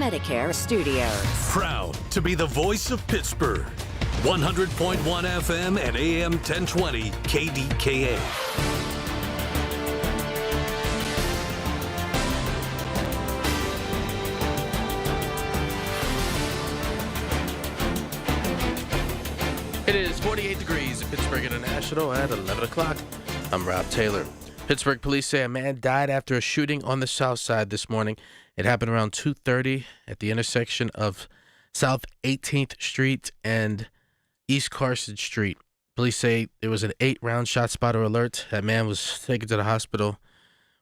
Medicare Studios. Proud to be the voice of Pittsburgh. 100.1 FM and AM 1020 KDKA. It is 48 degrees at Pittsburgh International at 11 o'clock. I'm Rob Taylor. Pittsburgh police say a man died after a shooting on the south side this morning. It happened around 2:30 at the intersection of South 18th Street and East Carson Street. Police say there was an 8-round shot spotter alert. That man was taken to the hospital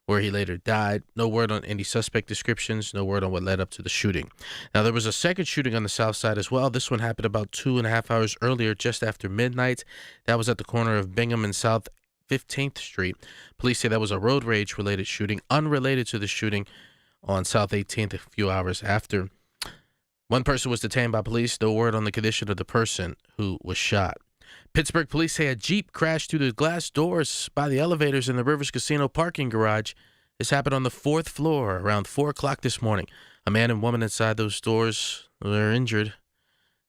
where he later died. No word on any suspect descriptions, no word on what led up to the shooting. Now, there was a second shooting on the south side as well. This one happened about 2.5 hours earlier, just after midnight. That was at the corner of Bingham and South 15th Street. Police say that was a road rage-related shooting, unrelated to the shooting on South 18th a few hours after. One person was detained by police. No word on the condition of the person who was shot. Pittsburgh police say a Jeep crashed through the glass doors by the elevators in the Rivers Casino parking garage. This happened on the 4th floor around 4 o'clock this morning. A man and woman inside those doors were injured.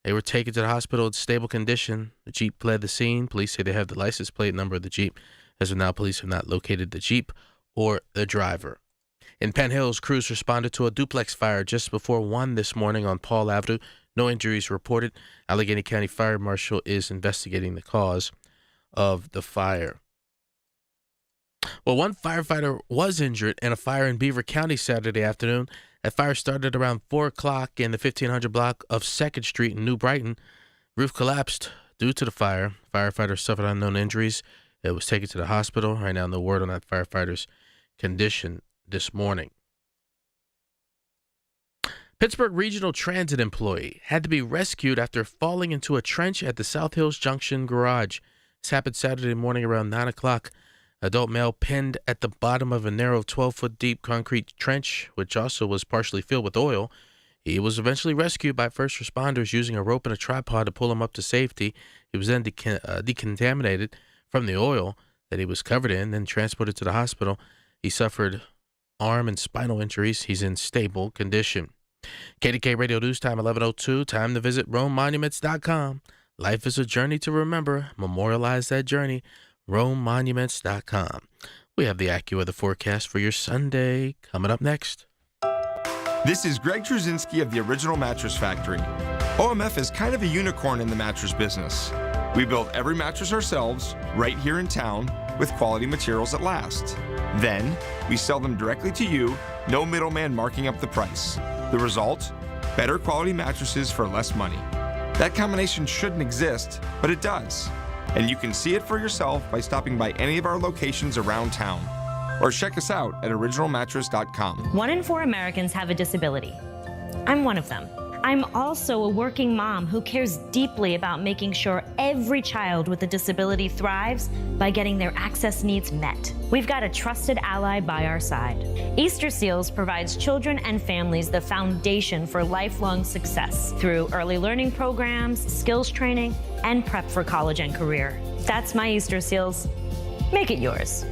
They were taken to the hospital in stable condition. The Jeep fled the scene. Police say they have the license plate number of the Jeep. As of now, police have not located the Jeep or the driver. In Penn Hills, crews responded to a duplex fire just before 1 this morning on Paul Avenue. No injuries reported. Allegheny County Fire Marshal is investigating the cause of the fire. Well, one firefighter was injured in a fire in Beaver County Saturday afternoon. That fire started around 4 o'clock in the 1500 block of 2nd Street in New Brighton. Roof collapsed due to the fire. Firefighter suffered unknown injuries. It was taken to the hospital. Right now, no word on that firefighter's condition this morning. Pittsburgh Regional Transit employee had to be rescued after falling into a trench at the South Hills Junction garage. This happened Saturday morning around 9 o'clock. Adult male pinned at the bottom of a narrow 12-foot deep concrete trench, which also was partially filled with oil. He was eventually rescued by first responders using a rope and a tripod to pull him up to safety. He was then decontaminated from the oil that he was covered in, then transported to the hospital. He suffered arm and spinal injuries. He's in stable condition. KDKA Radio News Time 11:02. Time to visit RomeMonuments.com. Life is a journey to remember. Memorialize that journey. RomeMonuments.com. We have the AccuWeather forecast for your Sunday coming up next. This is Greg Truzinski of the Original Mattress Factory. OMF is kind of a unicorn in the mattress business. We build every mattress ourselves right here in town with quality materials that last. Then, we sell them directly to you, no middleman marking up the price. The result? Better quality mattresses for less money. That combination shouldn't exist, but it does. And you can see it for yourself by stopping by any of our locations around town. Or check us out at originalmattress.com. 1 in 4 Americans have a disability. I'm one of them. I'm also a working mom who cares deeply about making sure every child with a disability thrives by getting their access needs met. We've got a trusted ally by our side. Easter Seals provides children and families the foundation for lifelong success through early learning programs, skills training, and prep for college and career. That's my Easter Seals. Make it yours.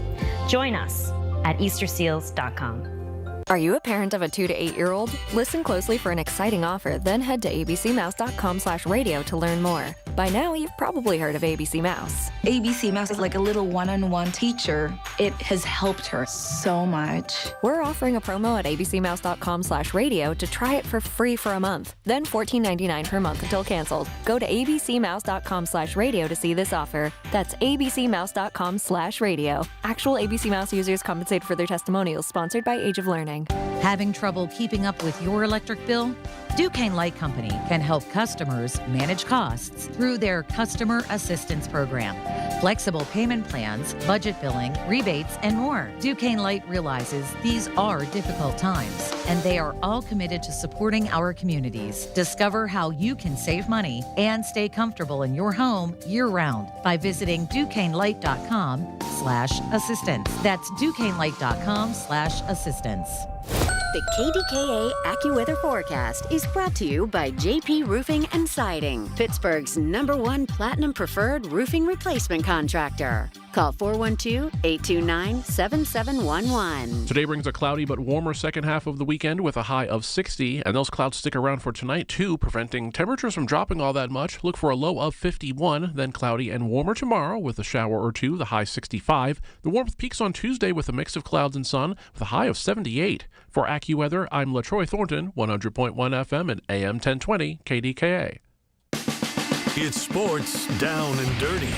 Join us at easterseals.com. Are you a parent of a 2 to 8-year-old? Listen closely for an exciting offer, then head to abcmouse.com/radio to learn more. By now, you've probably heard of ABC Mouse. ABC Mouse is like a little one-on-one teacher. It has helped her so much. We're offering a promo at abcmouse.com/radio to try it for free for a month, then $14.99 per month until canceled. Go to abcmouse.com/radio to see this offer. That's abcmouse.com/radio. Actual ABC Mouse users compensated for their testimonials, sponsored by Age of Learning. Having trouble keeping up with your electric bill? Duquesne Light Company can help customers manage costs through their Customer Assistance Program. Flexible payment plans, budget billing, rebates, and more. Duquesne Light realizes these are difficult times, and they are all committed to supporting our communities. Discover how you can save money and stay comfortable in your home year-round by visiting DuquesneLight.com/assistance. That's DuquesneLight.com/assistance. The KDKA AccuWeather forecast is brought to you by JP Roofing and Siding, Pittsburgh's #1 Platinum Preferred Roofing Replacement Contractor. Call 412-829-7711. Today brings a cloudy but warmer second half of the weekend with a high of 60, and those clouds stick around for tonight too, preventing temperatures from dropping all that much. Look for a low of 51, then cloudy and warmer tomorrow with a shower or two, the high 65. The warmth peaks on Tuesday with a mix of clouds and sun with a high of 78. For AccuWeather, I'm LaTroy Thornton, 100.1 FM and AM 1020 KDKA. It's sports down and dirty,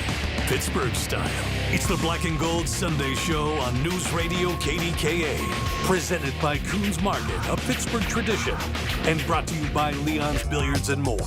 Pittsburgh style. It's the Black and Gold Sunday Show on News Radio KDKA. Presented by Coons Market, a Pittsburgh tradition. And brought to you by Leon's Billiards and more.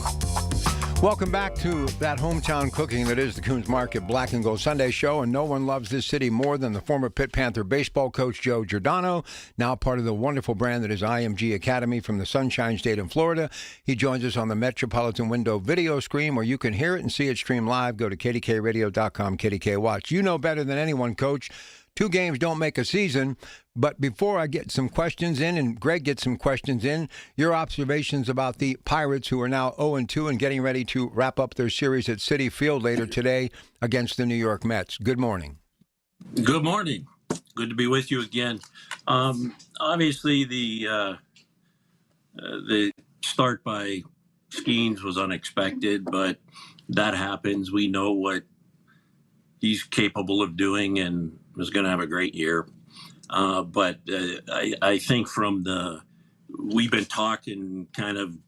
Welcome back to that hometown cooking that is the Coons Market Black and Gold Sunday Show, and no one loves this city more than the former Pitt Panther baseball coach Joe Giordano, now part of the wonderful brand that is IMG Academy from the Sunshine State in Florida. He joins us on the Metropolitan Window video screen where you can hear it and see it stream live. Go to KDKRadio.com, KDK Watch. You know better than anyone, Coach. 2 games don't make a season, but before I get some questions in and Greg gets some questions in, your observations about the Pirates who are now 0-2 and getting ready to wrap up their series at Citi Field later today against the New York Mets. Good morning. Good morning. Good to be with you again. Obviously, the start by Skeens was unexpected, but that happens. We know what he's capable of doing and was going to have a great year. But I think we've been talking kind of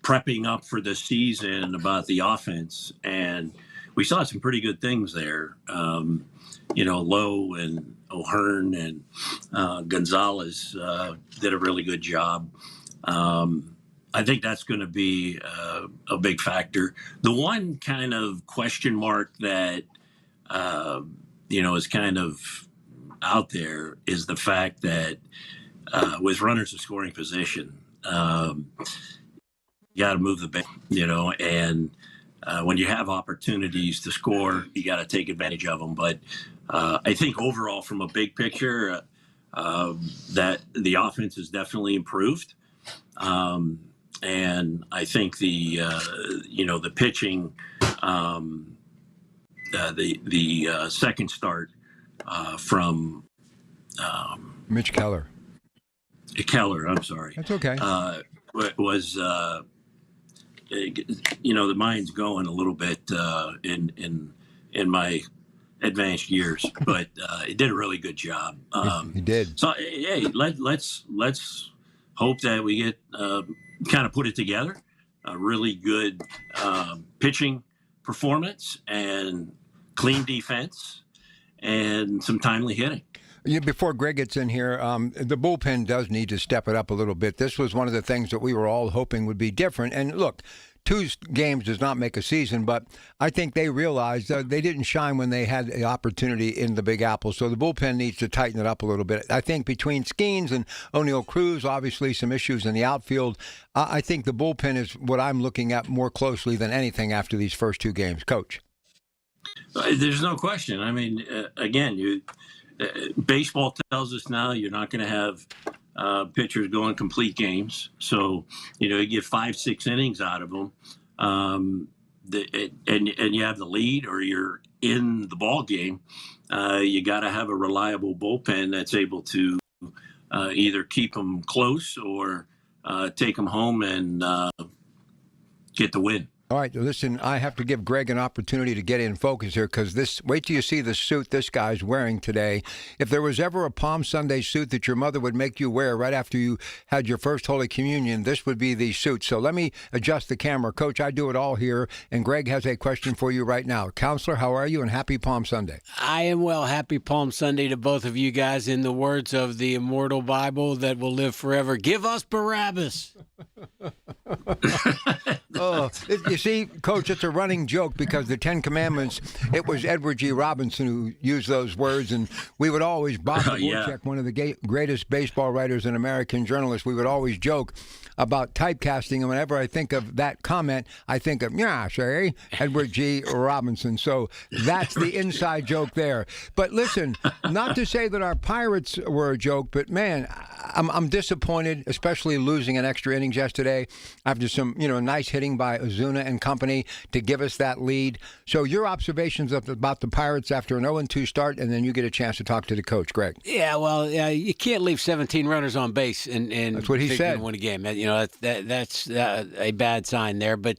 prepping up for the season about the offense, and we saw some pretty good things there. Lowe and O'Hearn and Gonzalez did a really good job. I think that's going to be a big factor. The one kind of question mark that is kind of out there is the fact that with runners in scoring position, you got to move the ball, and when you have opportunities to score, you got to take advantage of them. But I think overall, from a big picture, that the offense has definitely improved. And I think the pitching, the second start from Mitch Keller. I'm sorry. That's okay. Was the mind's going a little bit in my advanced years, but he did a really good job. He did. So hey, let's hope that we get kind of put it together. A really good pitching performance and clean defense and some timely hitting. Before Greg gets in here, the bullpen does need to step it up a little bit. This was one of the things that we were all hoping would be different. And look, 2 games does not make a season, but I think they realized they didn't shine when they had the opportunity in the Big Apple. So the bullpen needs to tighten it up a little bit. I think between Skeens and O'Neal Cruz, obviously some issues in the outfield. I think the bullpen is what I'm looking at more closely than anything after these first 2 games. Coach. There's no question. I mean, again, baseball tells us now you're not going to have pitchers going complete games. So, you get 5-6 innings out of them, and you have the lead or you're in the ball game. You got to have a reliable bullpen that's able to either keep them close or take them home and get the win. All right, listen, I have to give Greg an opportunity to get in focus here because wait till you see the suit this guy's wearing today. If there was ever a Palm Sunday suit that your mother would make you wear right after you had your first Holy Communion, this would be the suit. So let me adjust the camera. Coach, I do it all here, and Greg has a question for you right now. Counselor, how are you, and happy Palm Sunday. I am well. Happy Palm Sunday to both of you guys. In the words of the immortal Bible that will live forever, give us Barabbas. You see, Coach, it's a running joke because the 10 Commandments, it was Edward G. Robinson who used those words, and we would always, Bob Dvorak, one of the greatest baseball writers and American journalists, we would always joke about typecasting, and whenever I think of that comment, I think of, Edward G. Robinson. So that's the inside joke there. But listen, not to say that our Pirates were a joke, but man, I'm disappointed, especially losing an extra innings yesterday after some, nice hitting by Ozuna and company to give us that lead. So your observations about the Pirates after an 0-2 start, and then you get a chance to talk to the coach, Greg. Yeah, well, you can't leave 17 runners on base and that's what he said. Win a game. That's a bad sign there. But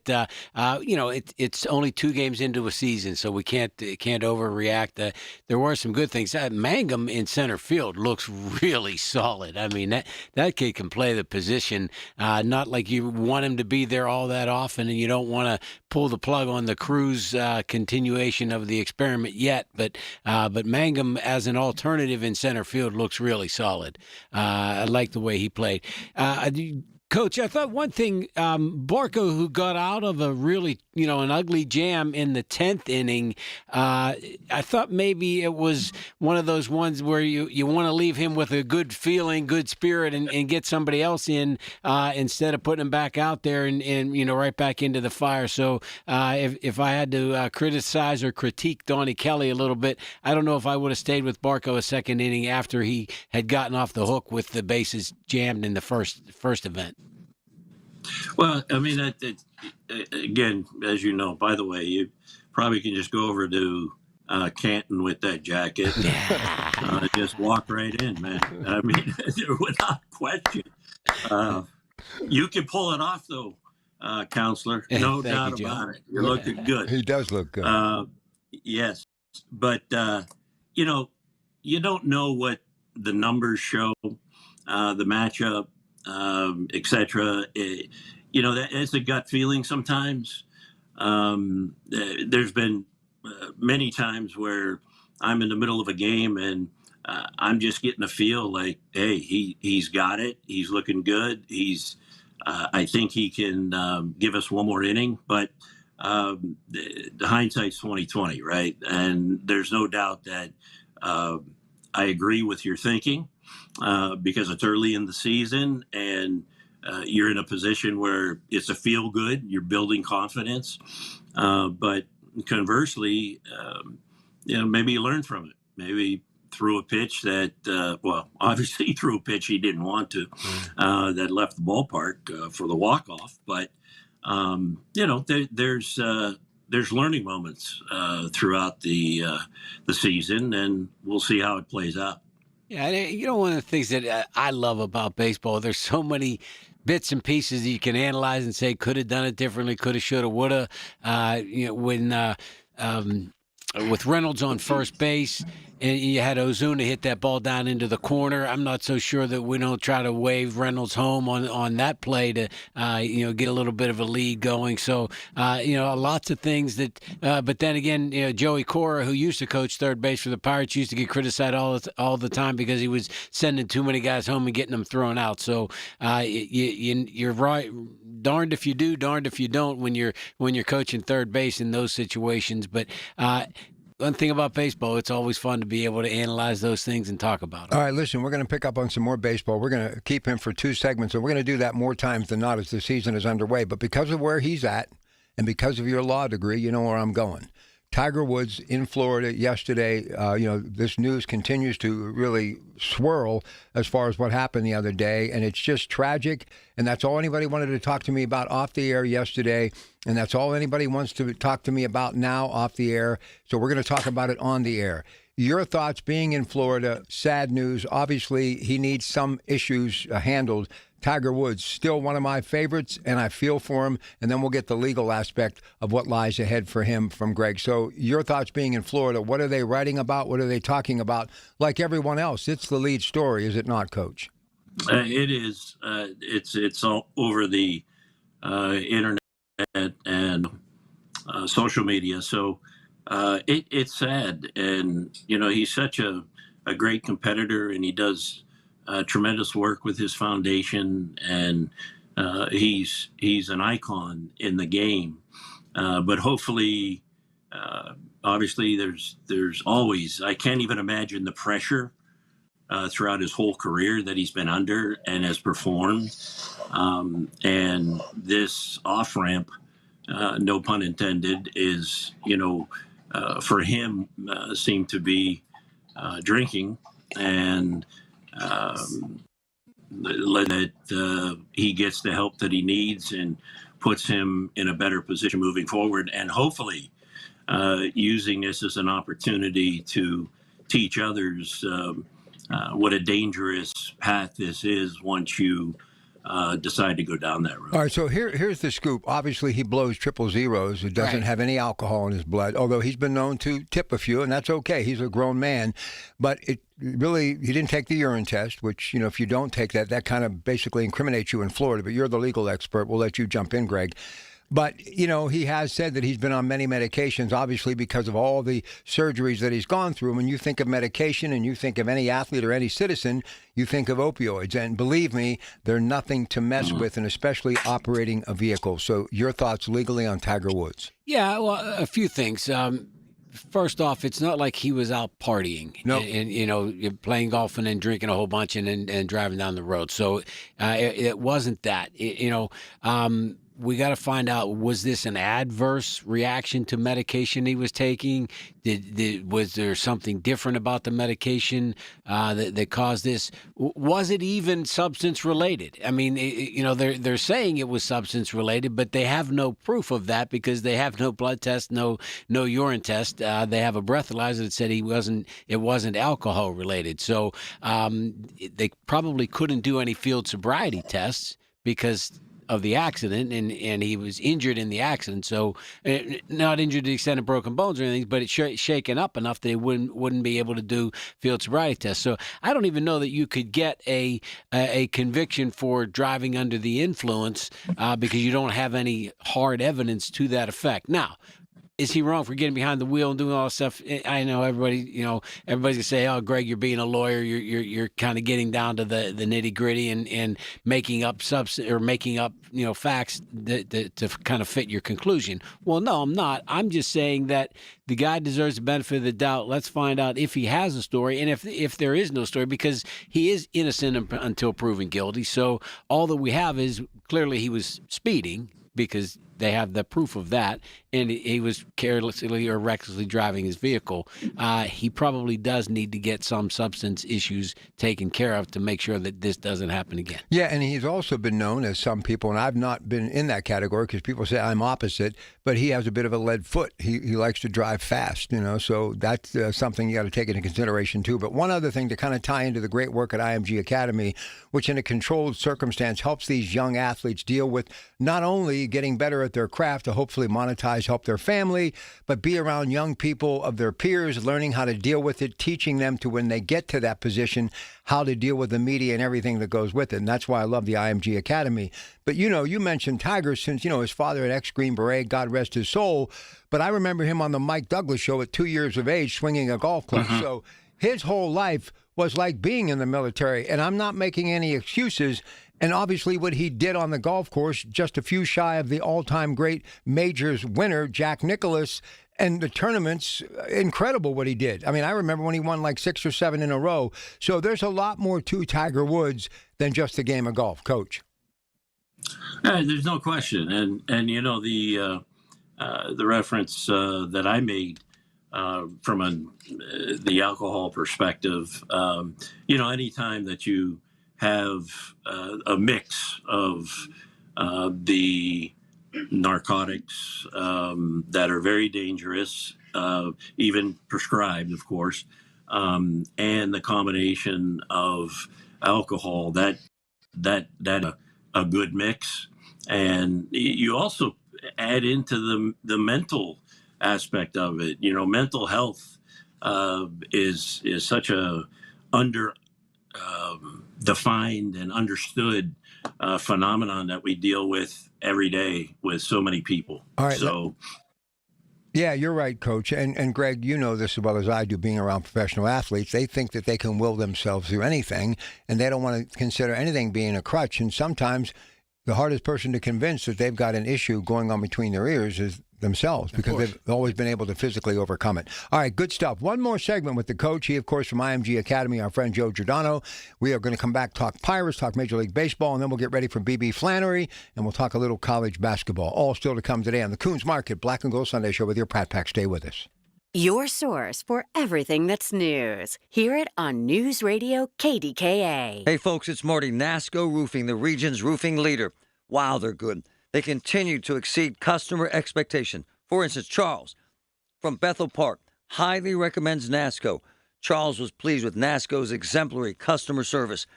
it's only 2 games into a season, so we can't overreact. There were some good things. Mangum in center field looks really solid. I mean, that kid can play the position. Not like you want him to be there all that often, and you don't want to pull the plug on the Cruz continuation of the experiment yet. But Mangum as an alternative in center field looks really solid. I like the way he played. Coach, I thought one thing, Barco, who got out of a really, an ugly jam in the 10th inning, I thought maybe it was one of those ones where you want to leave him with a good feeling, good spirit, and get somebody else in instead of putting him back out there and right back into the fire. So if I had to criticize or critique Donnie Kelly a little bit, I don't know if I would have stayed with Barco a second inning after he had gotten off the hook with the bases jammed in the first event. Well, I mean, again, as you know, by the way, you probably can just go over to Canton with that jacket. Just walk right in, man. I mean, without question. You can pull it off, though, Counselor. No doubt about it. You're looking good. He does look good. Yes. But, you don't know what the numbers show, the matchup, etc. It's a gut feeling sometimes. There's been many times where I'm in the middle of a game and I'm just getting a feel like, hey, he's got it. He's looking good. I think he can give us one more inning. But the hindsight's 20/20, right? And there's no doubt that I agree with your thinking. Because it's early in the season and you're in a position where it's a feel good, you're building confidence. But conversely, maybe you learn from it. Maybe threw a pitch that, obviously threw a pitch he didn't want to, that left the ballpark for the walk-off. But, there's learning moments throughout the season, and we'll see how it plays out. Yeah, one of the things that I love about baseball, there's so many bits and pieces that you can analyze and say could have done it differently, could have, should have, would have. With Reynolds on first base, and you had Ozuna hit that ball down into the corner. I'm not so sure that we don't try to wave Reynolds home on that play to, get a little bit of a lead going. So, lots of things that. But then again, Joey Cora, who used to coach third base for the Pirates, used to get criticized all the time because he was sending too many guys home and getting them thrown out. So, you're right. Darned if you do, darned if you don't when you're coaching third base in those situations. But one thing about baseball, it's always fun to be able to analyze those things and talk about them. All right, listen, we're going to pick up on some more baseball. We're going to keep him for 2 segments, and we're going to do that more times than not as the season is underway. But because of where he's at and because of your law degree, you know where I'm going. Tiger Woods in Florida yesterday, this news continues to really swirl as far as what happened the other day, and it's just tragic, and that's all anybody wanted to talk to me about off the air yesterday, and that's all anybody wants to talk to me about now off the air, so we're going to talk about it on the air. Your thoughts being in Florida, sad news. Obviously, he needs some issues handled. Tiger Woods, still one of my favorites, and I feel for him. And then we'll get the legal aspect of what lies ahead for him from Greg. So your thoughts being in Florida, what are they writing about? What are they talking about? Like everyone else, it's the lead story, is it not, Coach? It is. It's all over the internet and social media. So it's sad. And, he's such a great competitor, and he does tremendous work with his foundation, and he's an icon in the game. But hopefully, obviously, there's always, I can't even imagine the pressure throughout his whole career that he's been under and has performed. And this off ramp, no pun intended, is for him seemed to be drinking. And that he gets the help that he needs and puts him in a better position moving forward, and hopefully using this as an opportunity to teach others what a dangerous path this is once you decide to go down that road. All right, so here's the scoop. Obviously, he blows triple zeros. He doesn't have any alcohol in his blood, although he's been known to tip a few, and that's okay. He's a grown man. But he didn't take the urine test, which, if you don't take that, that kind of basically incriminates you in Florida. But you're the legal expert. We'll let you jump in, Greg. But, he has said that he's been on many medications, obviously, because of all the surgeries that he's gone through. When you think of medication and you think of any athlete or any citizen, you think of opioids. And believe me, they're nothing to mess with, and especially operating a vehicle. So your thoughts legally on Tiger Woods? Yeah, well, a few things. First off, it's not like he was out partying and playing golf and then drinking a whole bunch and driving down the road. So it wasn't that. We got to find out, was this an adverse reaction to medication he was taking? Was there something different about the medication that caused this? Was it even substance related? I mean, they're saying it was substance related, but they have no proof of that because they have no blood test, no urine test. They have a breathalyzer that said it wasn't alcohol related. So they probably couldn't do any field sobriety tests because of the accident, and he was injured in the accident. So not injured to the extent of broken bones or anything, but it's shaken up enough that they wouldn't be able to do field sobriety tests. So I don't even know that you could get a conviction for driving under the influence because you don't have any hard evidence to that effect. Now, is he wrong for getting behind the wheel and doing all this stuff? I know everybody's gonna say, "Oh, Greg, you're being a lawyer. You're kind of getting down to the nitty gritty and making up facts to kind of fit your conclusion." Well, no, I'm not. I'm just saying that the guy deserves the benefit of the doubt. Let's find out if he has a story and if there is no story, because he is innocent until proven guilty. So all that we have is clearly he was speeding, because they have the proof of that, and he was carelessly or recklessly driving his vehicle. He probably does need to get some substance issues taken care of to make sure that this doesn't happen again. Yeah, and he's also been known as some people, and I've not been in that category because people say I'm opposite, but he has a bit of a lead foot. He likes to drive fast, so that's something you got to take into consideration too. But one other thing to kind of tie into the great work at IMG Academy, which in a controlled circumstance helps these young athletes deal with not only getting better at their craft to hopefully monetize, help their family, but be around young people of their peers, learning how to deal with it, teaching them to, when they get to that position, how to deal with the media and everything that goes with it. And that's why I love the IMG Academy. But, you mentioned Tiger since, his father an ex-Green Beret, God rest his soul. But I remember him on the Mike Douglas show at 2 years of age swinging a golf club. Mm-hmm. So his whole life was like being in the military. And I'm not making any excuses. And obviously what he did on the golf course, just a few shy of the all-time great majors winner, Jack Nicklaus, and the tournaments, incredible what he did. I mean, I remember when he won like 6 or 7 in a row. So there's a lot more to Tiger Woods than just the game of golf, Coach. There's no question. And the reference that I made from the alcohol perspective, anytime that you have a mix of the narcotics that are very dangerous, even prescribed, of course, and the combination of alcohol, that a good mix. And you also add into the mental aspect of it. Mental health is such a defined and understood phenomenon that we deal with every day with so many people. All right, so yeah, you're right, Coach. And Greg, you know this as well as I do, being around professional athletes. They think that they can will themselves through anything, and they don't want to consider anything being a crutch. And sometimes the hardest person to convince that they've got an issue going on between their ears is themselves, because they've always been able to physically overcome it. All right, good stuff. One more segment with the coach. He, of course, from IMG Academy, our friend Joe Giordano. We are going to come back, talk Pirates, talk Major League Baseball, and then we'll get ready for BB Flannery, and we'll talk a little college basketball. All still to come today on the Coons Market Black and Gold Sunday Show with your Pat Pack. Stay with us. Your source for everything that's news. Hear it on News Radio KDKA. Hey folks, it's Marty. NASCO Roofing, the region's roofing leader. Wow, they're good. They continue to exceed customer expectation. For instance, Charles from Bethel Park highly recommends NASCO. Charles was pleased with NASCO's exemplary customer service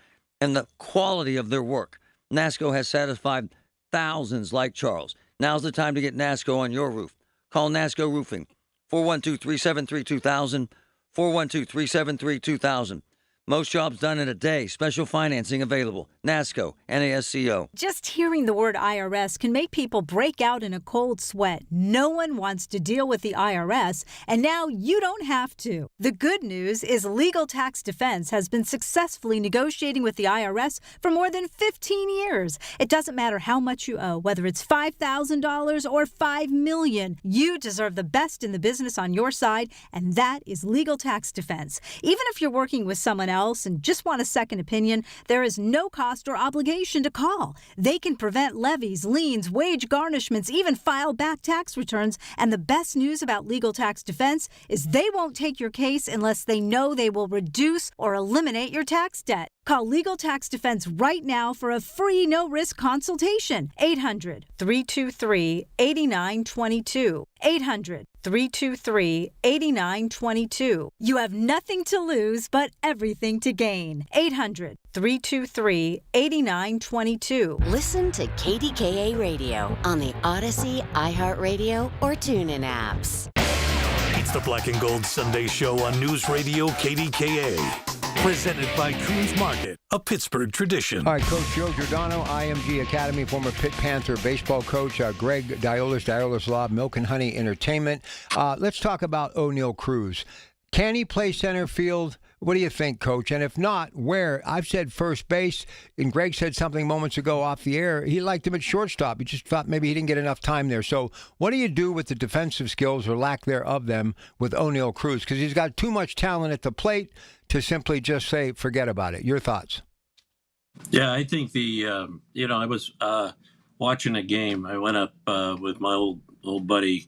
and the quality of their work. NASCO has satisfied thousands like Charles. Now's the time to get NASCO on your roof. Call NASCO Roofing, 412-373-2000, 412-373-2000. Most jobs done in a day. Special financing available. NASCO, NASCO. Just hearing the word IRS can make people break out in a cold sweat. No one wants to deal with the IRS, and now you don't have to. The good news is Legal Tax Defense has been successfully negotiating with the IRS for more than 15 years. It doesn't matter how much you owe, whether it's $5,000 or $5 million. You deserve the best in the business on your side, and that is Legal Tax Defense. Even if you're working with someone else and just want a second opinion, there is no cost or obligation to call. They can prevent levies, liens, wage garnishments, even file back tax returns. And the best news about Legal Tax Defense is they won't take your case unless they know they will reduce or eliminate your tax debt. Call Legal Tax Defense right now for a free no-risk consultation. 800-323-8922. 800-323-8922. You have nothing to lose but everything to gain. 800-323-8922. Listen to KDKA Radio on the Odyssey, iHeartRadio, or TuneIn apps. It's the Black and Gold Sunday Show on News Radio KDKA. Presented by Coons Market, a Pittsburgh tradition. All right, Coach Joe Giordano, IMG Academy, former Pitt Panther baseball coach. Greg Diolis Law, Milk and Honey Entertainment. Let's talk about O'Neal Cruz. Can he play center field? What do you think, Coach? And if not, where? I've said first base, and Greg said something moments ago off the air. He liked him at shortstop. He just thought maybe he didn't get enough time there. So what do you do with the defensive skills or lack thereof them with O'Neal Cruz? Because he's got too much talent at the plate to simply just say, forget about it. Your thoughts? Yeah, I think I was watching a game. I went up with my old buddy,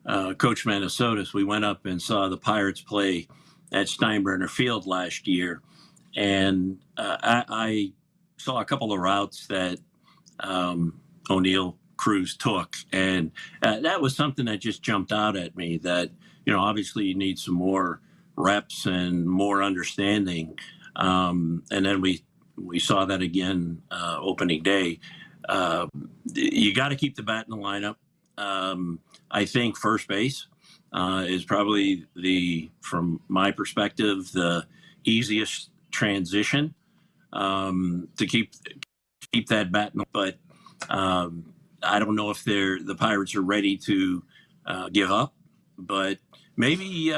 Coach Manasotis. We went up and saw the Pirates play at Steinbrenner Field last year. And I saw a couple of routes that O'Neal Cruz took. And that was something that just jumped out at me that, obviously you need some more reps and more understanding. And then we saw that again opening day. You got to keep the bat in the lineup. I think first base is probably from my perspective, the easiest transition to keep that bat. But I don't know if the Pirates are ready to give up. But maybe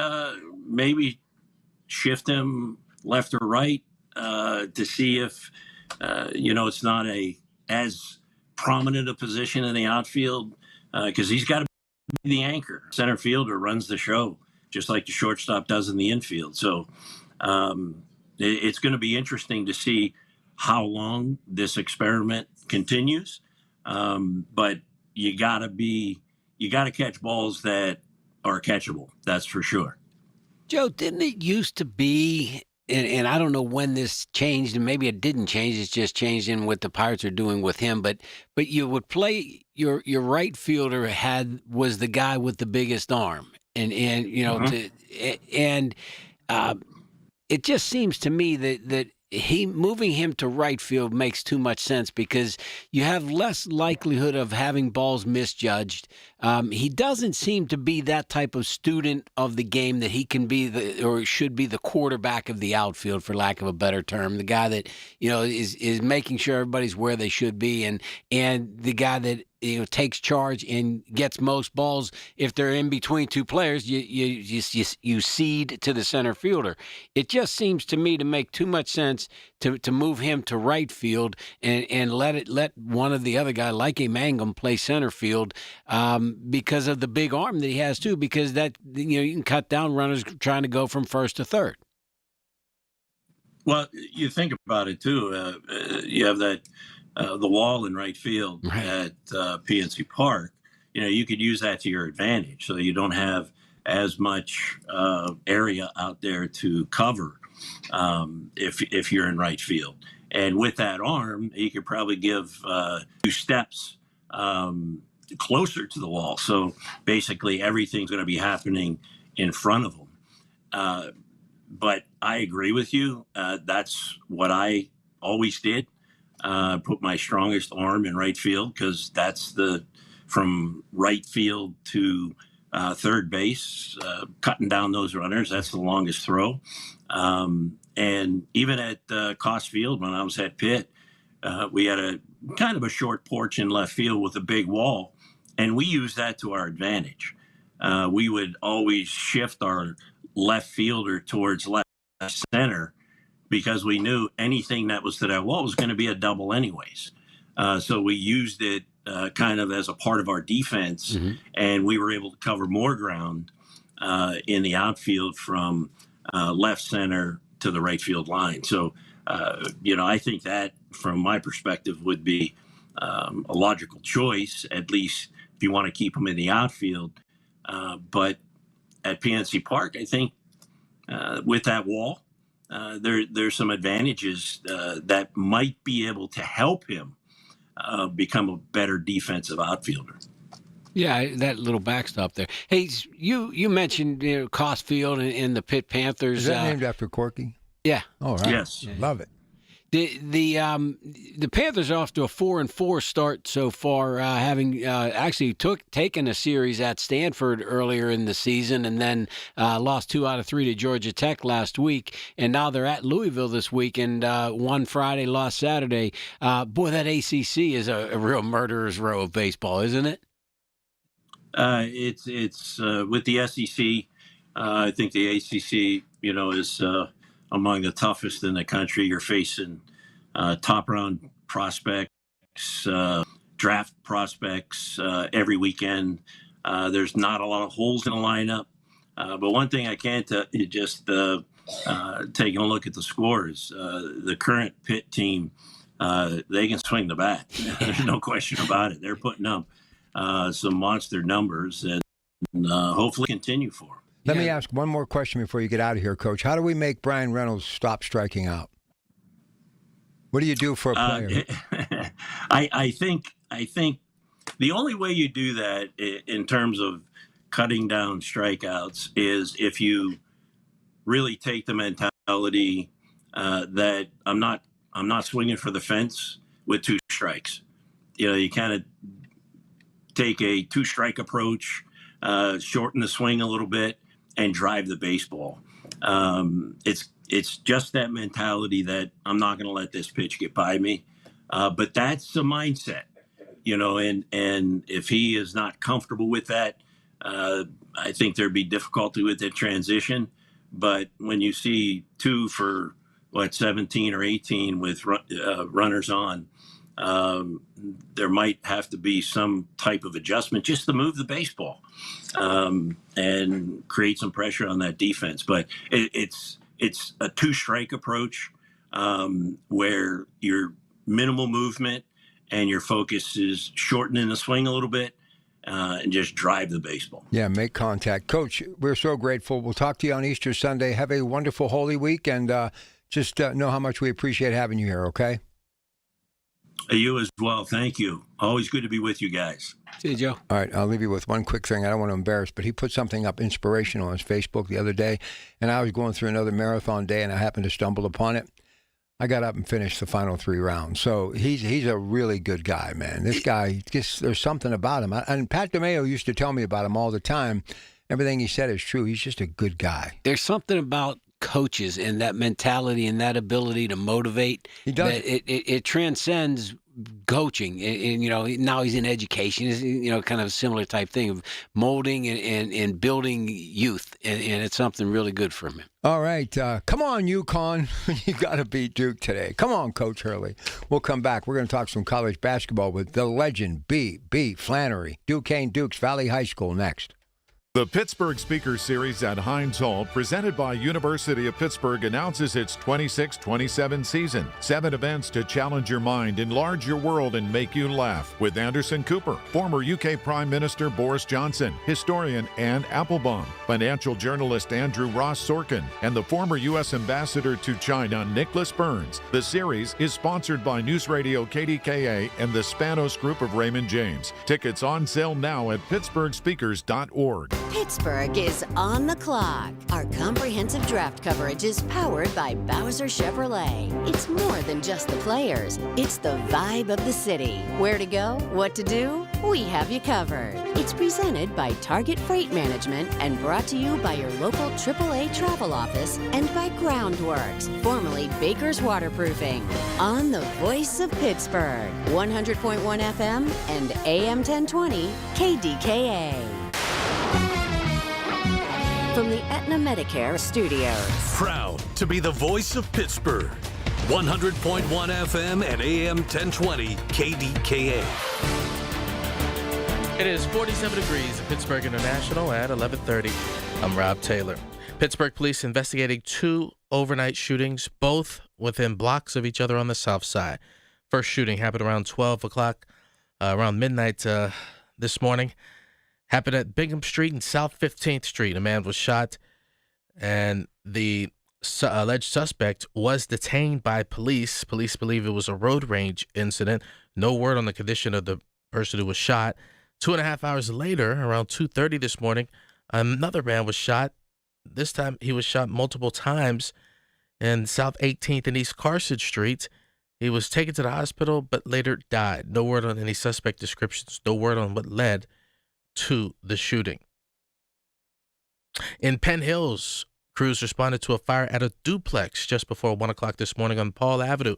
shift him left or right to see if it's not as prominent a position in the outfield because he's got to be the anchor. Center fielder runs the show, just like the shortstop does in the infield. So it's going to be interesting to see how long this experiment continues. But you got to catch balls that are catchable. That's for sure. Joe, didn't it used to be, and I don't know when this changed, and maybe it didn't change, it's just changed in what the Pirates are doing with him, but you would play, your right fielder was the guy with the biggest arm. And it just seems to me that moving him to right field makes too much sense because you have less likelihood of having balls misjudged. He doesn't seem to be that type of student of the game that he can be or should be the quarterback of the outfield, for lack of a better term. The guy that is making sure everybody's where they should be, and the guy that takes charge and gets most balls. If they're in between two players, you cede to the center fielder. It just seems to me to make too much sense to move him to right field and let one of the other guy like a Mangum play center field because of the big arm that he has too. Because that you can cut down runners trying to go from first to third. Well, you think about it too. You have that. The wall in right field at PNC Park, you could use that to your advantage. So you don't have as much area out there to cover if you're in right field. And with that arm, he could probably give 2 steps closer to the wall. So basically everything's going to be happening in front of him. But I agree with you. That's what I always did. Put my strongest arm in right field because that's from right field to third base, cutting down those runners. That's the longest throw. And even at Cost Field, when I was at Pitt, we had a kind of a short porch in left field with a big wall, and we used that to our advantage. We would always shift our left fielder towards left center because we knew anything that was to that wall was going to be a double anyways. So we used it kind of as a part of our defense, and we were able to cover more ground in the outfield from left center to the right field line. So, I think that from my perspective would be a logical choice, at least if you want to keep them in the outfield. But at PNC Park, I think with that wall, there's some advantages that might be able to help him become a better defensive outfielder. Yeah, that little backstop there. Hey, you mentioned Cost Field and the Pitt Panthers. Is that named after Corky? Yeah. Oh, right. Yes. Love it. The Panthers are off to a 4-4 start so far, having actually taken a series at Stanford earlier in the season, and then lost 2 out of 3 to Georgia Tech last week, and now they're at Louisville this week, and won Friday, lost Saturday. Boy, that ACC is a real murderer's row of baseball, isn't it? It's with the SEC. I think the ACC, is among the toughest in the country. You're facing top round prospects, draft prospects every weekend. There's not a lot of holes in the lineup. But one thing I can't just taking a look at the scores, the current Pitt team, they can swing the bat. There's no question about it. They're putting up some monster numbers and hopefully continue for them. Let me ask one more question before you get out of here, Coach. How do we make Brian Reynolds stop striking out? What do you do for a player? I think the only way you do that in terms of cutting down strikeouts is if you really take the mentality that I'm not swinging for the fence with 2 strikes. You kind of take a 2-strike approach, shorten the swing a little bit, and drive the baseball. It's just that mentality that I'm not going to let this pitch get by me. But that's the mindset, and if he is not comfortable with that, I think there'd be difficulty with the transition. But when you see 2 for 17 or 18 with runners on, there might have to be some type of adjustment just to move the baseball and create some pressure on that defense. But it's a 2-strike approach where your minimal movement and your focus is shortening the swing a little bit and just drive the baseball. Yeah, make contact. Coach, we're so grateful. We'll talk to you on Easter Sunday. Have a wonderful Holy Week, and just know how much we appreciate having you here, okay? You as well. Thank you. Always good to be with you guys. See you, Joe. All right, I'll leave you with one quick thing. I don't want to embarrass, but he put something up inspirational on his Facebook the other day, and I was going through another marathon day, and I happened to stumble upon it. I got up and finished the final 3 rounds. So he's a really good guy, man. This guy, there's something about him. And Pat DeMeo used to tell me about him all the time. Everything he said is true. He's just a good guy. There's something about coaches and that mentality and that ability to motivate. He does. That it transcends coaching, and now he's in education. It's, kind of a similar type thing of molding and building youth, and it's something really good for him. All right, come on, UConn. You got to beat Duke today. Come on, Coach Hurley. We'll come back. We're going to talk some college basketball with the legend B. Flannery, Duquesne Dukes Valley High School next. The Pittsburgh Speaker Series at Heinz Hall, presented by University of Pittsburgh, announces its 26-27 season. 7 events to challenge your mind, enlarge your world, and make you laugh. With Anderson Cooper, former UK Prime Minister Boris Johnson, historian Anne Applebaum, financial journalist Andrew Ross Sorkin, and the former U.S. Ambassador to China, Nicholas Burns. The series is sponsored by News Radio KDKA and the Spanos Group of Raymond James. Tickets on sale now at pittsburghspeakers.org. Pittsburgh is on the clock. Our comprehensive draft coverage is powered by Bowser Chevrolet. It's more than just the players. It's the vibe of the city. Where to go? What to do? We have you covered. It's presented by Target Freight Management and brought to you by your local AAA travel office and by Groundworks, formerly Baker's Waterproofing. On the voice of Pittsburgh, 100.1 FM and AM 1020 KDKA. From the Aetna Medicare Studios. Proud to be the voice of Pittsburgh. 100.1 FM and AM 1020 KDKA. It is 47 degrees at Pittsburgh International at 11:30. I'm Rob Taylor. Pittsburgh police investigating 2 overnight shootings, both within blocks of each other on the south side. First shooting happened around 12 o'clock, around midnight this morning. Happened at Bingham Street and South 15th Street. A man was shot, and the alleged suspect was detained by police. Police believe it was a road rage incident. No word on the condition of the person who was shot. 2.5 hours later, around 2:30 this morning, another man was shot. This time he was shot multiple times in South 18th and East Carson Streets. He was taken to the hospital but later died. No word on any suspect descriptions. No word on what led to the shooting. In Penn Hills, crews responded to a fire at a duplex just before 1 o'clock this morning on Paul Avenue.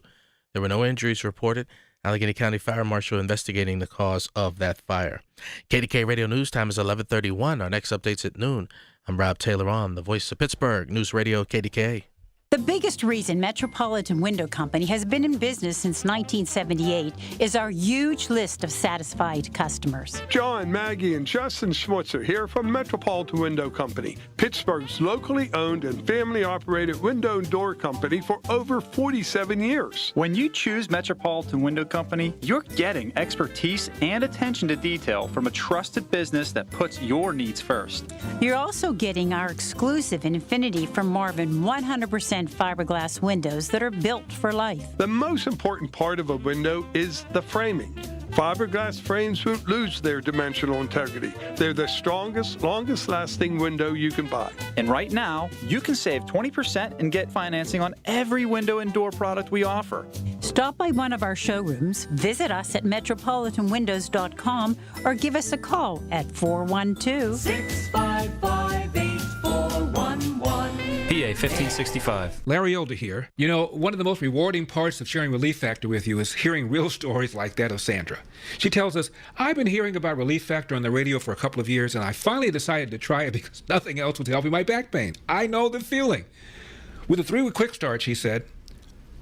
There were no injuries reported. Allegheny County Fire Marshal investigating the cause of that fire. KDK Radio News time is 11:31. Our next update's at noon. I'm Rob Taylor on the voice of Pittsburgh, News Radio KDKA. The biggest reason Metropolitan Window Company has been in business since 1978 is our huge list of satisfied customers. John, Maggie, and Justin Schmutzer here from Metropolitan Window Company, Pittsburgh's locally owned and family-operated window and door company for over 47 years. When you choose Metropolitan Window Company, you're getting expertise and attention to detail from a trusted business that puts your needs first. You're also getting our exclusive Infinity from Marvin 100% fiberglass windows that are built for life. The most important part of a window is the framing. Fiberglass frames won't lose their dimensional integrity. They're the strongest, longest-lasting window you can buy. And right now, you can save 20% and get financing on every window and door product we offer. Stop by one of our showrooms, visit us at metropolitanwindows.com, or give us a call at 412-655-8411. PA 1565. Larry Older here. You know, one of the most rewarding parts of sharing Relief Factor with you is hearing real stories like that of Sandra. She tells us, I've been hearing about Relief Factor on the radio for a couple of years, and I finally decided to try it because nothing else was helping my back pain. I know the feeling. With a 3-week quick start, she said,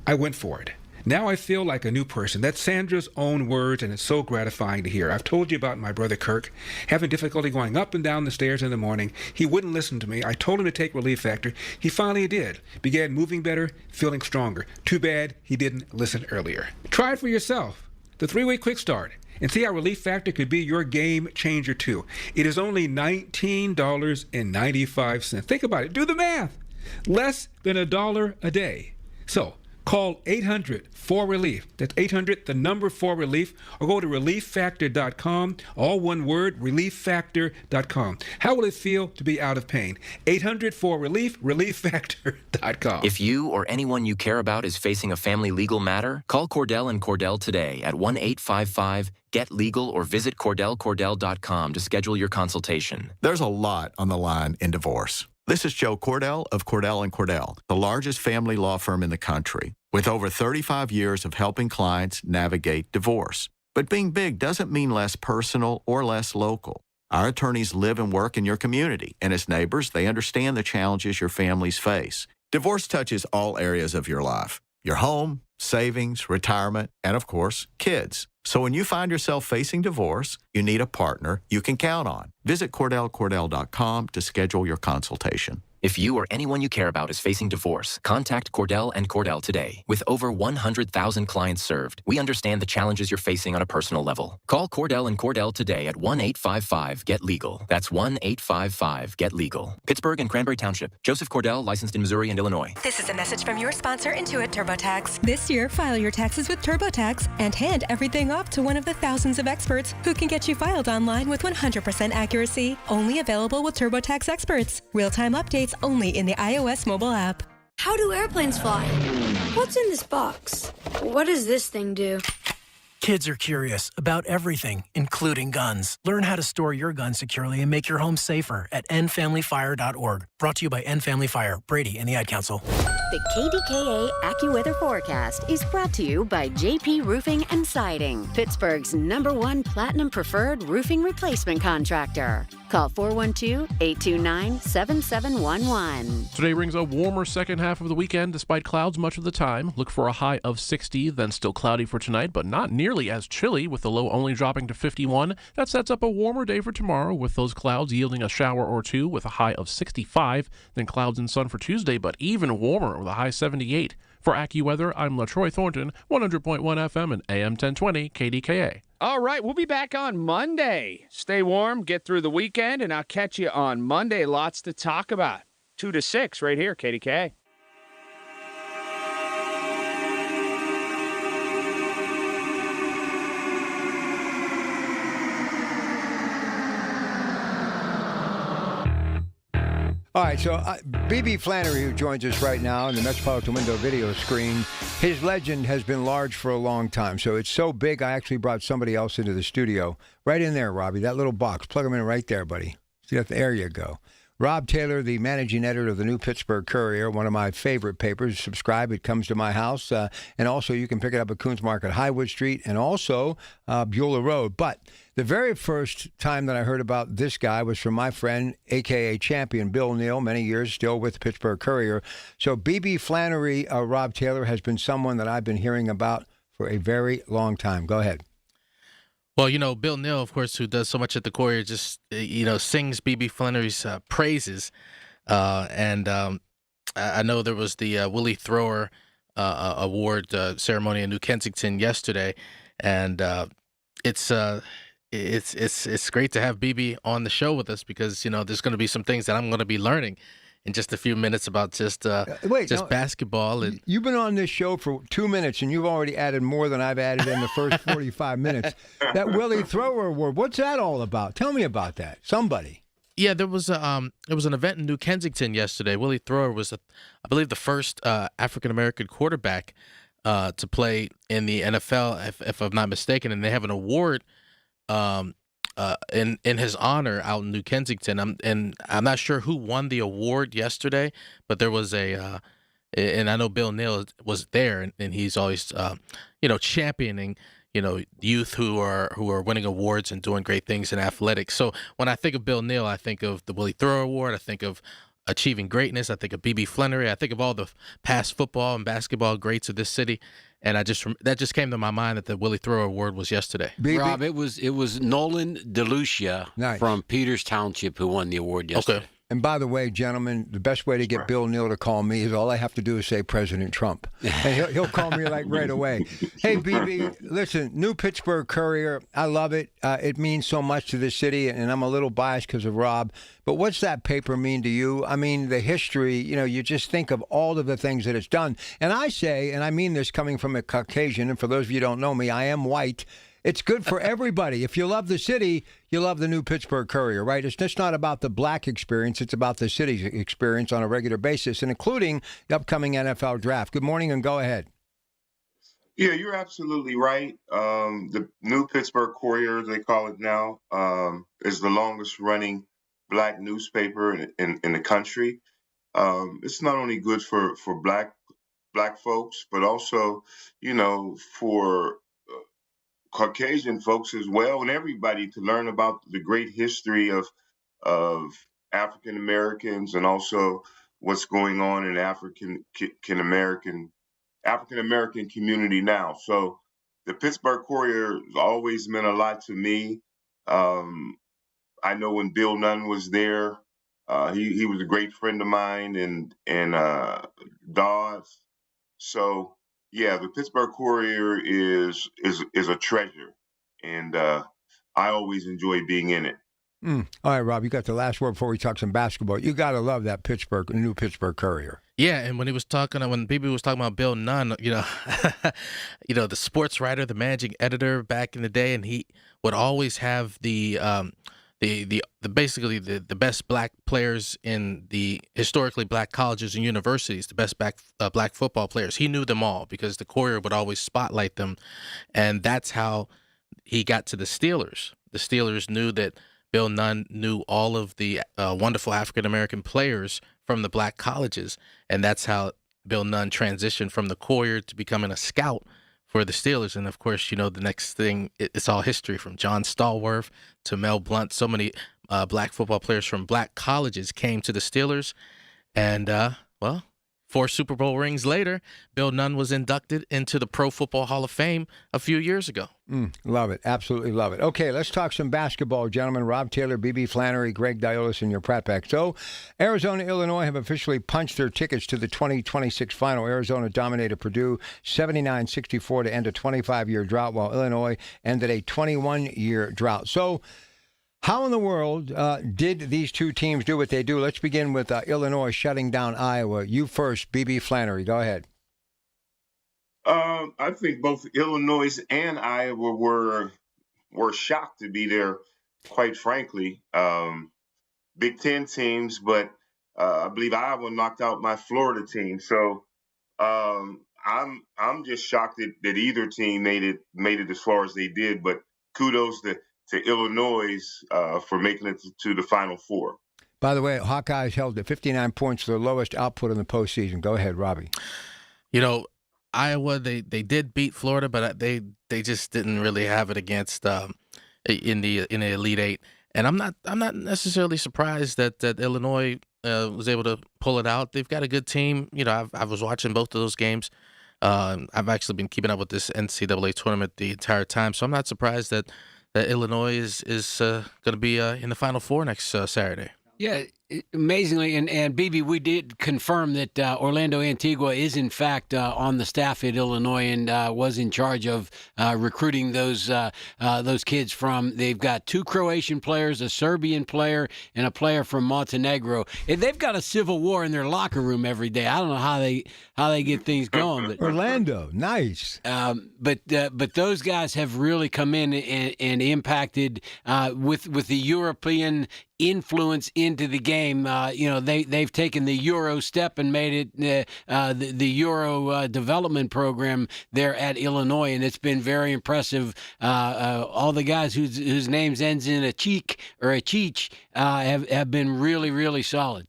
I went for it. Now I feel like a new person. That's Sandra's own words, and it's so gratifying to hear. I've told you about my brother Kirk, having difficulty going up and down the stairs in the morning. He wouldn't listen to me. I told him to take Relief Factor. He finally did. Began moving better, feeling stronger. Too bad he didn't listen earlier. Try it for yourself. The 3-week quick start. And see how Relief Factor could be your game changer, too. It is only $19.95. Think about it. Do the math. Less than $1 a day. So, call 800-4RELIEF. That's 800, the number 4RELIEF, or go to relieffactor.com, all one word, relieffactor.com. How will it feel to be out of pain? 800-4RELIEF, relieffactor.com. If you or anyone you care about is facing a family legal matter, call Cordell and Cordell today at 1-855-GET-LEGAL or visit CordellCordell.com to schedule your consultation. There's a lot on the line in divorce. This is Joe Cordell of Cordell & Cordell, the largest family law firm in the country, with over 35 years of helping clients navigate divorce. But being big doesn't mean less personal or less local. Our attorneys live and work in your community, and as neighbors, they understand the challenges your families face. Divorce touches all areas of your life: your home, savings, retirement, and of course, kids. So when you find yourself facing divorce, you need a partner you can count on. Visit CordellCordell.com to schedule your consultation. If you or anyone you care about is facing divorce, contact Cordell and Cordell today. With over 100,000 clients served, we understand the challenges you're facing on a personal level. Call Cordell and Cordell today at 1-855-GET-LEGAL. That's 1-855-GET-LEGAL. Pittsburgh and Cranberry Township. Joseph Cordell, licensed in Missouri and Illinois. This is a message from your sponsor, Intuit TurboTax. This year, file your taxes with TurboTax and hand everything off to one of the thousands of experts who can get you filed online with 100% accuracy. Only available with TurboTax experts. Real-time updates only in the iOS mobile app. How do airplanes fly? What's in this box? What does this thing do? Kids are curious about everything, including guns. Learn how to store your gun securely and make your home safer at endfamilyfire.org. Brought to you by End Family Fire, Brady, and the Ad Council. The KDKA AccuWeather forecast is brought to you by JP Roofing and Siding, Pittsburgh's #1 Platinum Preferred roofing replacement contractor. Call 412-829-7711. Today brings a warmer second half of the weekend despite clouds much of the time. Look for a high of 60, then still cloudy for tonight, but not nearly as chilly, with the low only dropping to 51. That sets up a warmer day for tomorrow, with those clouds yielding a shower or two with a high of 65, then clouds and sun for Tuesday, but even warmer with a high 78. For AccuWeather, I'm LaTroy Thornton, 100.1 FM and AM 1020 KDKA. All right, we'll be back on Monday. Stay warm, get through the weekend, and I'll catch you on Monday. Lots to talk about. 2 to 6 right here, KDKA. All right, so B.B. Flannery, who joins us right now in the Metropolitan Window video screen, his legend has been large for a long time. So it's so big, I actually brought somebody else into the studio. Right in there, Robbie, that little box. Plug him in right there, buddy. See that? There you go. Rob Taylor, the managing editor of the New Pittsburgh Courier, one of my favorite papers. Subscribe. It comes to my house. And also, you can pick it up at Coons Market, Highwood Street, and also Beulah Road. But the very first time that I heard about this guy was from my friend, a.k.a. champion, Bill Neal, many years still with the Pittsburgh Courier. So B.B. Flannery, Rob Taylor, has been someone that I've been hearing about for a very long time. Go ahead. Well, you know, Bill Neal, of course, who does so much at the Courier, just, sings B.B. Flannery's praises. I know there was the Willie Thrower Award ceremony in New Kensington yesterday, and it's great to have BB on the show with us because, there's going to be some things that I'm going to be learning in just a few minutes about just basketball. And you've been on this show for 2 minutes, and you've already added more than I've added in the first 45 minutes. That Willie Thrower Award, what's that all about? Tell me about that. Somebody. Yeah, there was an event in New Kensington yesterday. Willie Thrower was, I believe, the first African-American quarterback to play in the NFL, if I'm not mistaken, and they have an award in his honor out in New Kensington. I'm not sure who won the award yesterday, but there was and I know Bill Neal was there, and he's always championing youth who are winning awards and doing great things in athletics. So when I think of Bill Neal, I think of the Willie Thrower Award. I think of achieving greatness. I think of B.B. Flannery. I think of all the past football and basketball greats of this city. And that just came to my mind that the Willie Thrower Award was yesterday. Rob, it was Nolan DeLucia from Peters Township who won the award yesterday. Okay. And by the way, gentlemen, the best way to get Bill Neal to call me is all I have to do is say President Trump. And he'll call me like right away. Hey, BB, listen, New Pittsburgh Courier, I love it. It means so much to this city, and I'm a little biased because of Rob. But what's that paper mean to you? I mean, the history, you just think of all of the things that it's done. And I say, and I mean this coming from a Caucasian, and for those of you who don't know me, I am white. It's good for everybody. If you love the city, you love the New Pittsburgh Courier, right? It's just not about the black experience. It's about the city's experience on a regular basis, and including the upcoming NFL draft. Good morning, and go ahead. Yeah, you're absolutely right. The New Pittsburgh Courier, they call it now, is the longest running black newspaper in the country. It's not only good for black folks, but also, for Caucasian folks as well, and everybody to learn about the great history of African Americans and also what's going on in African American community now. So the Pittsburgh Courier always meant a lot to me. I know when Bill Nunn was there, he was a great friend of mine and Dawes. So yeah, the Pittsburgh Courier is a treasure, and I always enjoy being in it. All right, Rob, you got the last word before we talk some basketball. You got to love that new Pittsburgh Courier. Yeah, and when BB was talking about Bill Nunn, the sports writer, the managing editor back in the day, and he would always have the basically the best black players in the historically black colleges and universities, the best black football players. He knew them all because the Courier would always spotlight them, and that's how he got to the Steelers. The Steelers knew that Bill Nunn knew all of the wonderful African-American players from the black colleges, and that's how Bill Nunn transitioned from the Courier to becoming a scout for the Steelers. And, of course, the next thing, it's all history from John Stallworth to Mel Blount. So many black football players from black colleges came to the Steelers, and, 4 Super Bowl rings later, Bill Nunn was inducted into the Pro Football Hall of Fame a few years ago. Love it. Absolutely love it. Okay, let's talk some basketball, gentlemen. Rob Taylor, BB Flannery, Greg Diolis, and your Pratt Pack. So, Arizona, Illinois have officially punched their tickets to the 2026 final. Arizona dominated Purdue 79-64 to end a 25-year drought, while Illinois ended a 21-year drought. So, how in the world did these two teams do what they do? Let's begin with Illinois shutting down Iowa. You first, BB Flannery. Go ahead. I think both Illinois and Iowa were shocked to be there, quite frankly. Big Ten teams, but I believe Iowa knocked out my Florida team. So I'm just shocked that either team made it as far as they did. But kudos to Illinois for making it to the Final Four. By the way, Hawkeyes held at 59 points, their lowest output in the postseason. Go ahead, Robbie. Iowa, they did beat Florida, but they just didn't really have it against in the Elite Eight. And I'm not necessarily surprised that Illinois was able to pull it out. They've got a good team. I was watching both of those games. I've actually been keeping up with this NCAA tournament the entire time, so I'm not surprised that Illinois is going to be in the Final Four next Saturday. Yeah, amazingly, and BB, we did confirm that Orlando Antigua is in fact on the staff at Illinois and was in charge of recruiting those kids from. They've got 2 Croatian players, a Serbian player, and a player from Montenegro. And they've got a civil war in their locker room every day. I don't know how they get things going. But Orlando, nice. But those guys have really come in and impacted with the European influence into the game. They've taken the Euro step and made it the Euro development program there at Illinois, and it's been very impressive. All the guys whose names ends in a cheek or a cheech have been really, really solid.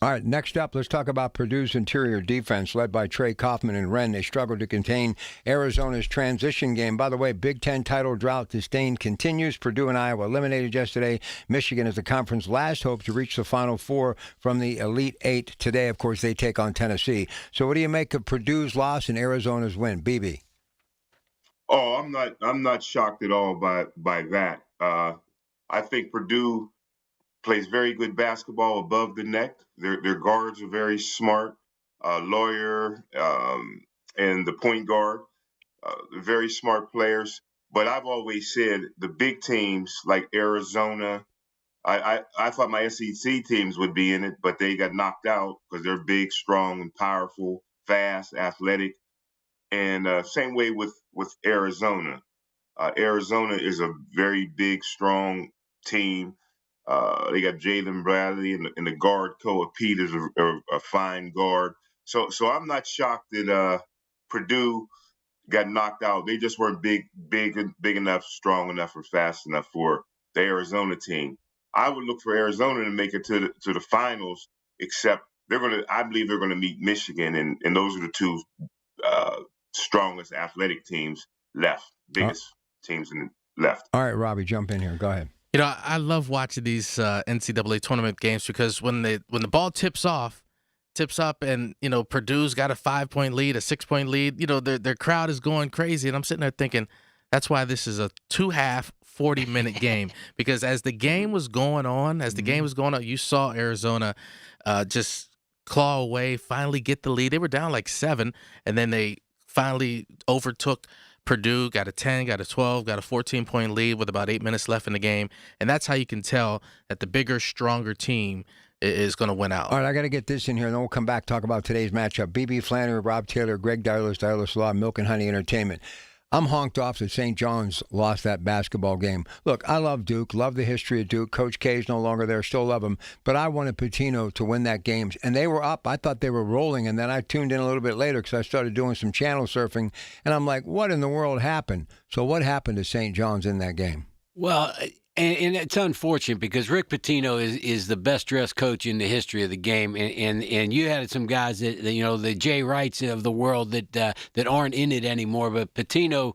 All right, next up, let's talk about Purdue's interior defense, led by Trey Kaufman and Wren. They struggled to contain Arizona's transition game. By the way, Big Ten title drought disdain continues. Purdue and Iowa eliminated yesterday. Michigan is the conference last hope to reach the Final Four from the Elite Eight. Today, of course, they take on Tennessee. So what do you make of Purdue's loss and Arizona's win? BB? Oh, I'm not shocked at all by that. I think Purdue plays very good basketball above the neck. Their guards are very smart. Lawyer and the point guard, very smart players. But I've always said the big teams like Arizona, I thought my SEC teams would be in it, but they got knocked out because they're big, strong, and powerful, fast, athletic. And same way with Arizona. Arizona is a very big, strong team. They got Jalen Bradley and the guard Koa Pete is a fine guard. So I'm not shocked that Purdue got knocked out. They just weren't big enough, strong enough, or fast enough for the Arizona team. I would look for Arizona to make it to the finals, except I believe they're gonna meet Michigan, and those are the 2 strongest athletic teams left, biggest teams left. All right, Robbie, jump in here. Go ahead. I love watching these NCAA tournament games because when the ball tips off, tips up, and Purdue's got a 5-point lead, a 6-point lead. Their crowd is going crazy, and I'm sitting there thinking that's why this is a 2-half 40-minute game, because as the game was going on, you saw Arizona just claw away, finally get the lead. They were down like 7, and then they finally overtook Purdue, got a 10, got a 12, got a 14-point lead with about 8 minutes left in the game. And that's how you can tell that the bigger, stronger team is going to win out. All right, I got to get this in here, and then we'll come back, talk about today's matchup. B.B. Flannery, Rob Taylor, Greg Direless Law, Milk and Honey Entertainment. I'm honked off that St. John's lost that basketball game. Look, I love Duke, love the history of Duke. Coach K is no longer there, still love him. But I wanted Pitino to win that game. And they were up. I thought they were rolling. And then I tuned in a little bit later because I started doing some channel surfing. And I'm like, what in the world happened? So what happened to St. John's in that game? Well, and it's unfortunate because Rick Pitino is the best dressed coach in the history of the game, and you had some guys that the Jay Wrights of the world that aren't in it anymore. But Pitino,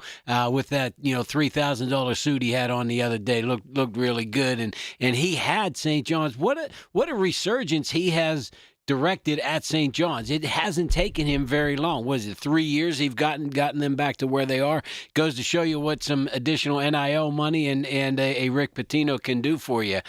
with that $3,000 suit he had on the other day, looked really good, and he had St. John's. What a resurgence he has directed at St. John's. It hasn't taken him very long. Was it 3 years? He's gotten them back to where they are. Goes to show you what some additional NIL money and a Rick Pitino can do for you.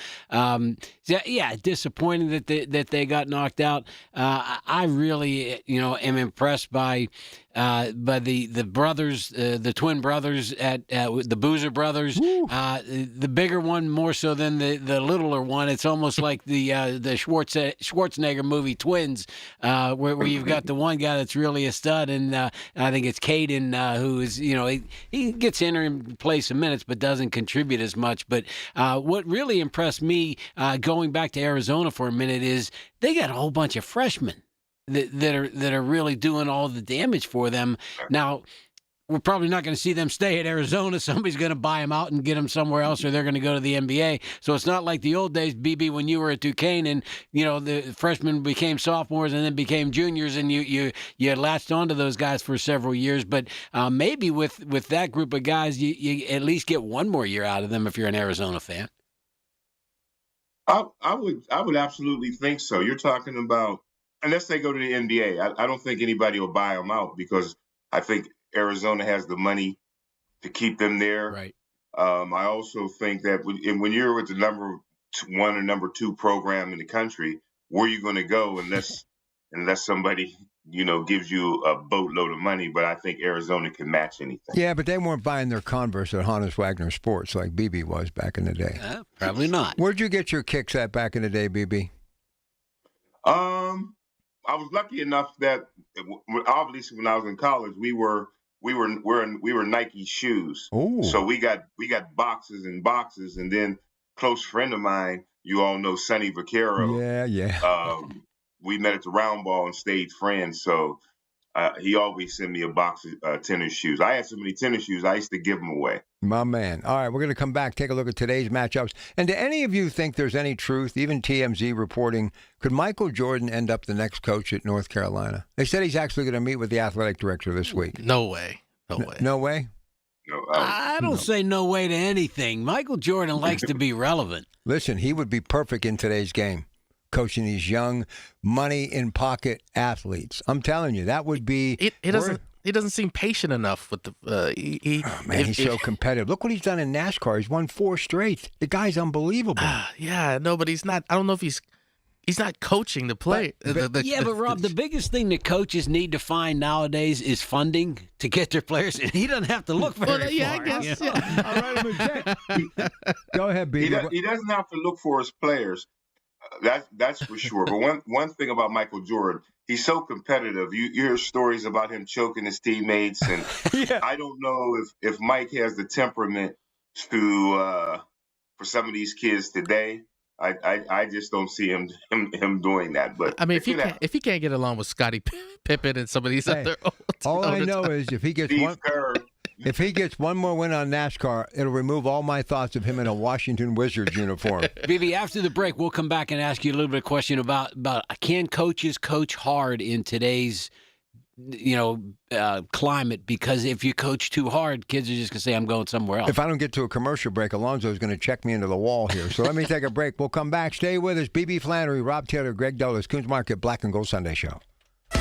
Disappointing that they got knocked out. I really am impressed by the brothers, the twin brothers at the Boozer brothers. The bigger one more so than the littler one. It's almost like the Schwarzenegger movie Twins, where you've got the one guy that's really a stud, and I think it's Caden who is he gets in play some minutes but doesn't contribute as much. But what really impressed me going back to Arizona for a minute is they got a whole bunch of freshmen that are really doing all the damage for them. Now, we're probably not going to see them stay at Arizona. Somebody's going to buy them out and get them somewhere else, or they're going to go to the NBA. So it's not like the old days, BB, when you were at Duquesne and the freshmen became sophomores and then became juniors, and you latched onto those guys for several years. But maybe with that group of guys, you at least get one more year out of them if you're an Arizona fan. I would absolutely think so. You're talking about, unless they go to the NBA, I don't think anybody will buy them out because I think Arizona has the money to keep them there. Right. I also think that when you're with the number 1 or number 2 program in the country, where are you going to go unless somebody gives you a boatload of money? But I think Arizona can match anything. Yeah, but they weren't buying their Converse at Honus Wagner Sports like BB was back in the day. Probably not. Where'd you get your kicks at back in the day, BB? I was lucky enough that obviously when I was in college, we were Nike shoes. Ooh. So we got boxes and boxes, and then close friend of mine, you all know Sonny Vaccaro. Yeah. We met at the Round Ball and stayed friends. So he always sent me a box of tennis shoes. I had so many tennis shoes, I used to give them away. My man. All right, we're going to come back, take a look at today's matchups. And do any of you think there's any truth, even TMZ reporting, could Michael Jordan end up the next coach at North Carolina? They said he's actually going to meet with the athletic director this week. No way. No way? No, I don't say no way to anything. Michael Jordan likes to be relevant. Listen, he would be perfect in today's game, coaching these young, money-in-pocket athletes. I'm telling you, that would be... He doesn't seem patient enough with the. He's so competitive. Look what he's done in NASCAR. He's won 4 straight. The guy's unbelievable. But he's not. I don't know if he's not coaching the play. But Rob, the biggest thing that coaches need to find nowadays is funding to get their players, and he doesn't have to look very far. I guess. I'll write him a check. Go ahead, B. He doesn't have to look for his players. That's for sure. But one thing about Michael Jordan, he's so competitive. You hear stories about him choking his teammates, and I don't know if Mike has the temperament to for some of these kids today. I just don't see him doing that. But I mean, if he can't get along with Scottie Pippen and some of these other, all I know is if he gets one more win on NASCAR, it'll remove all my thoughts of him in a Washington Wizards uniform. Vivi, after the break, we'll come back and ask you a little bit of question about can coaches coach hard in today's climate, because if you coach too hard, kids are just going to say, I'm going somewhere else. If I don't get to a commercial break, Alonzo is going to check me into the wall here. So let me take a break. We'll come back. Stay with us. BB Flannery, Rob Taylor, Greg Dulles, Coons Market Black and Gold Sunday Show.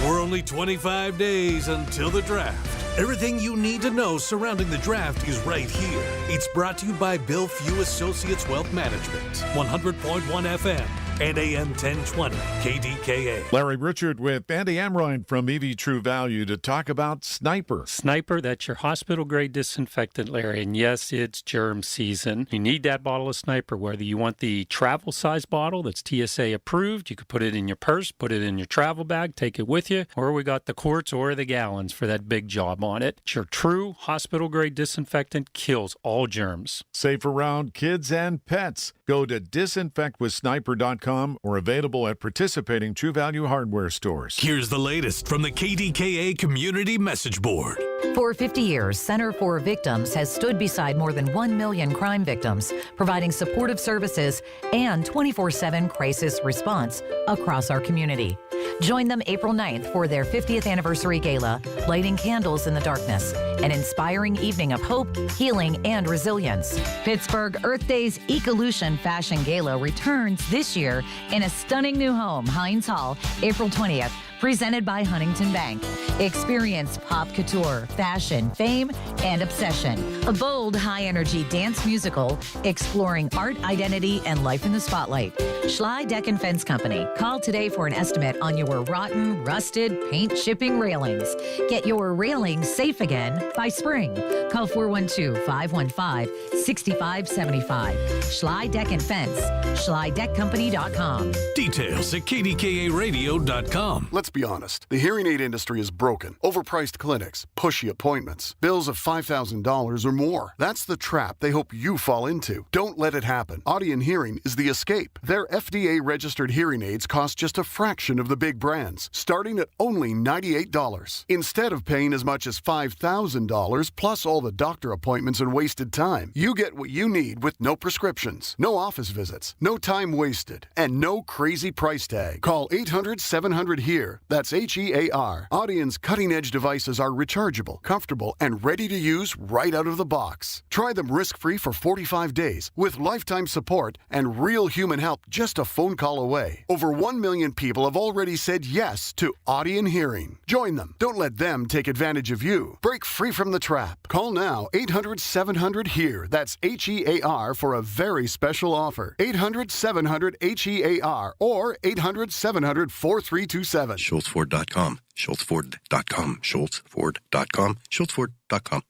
We're only 25 days until the draft. Everything you need to know surrounding the draft is right here. It's brought to you by Bill Few Associates Wealth Management, 100.1 FM and AM 1020 KDKA. Larry Richard with Andy Amrine from EV True Value to talk about Sniper. Sniper, that's your hospital-grade disinfectant, Larry. And yes, it's germ season. You need that bottle of Sniper, whether you want the travel size bottle that's TSA approved. You could put it in your purse, put it in your travel bag, take it with you. Or we got the quarts or the gallons for that big job on it. It's your true hospital-grade disinfectant, kills all germs. Safe around kids and pets. Go to disinfectwithsniper.com or available at participating True Value hardware stores. Here's the latest from the KDKA Community Message Board. For 50 years, Center for Victims has stood beside more than 1 million crime victims, providing supportive services and 24/7 crisis response across our community. Join them April 9th for their 50th anniversary gala, lighting candles in the darkness, an inspiring evening of hope, healing, and resilience. Pittsburgh Earth Day's Ecolution Fashion Gala returns this year in a stunning new home, Heinz Hall, April 20th. Presented by Huntington Bank. Experience pop couture, fashion, fame, and obsession. A bold, high-energy dance musical exploring art, identity, and life in the spotlight. Schley Deck and Fence Company. Call today for an estimate on your rotten, rusted, paint chipping railings. Get your railings safe again by spring. Call 412-515-6575. Schley Deck and Fence. SchleyDeckCompany.com. Details at KDKARadio.com. Let's be honest, the hearing aid industry is broken. Overpriced clinics, pushy appointments, bills of $5,000 or more. That's the trap they hope you fall into. Don't let it happen. Audion Hearing is the escape. Their FDA-registered hearing aids cost just a fraction of the big brands, starting at only $98. Instead of paying as much as $5,000 plus all the doctor appointments and wasted time, you get what you need with no prescriptions, no office visits, no time wasted, and no crazy price tag. Call 800-700-HEAR. That's HEAR. Audion's cutting-edge devices are rechargeable, comfortable, and ready to use right out of the box. Try them risk-free for 45 days with lifetime support and real human help just a phone call away. Over 1 million people have already said yes to Audion Hearing. Join them. Don't let them take advantage of you. Break free from the trap. Call now 800-700-HEAR. That's HEAR for a very special offer. 800-700-HEAR or 800-700-4327. SchultzFord.com. SchultzFord.com. SchultzFord.com. SchultzFord.com.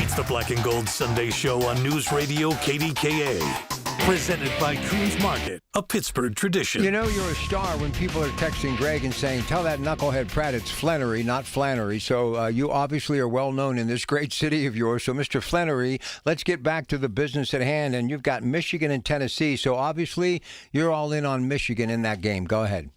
It's the Black and Gold Sunday Show on News Radio KDKA. Presented by Coons Market, a Pittsburgh tradition. You know you're a star when people are texting Greg and saying, tell that knucklehead Pratt it's Flannery, not Flannery. So you obviously are well known in this great city of yours. So, Mr. Flannery, let's get back to the business at hand. And you've got Michigan and Tennessee. So obviously you're all in on Michigan in that game. Go ahead.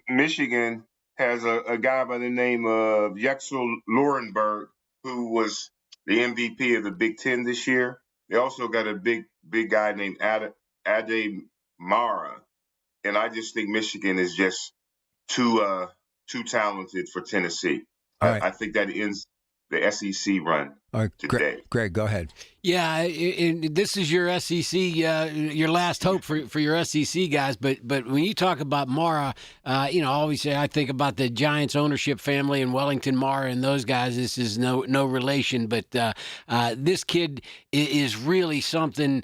Michigan has a guy by the name of Yexel Lorenberg, who was the MVP of the Big Ten this year. They also got a big guy named Ade Mara, and I just think Michigan is just too talented for Tennessee. Right. I think that ends the SEC run today. Greg, go ahead. Yeah, and this is your SEC, your last hope for your SEC guys. But when you talk about Mara, I always say I think about the Giants ownership family and Wellington Mara and those guys. This is no relation, but this kid is really something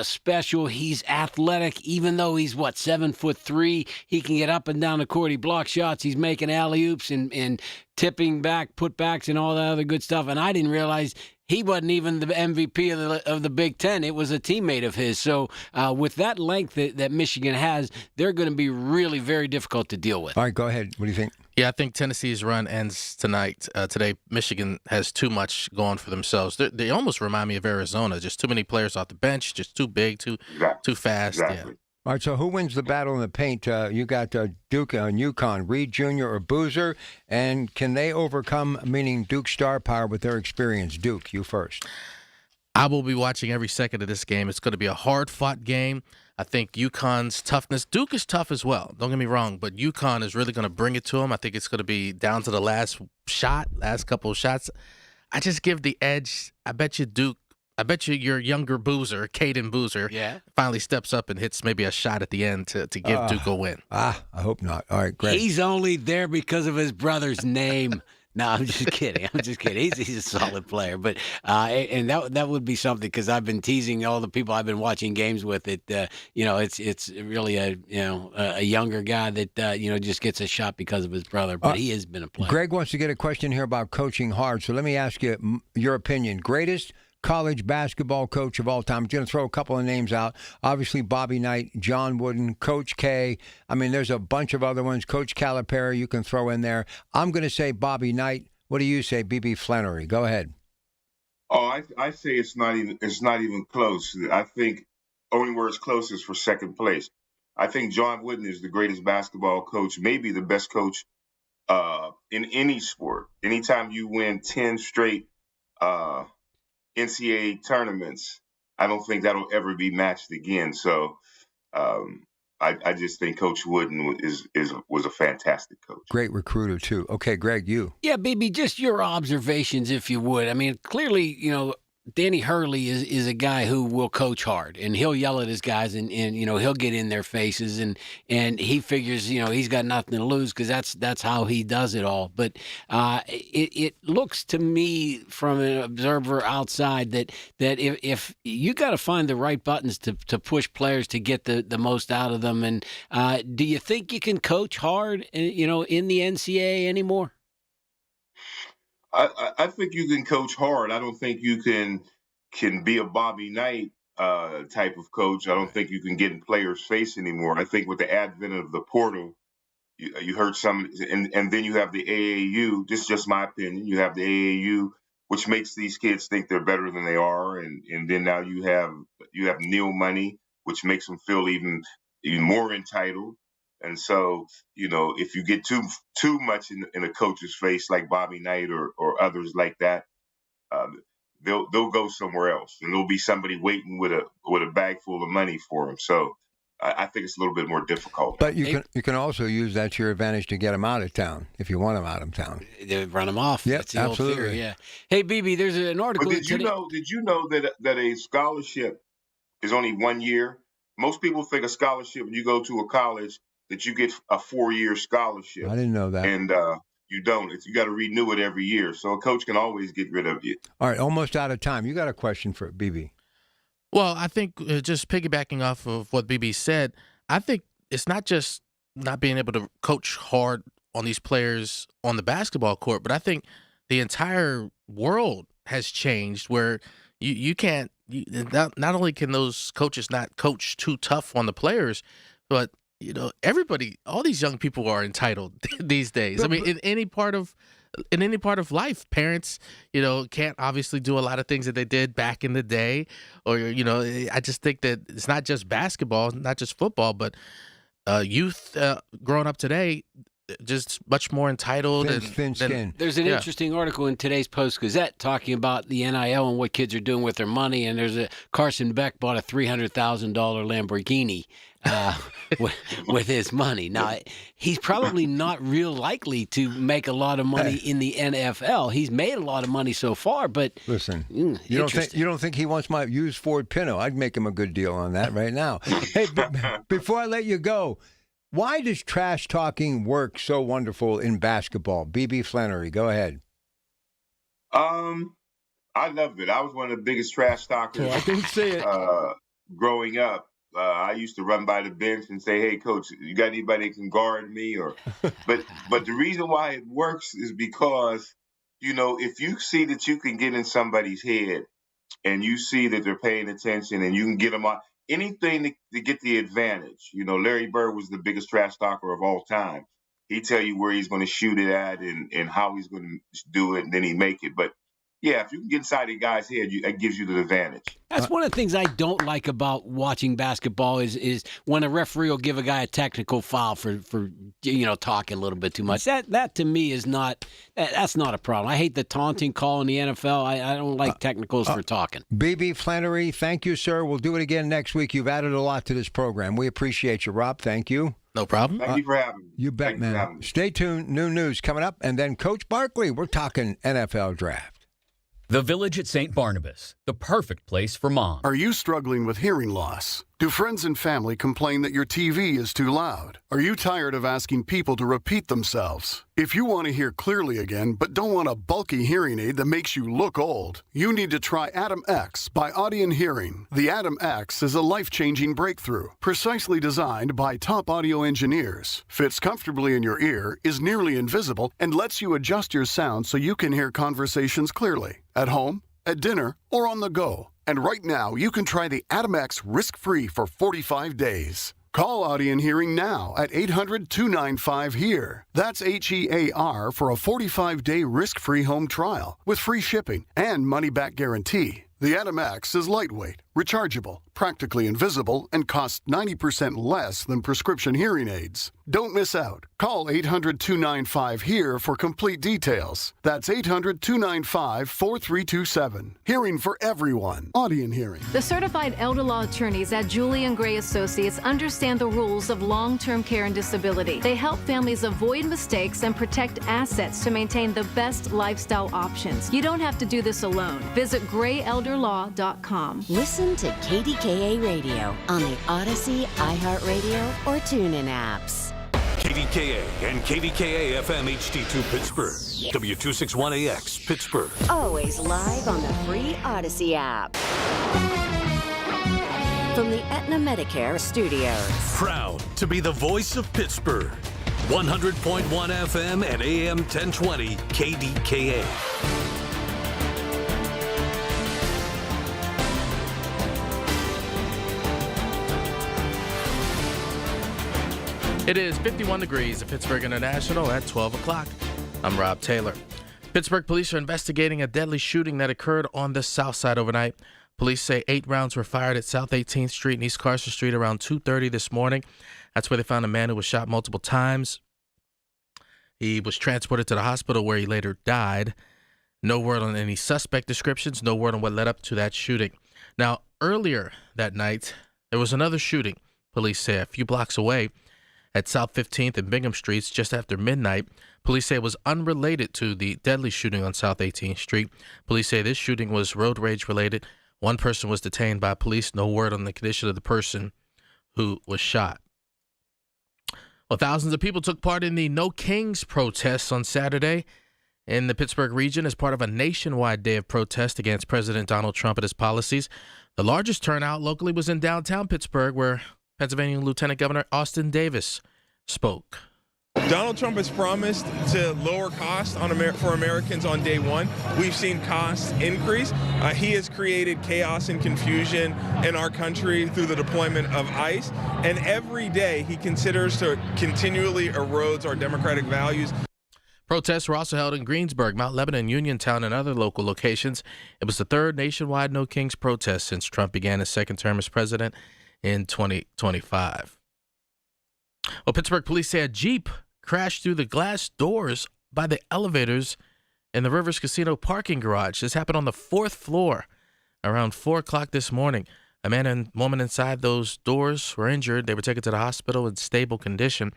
special. He's athletic, even though he's 7'3". He can get up and down the court. He blocks shots. He's making alley-oops and tipping back, putbacks, and all that other good stuff. And I didn't realize he wasn't even the MVP of the Big Ten. It was a teammate of his. So with that length that Michigan has, they're going to be really very difficult to deal with. All right, go ahead. What do you think? Yeah, I think Tennessee's run ends tonight. Today, Michigan has too much going for themselves. They almost remind me of Arizona. Just too many players off the bench, just too big, too fast. Exactly. Yeah. All right, so who wins the battle in the paint? You got Duke and UConn, Reed Jr. or Boozer, and can they overcome, meaning Duke's star power with their experience? Duke, you first. I will be watching every second of this game. It's going to be a hard-fought game. I think UConn's toughness. Duke is tough as well. Don't get me wrong, but UConn is really going to bring it to them. I think it's going to be down to the last couple of shots. I just give the edge. I bet you Duke. I bet you your younger Boozer, Caden Boozer, finally steps up and hits maybe a shot at the end to give Duke a win. I hope not. All right, great. He's only there because of his brother's name. No, I'm just kidding. He's a solid player, but and that would be something because I've been teasing all the people I've been watching games with. It's really a younger guy that just gets a shot because of his brother, but he has been a player. Greg wants to get a question here about coaching hard, so let me ask you your opinion. Greatest college basketball coach of all time. I'm going to throw a couple of names out. Obviously, Bobby Knight, John Wooden, Coach K. I mean, there's a bunch of other ones. Coach Calipari, you can throw in there. I'm going to say Bobby Knight. What do you say, B.B. Flannery? Go ahead. Oh, I say it's not even close. I think only where it's close is for second place. I think John Wooden is the greatest basketball coach, maybe the best coach in any sport. Anytime you win 10 straight NCAA tournaments, I don't think that'll ever be matched again. So I just think Coach Wooden was a fantastic coach. Great recruiter, too. Okay, Greg, you. Yeah, baby, just your observations, if you would. I mean, clearly, Danny Hurley is a guy who will coach hard, and he'll yell at his guys, and he'll get in their faces, and he figures he's got nothing to lose because that's how he does it all. But it looks to me from an observer outside that if you got to find the right buttons to push players to get the most out of them, and do you think you can coach hard in the NCAA anymore? I think you can coach hard. I don't think you can be a Bobby Knight type of coach. I don't think you can get in players' face anymore. I think with the advent of the portal, you heard some, and then you have the AAU. This is just my opinion. You have the AAU, which makes these kids think they're better than they are, and then now you have Neil money, which makes them feel even more entitled. And so, if you get too much in a coach's face, like Bobby Knight or others like that, they'll go somewhere else, and there'll be somebody waiting with a bag full of money for them. So, I think it's a little bit more difficult. But you can also use that to your advantage to get them out of town if you want them out of town. They run them off. Yep, That's the absolutely. Old theory, yeah. Hey, BB, there's an article. But did you know that a scholarship is only 1 year? Most people think a scholarship when you go to a college that you get a 4-year scholarship. I didn't know that. And you don't. You got to renew it every year. So a coach can always get rid of you. All right, almost out of time. You got a question for BB? Well, I think just piggybacking off of what BB said, I think it's not just not being able to coach hard on these players on the basketball court, but I think the entire world has changed where you can't not only can those coaches not coach too tough on the players, but everybody, all these young people are entitled these days. I mean, in any part of life, parents, can't obviously do a lot of things that they did back in the day. Or, I just think that it's not just basketball, not just football, but youth growing up today, just much more entitled. Thin skin. There's an interesting article in today's Post-Gazette talking about the NIL and what kids are doing with their money. And there's Carson Beck bought a $300,000 Lamborghini with his money. Now, he's probably not real likely to make a lot of money in the NFL. He's made a lot of money so far, but listen, you don't think he wants my used Ford Pinto? I'd make him a good deal on that right now. Hey, before I let you go, why does trash talking work so wonderful in basketball? B.B. Flannery, go ahead. I love it. I was one of the biggest trash talkers. I can see it. Growing up, I used to run by the bench and say, "Hey, coach, you got anybody that can guard me?" But the reason why it works is because if you see that you can get in somebody's head, and you see that they're paying attention, and you can get them on anything to get the advantage. Larry Bird was the biggest trash talker of all time. He'd tell you where he's going to shoot it at and how he's going to do it, and then he'd make it. But yeah, if you can get inside the guy's head, that gives you the advantage. That's one of the things I don't like about watching basketball is when a referee will give a guy a technical foul for talking a little bit too much. That to me is that's not a problem. I hate the taunting call in the NFL. I don't like technicals for talking. B.B. Flannery, thank you, sir. We'll do it again next week. You've added a lot to this program. We appreciate you, Rob. Thank you. No problem. Thank you for having me. You bet, man. Stay tuned. New news coming up. And then Coach Barkley, we're talking NFL draft. The Village at St. Barnabas, the perfect place for mom. Are you struggling with hearing loss? Do friends and family complain that your TV is too loud? Are you tired of asking people to repeat themselves? If you want to hear clearly again, but don't want a bulky hearing aid that makes you look old, you need to try Atom X by Audion Hearing. The Atom X is a life-changing breakthrough, precisely designed by top audio engineers, fits comfortably in your ear, is nearly invisible, and lets you adjust your sound so you can hear conversations clearly, at home, at dinner, or on the go. And right now, you can try the Atom X risk-free for 45 days. Call Audion Hearing now at 800-295-HEAR. That's HEAR for a 45-day risk-free home trial with free shipping and money-back guarantee. The Atom X is lightweight, rechargeable, practically invisible, and costs 90% less than prescription hearing aids. Don't miss out. Call 800-295-HEAR for complete details. That's 800-295-4327. Hearing for everyone. Audion Hearing. The certified elder law attorneys at Julian Gray Associates understand the rules of long-term care and disability. They help families avoid mistakes and protect assets to maintain the best lifestyle options. You don't have to do this alone. Visit grayelderlaw.com. Listen to KDKA Radio on the Odyssey, iHeartRadio, or TuneIn apps. KDKA and KDKA-FM HD2 Pittsburgh. W261AX Pittsburgh. Always live on the free Odyssey app. From the Aetna Medicare studios. Proud to be the voice of Pittsburgh. 100.1 FM and AM 1020 KDKA. It is 51 degrees at Pittsburgh International at 12 o'clock. I'm Rob Taylor. Pittsburgh police are investigating a deadly shooting that occurred on the south side overnight. Police say 8 rounds were fired at South 18th Street and East Carson Street around 2:30 this morning. That's where they found a man who was shot multiple times. He was transported to the hospital where he later died. No word on any suspect descriptions, no word on what led up to that shooting. Now, earlier that night, there was another shooting, police say, a few blocks away at South 15th and Bingham Streets just after midnight. Police say it was unrelated to the deadly shooting on South 18th Street. Police say this shooting was road rage related. One person was detained by police. No word on the condition of the person who was shot. Well, thousands of people took part in the No Kings protests on Saturday in the Pittsburgh region as part of a nationwide day of protest against President Donald Trump and his policies. The largest turnout locally was in downtown Pittsburgh, where Pennsylvania Lieutenant Governor Austin Davis spoke. Donald Trump has promised to lower costs for Americans on day one. We've seen costs increase. He has created chaos and confusion in our country through the deployment of ICE. And every day he considers to continually erodes our democratic values. Protests were also held in Greensburg, Mount Lebanon, Uniontown, and other local locations. It was the third nationwide No Kings protest since Trump began his second term as president in 2025. Well, Pittsburgh police say a Jeep crashed through the glass doors by the elevators in the Rivers Casino parking garage. This happened on the 4th floor around 4 o'clock this morning. A man and woman inside those doors were injured. They were taken to the hospital in stable condition.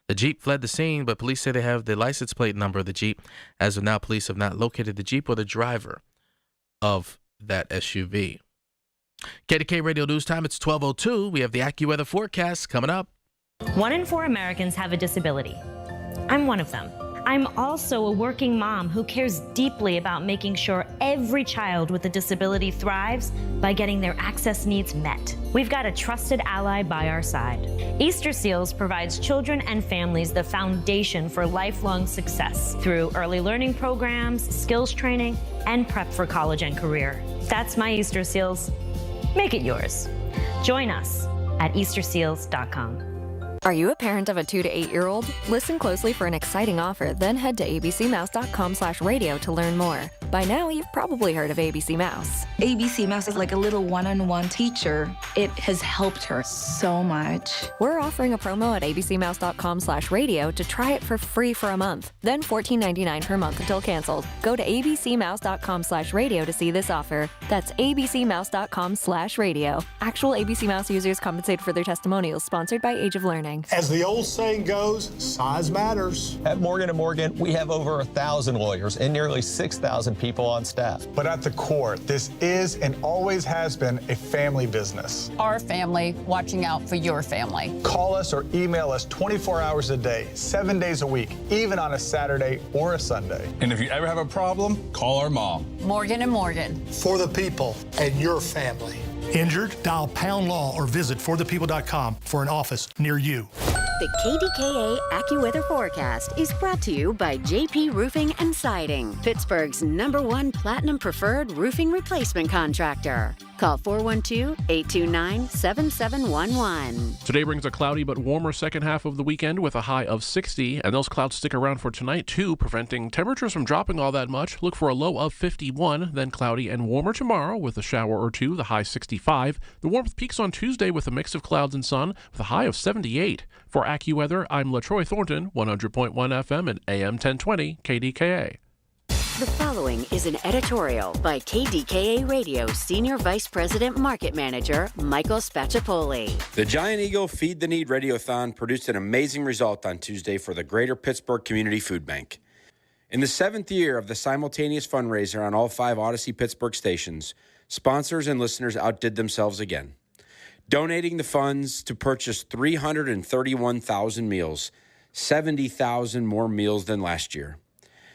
The Jeep fled the scene, but police say they have the license plate number of the Jeep. As of now, police have not located the Jeep or the driver of that SUV. KDK Radio News Time, it's 12:02. We have the AccuWeather forecast coming up. 1 in 4 Americans have a disability. I'm one of them. I'm also a working mom who cares deeply about making sure every child with a disability thrives by getting their access needs met. We've got a trusted ally by our side. Easter Seals provides children and families the foundation for lifelong success through early learning programs, skills training, and prep for college and career. That's my Easter Seals. Make it yours. Join us at easterseals.com. Are you a parent of a 2 to 8-year-old? Listen closely for an exciting offer, then head to abcmouse.com/radio to learn more. By now, you've probably heard of ABC Mouse. ABC Mouse is like a little one-on-one teacher. It has helped her so much. We're offering a promo at abcmouse.com/radio to try it for free for a month, then $14.99 per month until canceled. Go to abcmouse.com/radio to see this offer. That's abcmouse.com/radio. Actual ABC Mouse users compensated for their testimonials, sponsored by Age of Learning. As the old saying goes, size matters. At Morgan & Morgan, we have over 1,000 lawyers and nearly 6,000 people on staff. But at the core, this is and always has been a family business. Our family watching out for your family. Call us or email us 24 hours a day, 7 days a week, even on a Saturday or a Sunday. And if you ever have a problem, call our mom. Morgan & Morgan. For the people and your family. Injured? Dial Pound Law or visit forthepeople.com for an office near you. The KDKA AccuWeather forecast is brought to you by JP Roofing and Siding, Pittsburgh's #1 Platinum Preferred roofing replacement contractor. Call 412-829-7711. Today brings a cloudy but warmer second half of the weekend with a high of 60, and those clouds stick around for tonight too, preventing temperatures from dropping all that much. Look for a low of 51, then cloudy and warmer tomorrow with a shower or two, the high 65. The warmth peaks on Tuesday with a mix of clouds and sun with a high of 78. For AccuWeather, I'm LaTroy Thornton, 100.1 FM and AM 1020 KDKA. The following is an editorial by KDKA Radio Senior Vice President Market Manager Michael Spacciapoli. The Giant Eagle Feed the Need Radiothon produced an amazing result on Tuesday for the Greater Pittsburgh Community Food Bank. In the 7th year of the simultaneous fundraiser on all 5 Odyssey Pittsburgh stations, sponsors and listeners outdid themselves again, donating the funds to purchase 331,000 meals, 70,000 more meals than last year.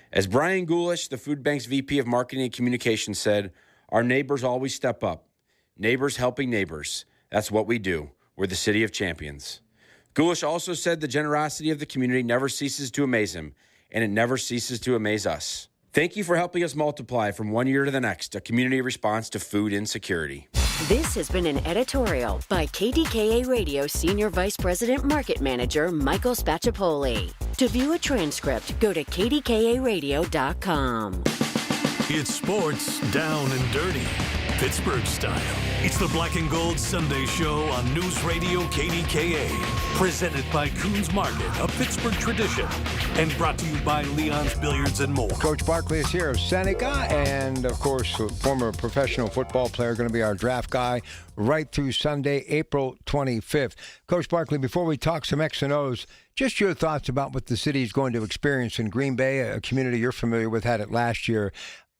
As Brian Goulash, the Food Bank's VP of Marketing and Communications, said, our neighbors always step up. Neighbors helping neighbors. That's what we do. We're the city of champions. Goulash also said the generosity of the community never ceases to amaze him, and it never ceases to amaze us. Thank you for helping us multiply from one year to the next a community response to food insecurity. This has been an editorial by KDKA Radio Senior Vice President Market Manager Michael Spacciapoli. To view a transcript, go to kdkaradio.com. It's sports down and dirty, Pittsburgh style. It's the Black and Gold Sunday Show on News Radio KDKA. Presented by Coons Market, a Pittsburgh tradition. And brought to you by Leon's Billiards and More. Coach Barkley is here of Seneca, and of course, former professional football player, going to be our draft guy right through Sunday, April 25th. Coach Barkley, before we talk some X and O's, just your thoughts about what the city is going to experience in Green Bay, a community you're familiar with, had it last year.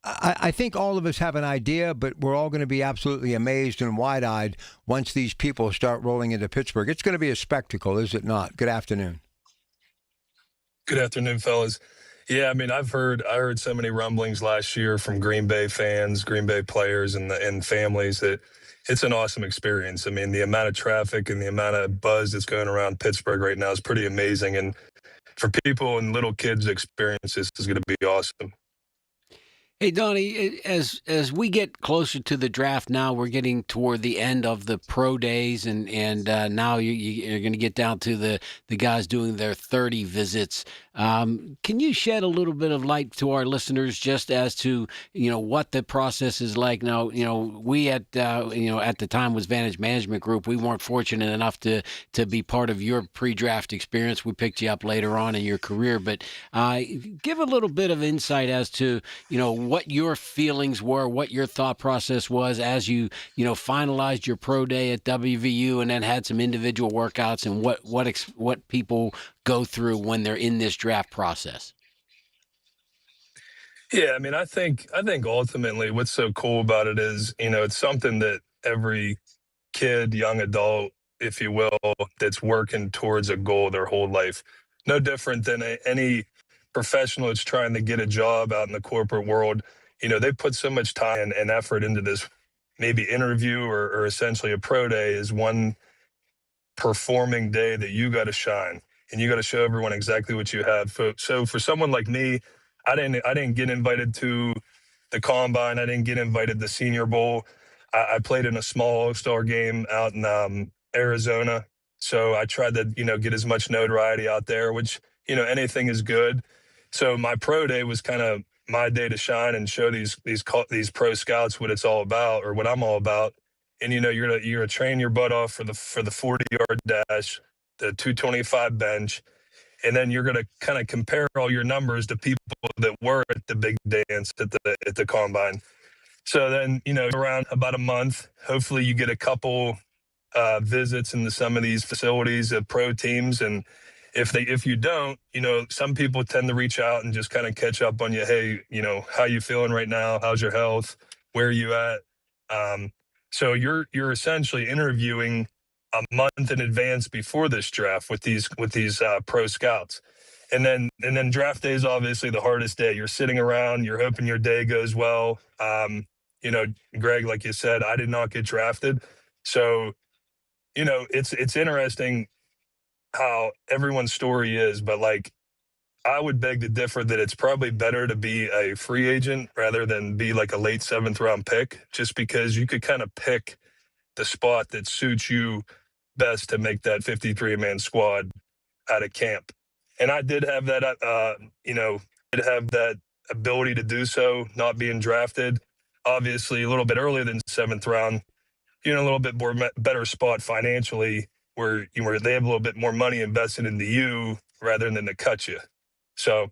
I think all of us have an idea, but we're all going to be absolutely amazed and wide-eyed once these people start rolling into Pittsburgh. It's going to be a spectacle, is it not? Good afternoon. Good afternoon, fellas. Yeah, I mean, I heard so many rumblings last year from Green Bay fans, Green Bay players, and families that it's an awesome experience. I mean, the amount of traffic and the amount of buzz that's going around Pittsburgh right now is pretty amazing. And for people and little kids to experience this is going to be awesome. Hey, Donnie, as we get closer to the draft now, we're getting toward the end of the pro days, and now you're going to get down to the guys doing their 30 visits. Can you shed a little bit of light to our listeners just as to, what the process is like? Now, we at the time was Vantage Management Group. We weren't fortunate enough to be part of your pre-draft experience. We picked you up later on in your career, but give a little bit of insight as to, what your feelings were, what your thought process was as you finalized your pro day at WVU and then had some individual workouts, and what people go through when they're in this draft process. Yeah, I mean, I think ultimately what's so cool about it is, it's something that every kid, young adult, if you will, that's working towards a goal their whole life. No different than any professional that's trying to get a job out in the corporate world. They put so much time and effort into this maybe interview or essentially a pro day is one performing day that you got to shine and you got to show everyone exactly what you have. So for someone like me, I didn't get invited to the combine. I didn't get invited to the Senior Bowl. I played in a small All-Star game out in Arizona So I tried to, get as much notoriety out there, which, anything is good. So my pro day was kind of my day to shine and show these pro scouts what it's all about, or what I'm all about. And, you're gonna train your butt off for the 40-yard dash, the 225 bench. And then you're going to kind of compare all your numbers to people that were at the big dance at the combine. So then, around about a month, hopefully you get a couple visits into some of these facilities of pro teams. And if you don't, some people tend to reach out and just kind of catch up on you. Hey, how you feeling right now? How's your health? Where are you at? So you're essentially interviewing a month in advance before this draft with these pro scouts. And then draft day is obviously the hardest day. You're sitting around, you're hoping your day goes well. Greg, like you said, I did not get drafted. So, it's interesting how everyone's story is, but like, I would beg to differ that it's probably better to be a free agent rather than be like a late 7th round pick, just because you could kind of pick the spot that suits you best to make that 53-man squad out of camp. And I did have that, ability to do so, not being drafted. Obviously, a little bit earlier than 7th round, you're in a little bit more better spot financially, where they have a little bit more money invested into you rather than to cut you. So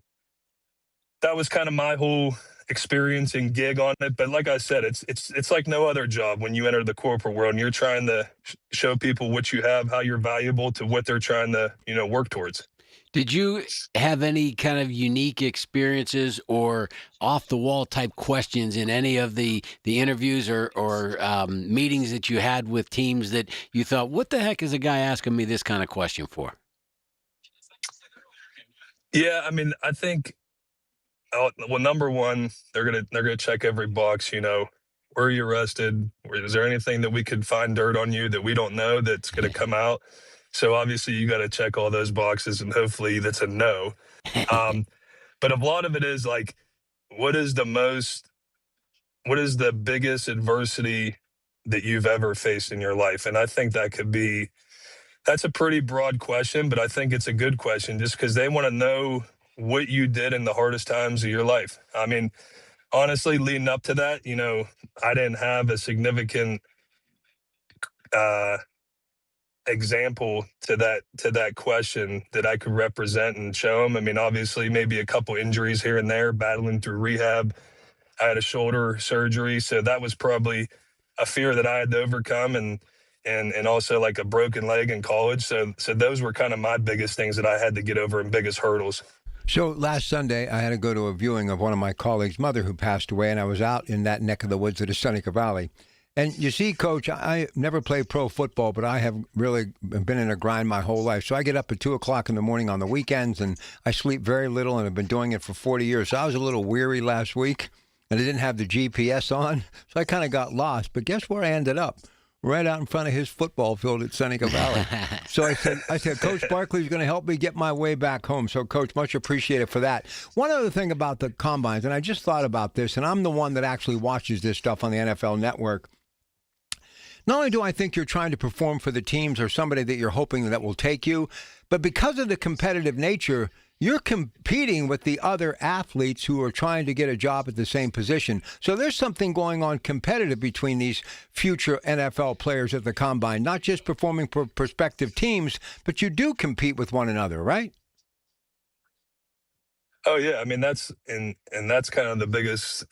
that was kind of my whole experience and gig on it. But like I said, it's like no other job when you enter the corporate world and you're trying to show people what you have, how you're valuable to what they're trying to, work towards. Did you have any kind of unique experiences or off-the-wall type questions in any of the interviews or meetings that you had with teams that you thought, what the heck is a guy asking me this kind of question for? Yeah, I mean, I think, well, number one, they're gonna check every box. Where are you arrested? Is there anything that we could find dirt on you that we don't know that's gonna come out? So obviously you got to check all those boxes, and hopefully that's a no. But a lot of it is like, what is the biggest adversity that you've ever faced in your life? And I think that's a pretty broad question, but I think it's a good question just because they want to know what you did in the hardest times of your life. I mean, honestly, leading up to that, I didn't have a significant example to that question that I could represent and show them. I mean, obviously, maybe a couple injuries here and there, battling through rehab. I had a shoulder surgery, so that was probably a fear that I had to overcome, and also like a broken leg in college. So those were kind of my biggest things that I had to get over and biggest hurdles. So last Sunday, I had to go to a viewing of one of my colleagues' mother who passed away, and I was out in that neck of the woods of the Seneca Valley. And you see, Coach, I never played pro football, but I have really been in a grind my whole life. So I get up at 2 o'clock in the morning on the weekends, and I sleep very little, and I've been doing it for 40 years. So I was a little weary last week, and I didn't have the GPS on, so I kind of got lost. But guess where I ended up? Right out in front of his football field at Seneca Valley. So I said, Coach Barkley's going to help me get my way back home. So, Coach, much appreciated for that. One other thing about the combines, and I just thought about this, and I'm the one that actually watches this stuff on the NFL Network. Not only do I think you're trying to perform for the teams or somebody that you're hoping that will take you, but because of the competitive nature, you're competing with the other athletes who are trying to get a job at the same position. So there's something going on competitive between these future NFL players at the Combine, not just performing for prospective teams, but you do compete with one another, right? Oh, yeah. I mean, that's kind of the biggest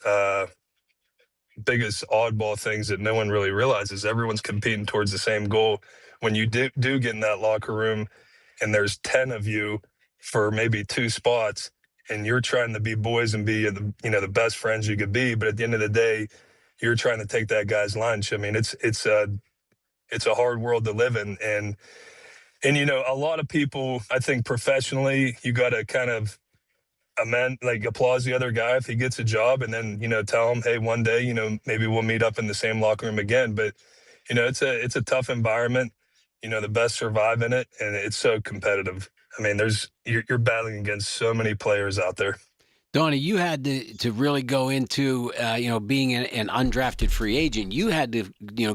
oddball things that no one really realizes. Everyone's competing towards the same goal. When you do get in that locker room and there's 10 of you for maybe 2 spots, and you're trying to be boys and be the best friends you could be, but at the end of the day, you're trying to take that guy's lunch. I mean, it's a hard world to live in, and a lot of people, I think professionally, you got to kind of applause the other guy if he gets a job, and then tell him, hey, one day maybe we'll meet up in the same locker room again. But it's a tough environment. The best survive in it, and it's so competitive. I mean, you're battling against so many players out there. Donnie, you had to really go into, being an undrafted free agent. You had to,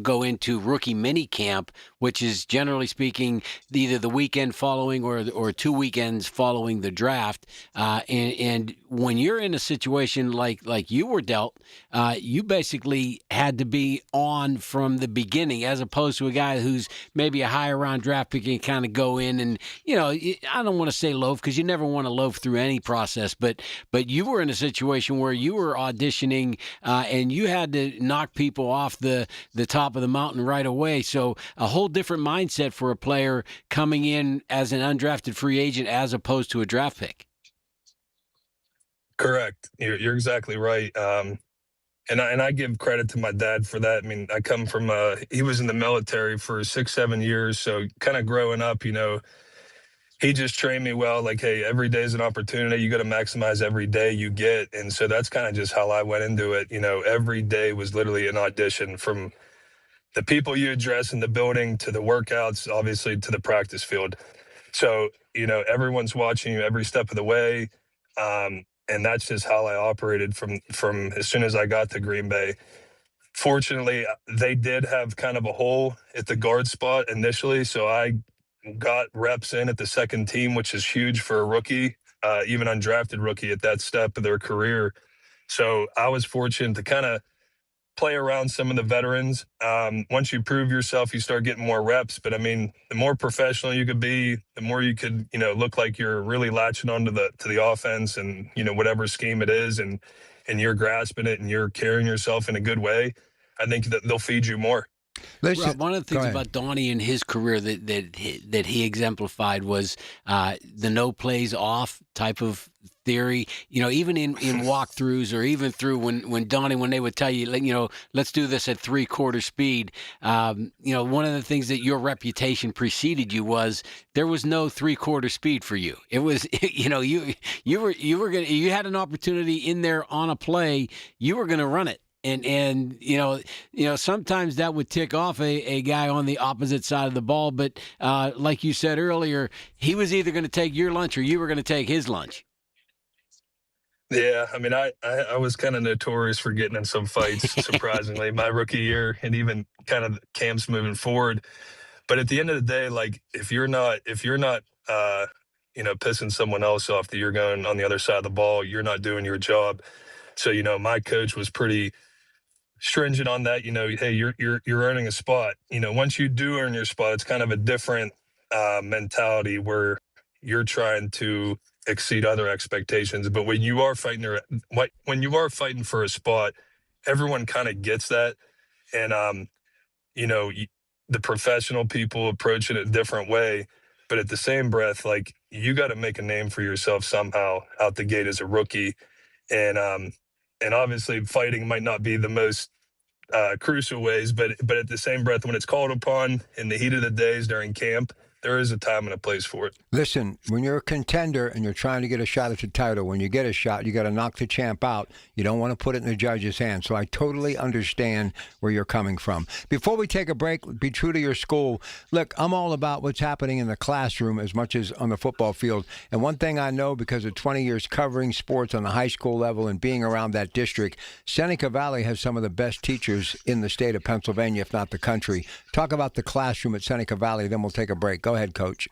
go into rookie mini camp, which is generally speaking either the weekend following or 2 weekends following the draft. And when you're in a situation like you were dealt, you basically had to be on from the beginning, as opposed to a guy who's maybe a higher round draft pick and kind of go in and, I don't want to say loaf, because you never want to loaf through any process, but you were in a situation where you were auditioning and you had to knock people off the top of the mountain right away. So a whole different mindset for a player coming in as an undrafted free agent as opposed to a draft pick. Correct. You're exactly right. And I give credit to my dad for that. I mean, I come from he was in the military for 6-7 years. So kind of growing up, he just trained me well, like, hey, every day is an opportunity. You got to maximize every day you get. And so that's kind of just how I went into it. Every day was literally an audition, from the people you address in the building to the workouts, obviously to the practice field. So, everyone's watching you every step of the way. And that's just how I operated from as soon as I got to Green Bay. Fortunately, they did have kind of a hole at the guard spot initially. So I got reps in at the second team, which is huge for a rookie, even undrafted rookie at that step of their career. So I was fortunate to kind of play around some of the veterans. Once you prove yourself, you start getting more reps. But I mean, the more professional you could be, the more you could, look like you're really latching onto the offense and, whatever scheme it is, and you're grasping it and you're carrying yourself in a good way. I think that they'll feed you more. Listen, Rob, one of the things about Donnie and his career that he exemplified was the no plays off type of theory. Even in walkthroughs, or even through when Donnie, when they would tell you, let's do this at 3/4 speed. One of the things that your reputation preceded you was there was no 3/4 speed for you. It was, you had an opportunity in there on a play, you were going to run it. And sometimes that would tick off a guy on the opposite side of the ball. But like you said earlier, he was either going to take your lunch or you were going to take his lunch. Yeah, I mean, I was kind of notorious for getting in some fights, surprisingly, my rookie year, and even kind of camps moving forward. But at the end of the day, like, if you're not pissing someone else off that you're going on the other side of the ball, you're not doing your job. So, my coach was pretty stringent on that. Hey, you're earning a spot. Once you do earn your spot, it's kind of a different mentality where you're trying to exceed other expectations. But when you are fighting for a spot, everyone kind of gets that. And the professional people approach it a different way. But at the same breath, like, you got to make a name for yourself somehow out the gate as a rookie. And obviously fighting might not be the most crucial ways, but at the same breath, when it's called upon in the heat of the days during camp, there is a time and a place for it. Listen, when you're a contender and you're trying to get a shot at the title, when you get a shot, you got to knock the champ out. You don't want to put it in the judge's hands. So I totally understand where you're coming from. Before we take a break, be true to your school. Look, I'm all about what's happening in the classroom as much as on the football field. And one thing I know, because of 20 years covering sports on the high school level and being around that district, Seneca Valley has some of the best teachers in the state of Pennsylvania, if not the country. Talk about the classroom at Seneca Valley, then we'll take a break. Go ahead, Coach.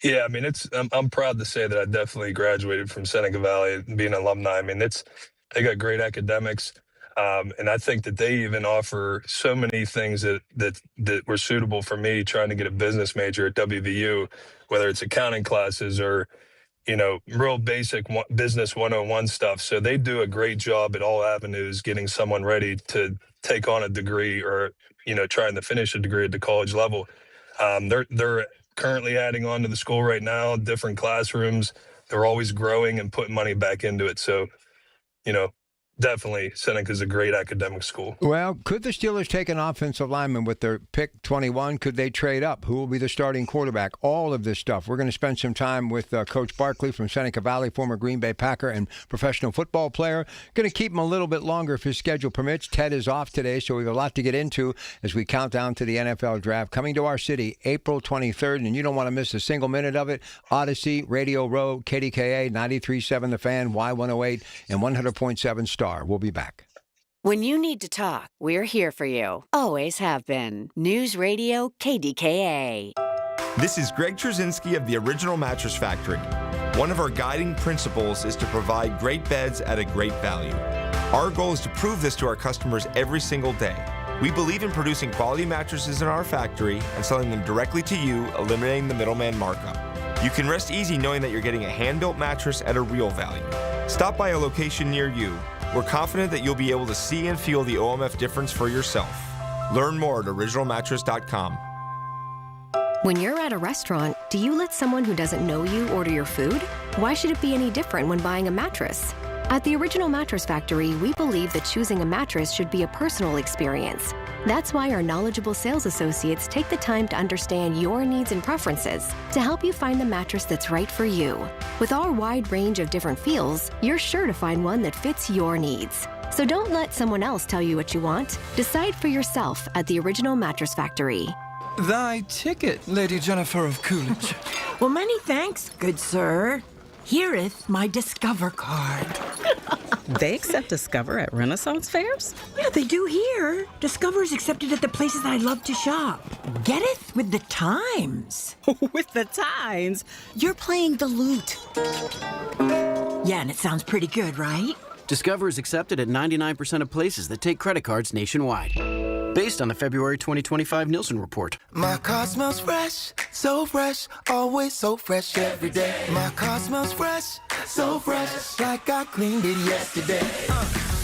Yeah, I mean, I'm proud to say that I definitely graduated from Seneca Valley, being an alumni. I mean, they got great academics, and I think that they even offer so many things that were suitable for me trying to get a business major at WVU, whether it's accounting classes or real basic business 101 stuff. So they do a great job at all avenues getting someone ready to take on a degree or trying to finish a degree at the college level. They're currently adding on to the school right now, different classrooms. They're always growing and putting money back into it. So, definitely Seneca's a great academic school. Well, could the Steelers take an offensive lineman with their pick 21? Could they trade up? Who will be the starting quarterback? All of this stuff. We're going to spend some time with Coach Barkley from Seneca Valley, former Green Bay Packer and professional football player. Going to keep him a little bit longer if his schedule permits. Ted is off today, so we have a lot to get into as we count down to the NFL draft. Coming to our city, April 23rd, and you don't want to miss a single minute of it. Odyssey, Radio Row, KDKA, 93.7 The Fan, Y108, and 100.7 Star. We'll be back. When you need to talk, we're here for you. Always have been. News Radio KDKA. This is Greg Trzynski of the Original Mattress Factory. One of our guiding principles is to provide great beds at a great value. Our goal is to prove this to our customers every single day. We believe in producing quality mattresses in our factory and selling them directly to you, eliminating the middleman markup. You can rest easy knowing that you're getting a hand-built mattress at a real value. Stop by a location near you. We're confident that you'll be able to see and feel the OMF difference for yourself. Learn more at originalmattress.com. When you're at a restaurant, do you let someone who doesn't know you order your food? Why should it be any different when buying a mattress? At the Original Mattress Factory, we believe that choosing a mattress should be a personal experience. That's why our knowledgeable sales associates take the time to understand your needs and preferences to help you find the mattress that's right for you. With our wide range of different feels, you're sure to find one that fits your needs. So don't let someone else tell you what you want. Decide for yourself at the Original Mattress Factory. Thy ticket, Lady Jennifer of Coolidge. Well, many thanks, good sir. Here'th my Discover card. They accept Discover at Renaissance fairs? Yeah, they do here. Discover is accepted at the places I love to shop. Getteth with the times. With the times? You're playing the lute. Yeah, and it sounds pretty good, right? Discover is accepted at 99% of places that take credit cards nationwide. Based on the February 2025 Nielsen report. My car smells fresh, so fresh, always so fresh every day. My car smells fresh, so fresh, like I cleaned it yesterday.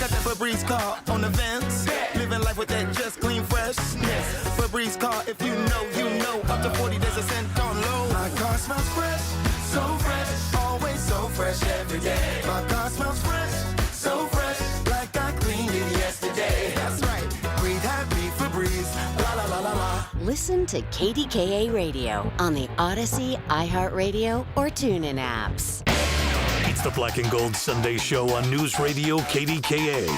Got that Febreze car on the vents, living life with that just clean freshness. Febreze car, if you know, you know, up to 40 days a cent on low. My car smells fresh, so fresh, always so fresh every day. My car smells fresh, so fresh, like I cleaned it yesterday. That's right. Breathe happy Febreze. La la la la la. Listen to KDKA Radio on the Odyssey, iHeartRadio, or TuneIn apps. It's the Black and Gold Sunday Show on News Radio KDKA.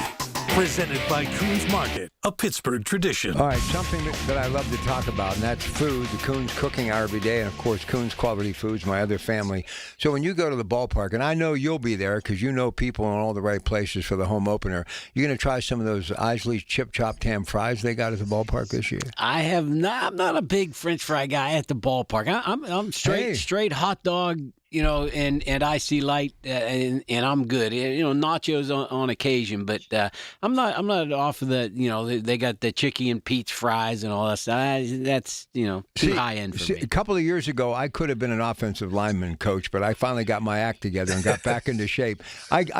Presented by Coons Market, a Pittsburgh tradition. All right, something that I love to talk about, and that's food. The Coons cooking hour every day, and of course, Coons Quality Foods, my other family. So when you go to the ballpark, and I know you'll be there because you know people in all the right places for the home opener, you're going to try some of those Isley's Chip Chopped Ham fries they got at the ballpark this year? I have not. I'm not a big French fry guy at the ballpark. I'm straight hot dog. You know, and icy light, and I'm good. You know, nachos on occasion, but I'm not off of the. You know, they got the Chicky and Pete's fries and all that stuff. That's too high end for me. A couple of years ago, I could have been an offensive lineman coach, but I finally got my act together and got back into shape.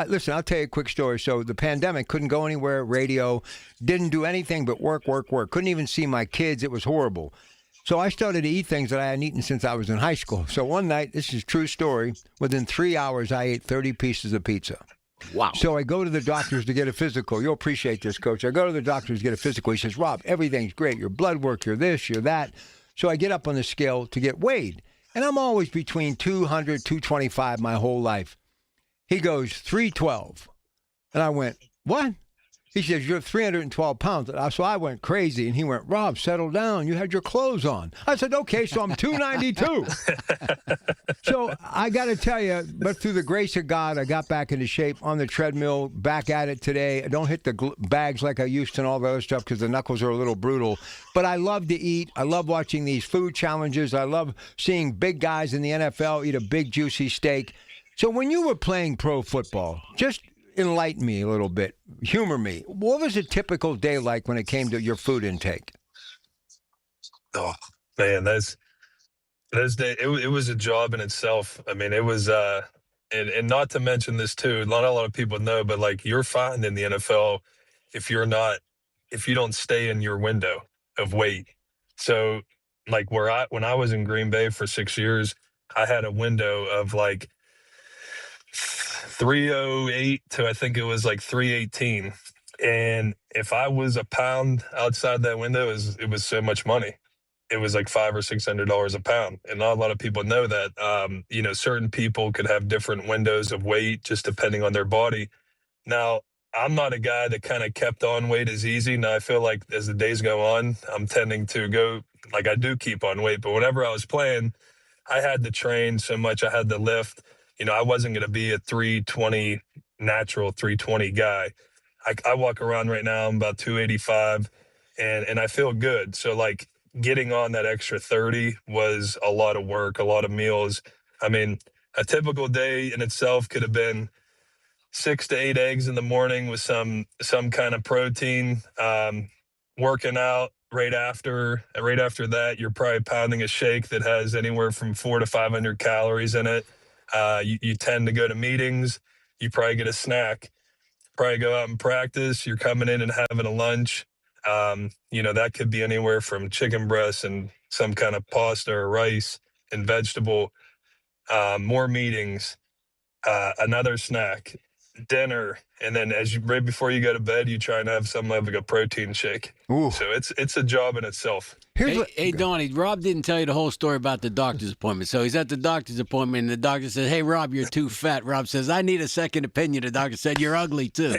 Listen, I'll tell you a quick story. So the pandemic, couldn't go anywhere. Radio, didn't do anything but work. Couldn't even see my kids. It was horrible. So I started to eat things that I hadn't eaten since I was in high school. So one night, this is a true story, within 3 hours, I ate 30 pieces of pizza. Wow. So I go to the doctors to get a physical. You'll appreciate this, Coach. I go to the doctors to get a physical. He says, Rob, everything's great. Your blood work, you're this, you're that. So I get up on the scale to get weighed. And I'm always between 200, 225 my whole life. He goes, 312. And I went, what? He says, you're 312 pounds. So I went crazy, and he went, Rob, settle down. You had your clothes on. I said, okay, so I'm 292. So I got to tell you, but through the grace of God, I got back into shape on the treadmill, back at it today. I don't hit the bags like I used to and all the other stuff because the knuckles are a little brutal. But I love to eat. I love watching these food challenges. I love seeing big guys in the NFL eat a big, juicy steak. So when you were playing pro football, just enlighten me a little bit. Humor me. What was a typical day like when it came to your food intake? Oh, man, those days, it was a job in itself. I mean, it was, and not to mention this too, not a lot of people know, but like you're fined in the NFL if you don't stay in your window of weight. So like when I was in Green Bay for 6 years, I had a window of like 308 to I think it was like 318. And if I was a pound outside that window, it was so much money. It was like $500 or $600 a pound. And not a lot of people know that. Certain people could have different windows of weight just depending on their body. Now, I'm not a guy that kind of kept on weight as easy. Now, I feel like as the days go on, I'm tending to go, like I do keep on weight. But whenever I was playing, I had to train so much. I had to lift. I wasn't going to be a 320 natural 320 guy. I walk around right now, I'm about 285, and I feel good. So, like, getting on that extra 30 was a lot of work, a lot of meals. I mean, a typical day in itself could have been 6 to 8 eggs in the morning with some kind of protein, working out. Right after that, you're probably pounding a shake that has anywhere from 400 to 500 calories in it. You tend to go to meetings. You probably get a snack. Probably go out and practice. You're coming in and having a lunch. That could be anywhere from chicken breast and some kind of pasta or rice and vegetable. More meetings. Another snack. Dinner, and then right before you go to bed, you try and have something like a protein shake. Ooh. So it's a job in itself. Hey, Donnie, Rob didn't tell you the whole story about the doctor's appointment. So he's at the doctor's appointment, and the doctor says, "Hey, Rob, you're too fat." Rob says, "I need a second opinion." The doctor said, "You're ugly, too."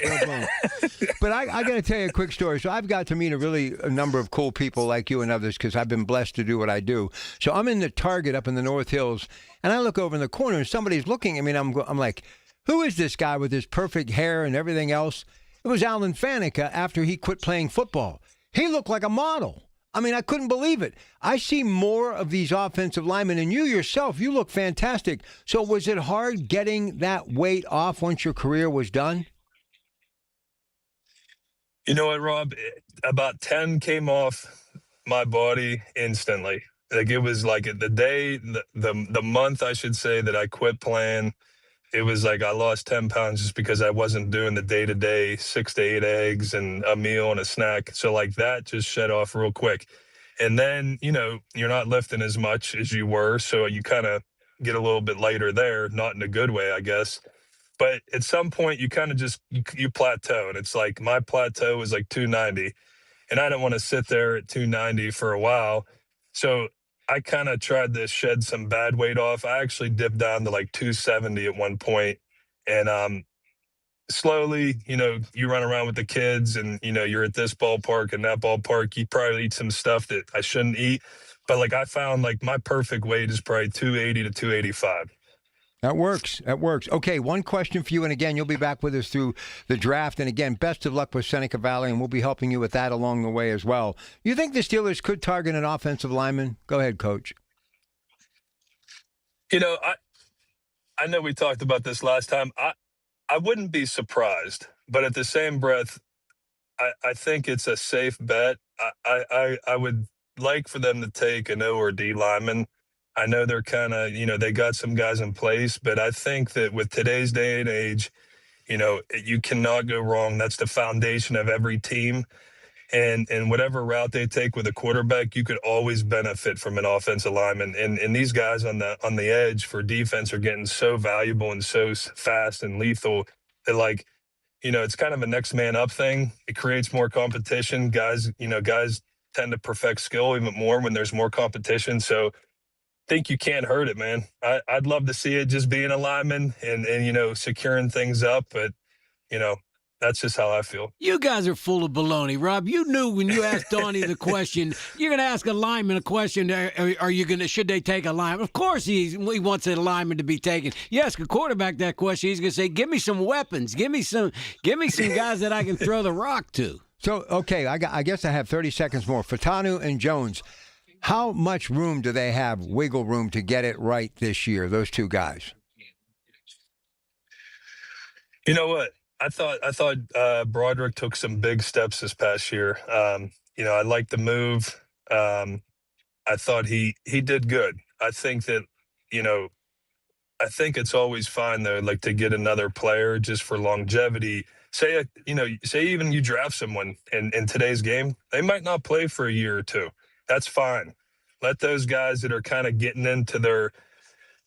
But I got to tell you a quick story. So I've got to meet a number of cool people like you and others because I've been blessed to do what I do. So I'm in the Target up in the North Hills, and I look over in the corner, and somebody's looking at me, and I'm like, who is this guy with his perfect hair and everything else? It was Alan Faneca after he quit playing football. He looked like a model. I mean, I couldn't believe it. I see more of these offensive linemen, and you yourself, you look fantastic. So was it hard getting that weight off once your career was done? You know what, Rob? About 10 came off my body instantly. Like, it was like the day, the month, I should say, that I quit playing. It was like I lost 10 pounds just because I wasn't doing the day-to-day 6 to 8 eggs and a meal and a snack. So, like, that just shed off real quick. And then, you're not lifting as much as you were. So you kind of get a little bit lighter there, not in a good way, I guess. But at some point, you kind of just, you plateau. And it's like my plateau was like 290. And I didn't want to sit there at 290 for a while. So I kind of tried to shed some bad weight off. I actually dipped down to like 270 at one point. And slowly, you run around with the kids and, you're at this ballpark and that ballpark. You probably eat some stuff that I shouldn't eat. But like I found like my perfect weight is probably 280 to 285. That works. Okay, one question for you, and again, you'll be back with us through the draft. And again, best of luck with Seneca Valley, and we'll be helping you with that along the way as well. You think the Steelers could target an offensive lineman? Go ahead, Coach. I know we talked about this last time. I wouldn't be surprised, but at the same breath, I think it's a safe bet. I would like for them to take an O or D lineman. I know they're kind of, they got some guys in place, but I think that with today's day and age, you cannot go wrong. That's the foundation of every team. And whatever route they take with a quarterback, you could always benefit from an offensive lineman. And these guys on the edge for defense are getting so valuable and so fast and lethal that, it's kind of a next man up thing. It creates more competition. Guys tend to perfect skill even more when there's more competition. So think you can't hurt it, man. I'd love to see it just being a lineman and securing things up, but that's just how I feel. You guys are full of baloney, Rob. You knew when you asked Donnie the question, you're going to ask a lineman a question. Should they take a lineman? Of course he wants a lineman to be taken. You ask a quarterback that question, he's going to say, "Give me some weapons. Give me some guys that I can throw the rock to." So, okay, I guess I have 30 seconds more. Fatanu and Jones. How much room do they have, wiggle room, to get it right this year, those two guys? You know what? I thought Broderick took some big steps this past year. I liked the move. I thought he did good. I think that, I think it's always fine, though, like to get another player just for longevity. Say even you draft someone in today's game, they might not play for a year or two. That's fine. Let those guys that are kind of getting into their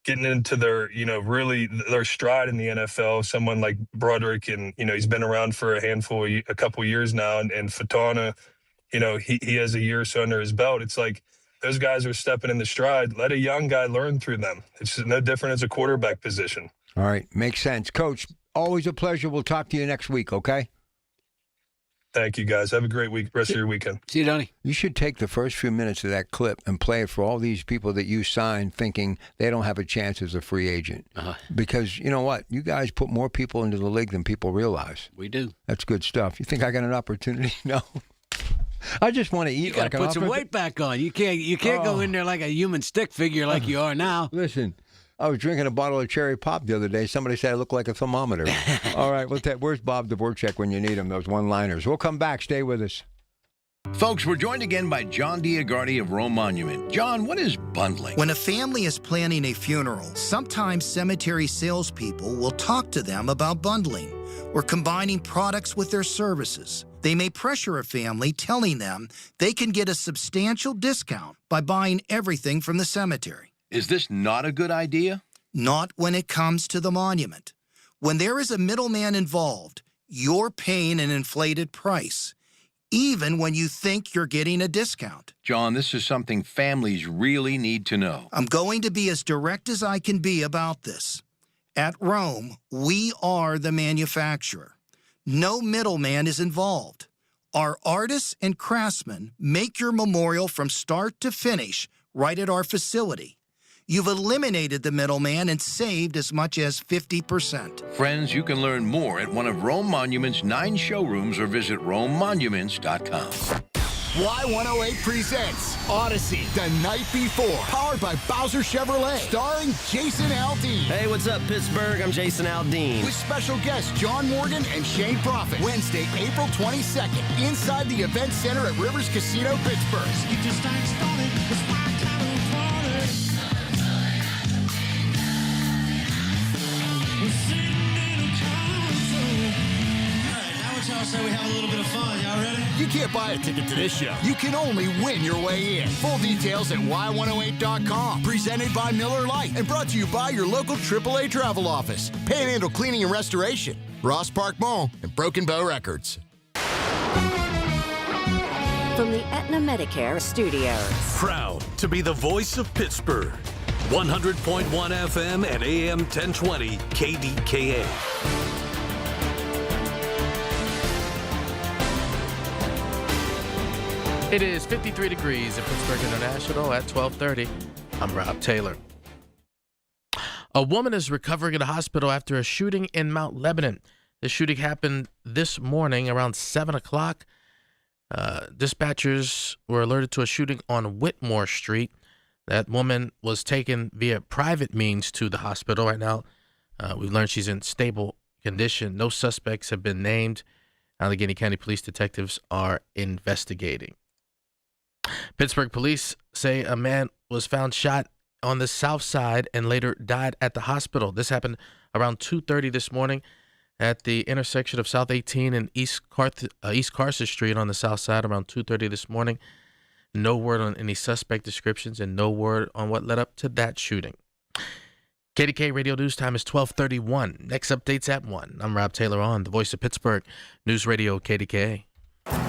getting into their, really their stride in the NFL. Someone like Broderick, and, he's been around for a couple years now. And Fatana, he has a year or so under his belt. It's like those guys are stepping in the stride. Let a young guy learn through them. It's no different as a quarterback position. All right. Makes sense. Coach, always a pleasure. We'll talk to you next week, okay? Thank you, guys. Have a great rest of your weekend. See you, Donnie. You should take the first few minutes of that clip and play it for all these people that you signed thinking they don't have a chance as a free agent. Because you know what? You guys put more people into the league than people realize. We do. That's good stuff. You think I got an opportunity? No. I just want to eat. You got to put some weight back on. You can't go in there like a human stick figure like you are now. Listen. I was drinking a bottle of cherry pop the other day. Somebody said I look like a thermometer. All right, where's Bob Dvorak when you need him, those one-liners? We'll come back. Stay with us. Folks, we're joined again by John Diagardi of Rome Monument. John, what is bundling? When a family is planning a funeral, sometimes cemetery salespeople will talk to them about bundling or combining products with their services. They may pressure a family, telling them they can get a substantial discount by buying everything from the cemetery. Is this not a good idea? Not when it comes to the monument. When there is a middleman involved, you're paying an inflated price, even when you think you're getting a discount. John, this is something families really need to know. I'm going to be as direct as I can be about this. At Rome, we are the manufacturer. No middleman is involved. Our artists and craftsmen make your memorial from start to finish right at our facility. You've eliminated the middleman and saved as much as 50%. Friends, you can learn more at one of Rome Monument's 9 showrooms or visit RomeMonuments.com. Y108 presents Odyssey the Night Before, powered by Bowser Chevrolet, starring Jason Aldean. Hey, what's up, Pittsburgh? I'm Jason Aldean. With special guests John Morgan and Shane Prophet. Wednesday, April 22nd, inside the Event Center at Rivers Casino, Pittsburgh. Get your stacks started. It's my kind of party. We're sitting in a console. All right, now what y'all say we have a little bit of fun. Y'all ready? You can't buy a ticket to this show. You can only win your way in. Full details at Y108.com. Presented by Miller Lite and brought to you by your local AAA travel office, Panhandle Cleaning and Restoration, Ross Park Mall, and Broken Bow Records. From the Aetna Medicare Studios. Proud to be the voice of Pittsburgh. 100.1 FM and AM 1020 KDKA. It is 53 degrees at Pittsburgh International at 12:30. I'm Rob Taylor. A woman is recovering in a hospital after a shooting in Mount Lebanon. The shooting happened this morning around 7 o'clock. Dispatchers were alerted to a shooting on Whitmore Street. That woman was taken via private means to the hospital. Right now, we've learned she's in stable condition. No suspects have been named. Allegheny County police detectives are investigating. Pittsburgh police say a man was found shot on the south side and later died at the hospital. This happened around 2:30 this morning at the intersection of South 18 and East Carson Street on the south side around 2:30 this morning. No word on any suspect descriptions and no word on what led up to that shooting. KDKA Radio News Time is 12:31. Next updates at 1. I'm Rob Taylor on the Voice of Pittsburgh News Radio KDKA.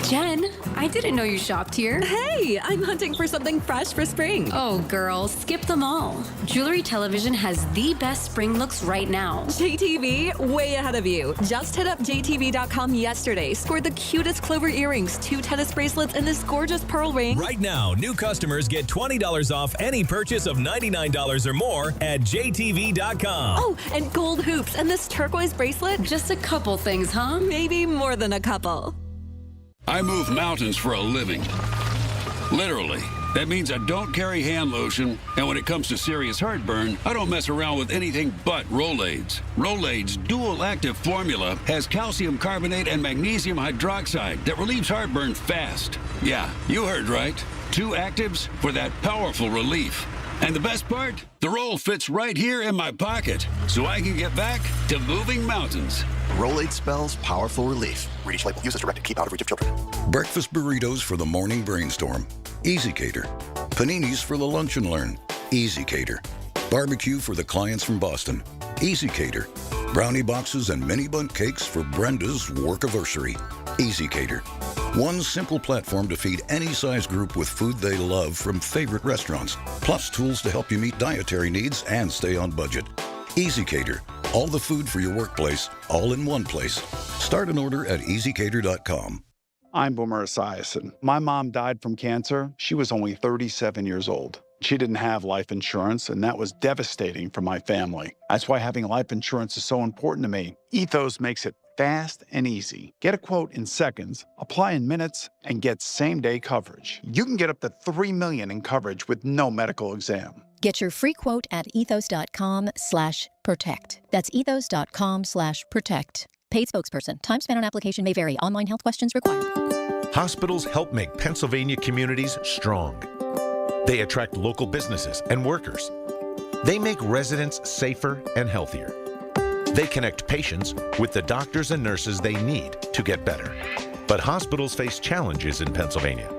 Jen, I didn't know you shopped here. Hey, I'm hunting for something fresh for spring. Oh, girl, skip them all. Jewelry Television has the best spring looks right now. JTV, way ahead of you. Just hit up JTV.com yesterday, scored the cutest clover earrings, 2 tennis bracelets, and this gorgeous pearl ring. Right now, new customers get $20 off any purchase of $99 or more at JTV.com. Oh, and gold hoops and this turquoise bracelet. Just a couple things, huh? Maybe more than a couple. I move mountains for a living. Literally. That means I don't carry hand lotion, and when it comes to serious heartburn, I don't mess around with anything but Rolaids. Rolaids' dual-active formula has calcium carbonate and magnesium hydroxide that relieves heartburn fast. Yeah, you heard right. 2 actives for that powerful relief. And the best part? The roll fits right here in my pocket, so I can get back to moving mountains. Rolade spells powerful relief. Read each label. Use as directed. Keep out of reach of children. Breakfast burritos for the morning brainstorm. Easy Cater. Paninis for the lunch and learn. Easy Cater. Barbecue for the clients from Boston. Easy Cater. Brownie boxes and mini bundt cakes for Brenda's workiversary. Easy Cater. One simple platform to feed any size group with food they love from favorite restaurants, plus tools to help you meet dietary needs and stay on budget. Easy Cater. All the food for your workplace, all in one place. Start an order at easycater.com. I'm Boomer Esiason. My mom died from cancer. She was only 37 years old. She didn't have life insurance, and that was devastating for my family. That's why having life insurance is so important to me. Ethos makes it fast and easy. Get a quote in seconds, apply in minutes, and get same-day coverage. You can get up to $3 million in coverage with no medical exam. Get your free quote at ethos.com/protect. That's ethos.com/protect. Paid spokesperson. Time spent on application may vary. Online health questions required. Hospitals help make Pennsylvania communities strong. They attract local businesses and workers. They make residents safer and healthier. They connect patients with the doctors and nurses they need to get better. But hospitals face challenges in Pennsylvania.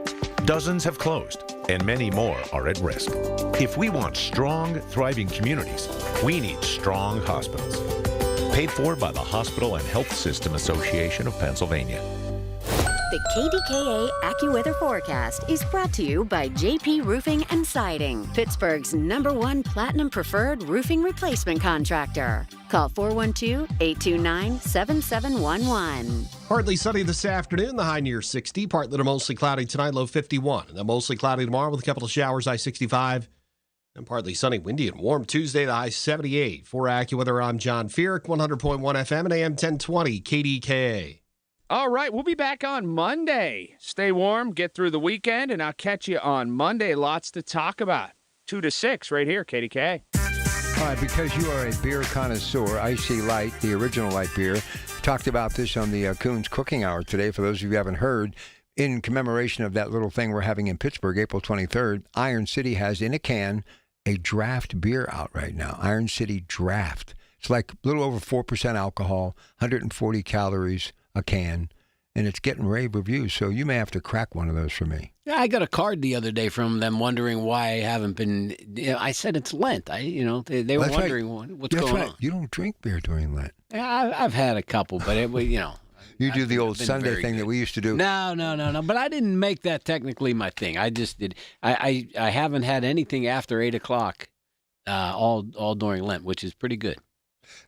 Dozens have closed, and many more are at risk. If we want strong, thriving communities, we need strong hospitals. Paid for by the Hospital and Health System Association of Pennsylvania. The KDKA AccuWeather forecast is brought to you by JP Roofing and Siding, Pittsburgh's #1 Platinum Preferred roofing replacement contractor. Call 412-829-7711. Partly sunny this afternoon, the high near 60. Partly to mostly cloudy tonight, low 51. And then mostly cloudy tomorrow with a couple of showers, high 65. And partly sunny, windy, and warm Tuesday, the high 78. For AccuWeather, I'm John Feerick, 100.1 FM and AM 1020 KDKA. All right, we'll be back on Monday. Stay warm, get through the weekend, and I'll catch you on Monday. Lots to talk about. 2 to 6 right here, KDKA. All right, because you are a beer connoisseur, Icy Light, the original light beer, talked about this on the Coons Cooking Hour today. For those of you who haven't heard, in commemoration of that little thing we're having in Pittsburgh, April 23rd, Iron City has in a can a draft beer out right now, Iron City Draft. It's like a little over 4% alcohol, 140 calories a can, and it's getting rave reviews, so you may have to crack one of those for me. Yeah, I got a card the other day from them wondering why I haven't been. I said it's Lent. They were wondering what's going on. You don't drink beer during Lent. Yeah, I've had a couple, but You do the old Sunday thing that we used to do. No. But I didn't make that technically my thing. I just did. I haven't had anything after 8 o'clock all during Lent, which is pretty good.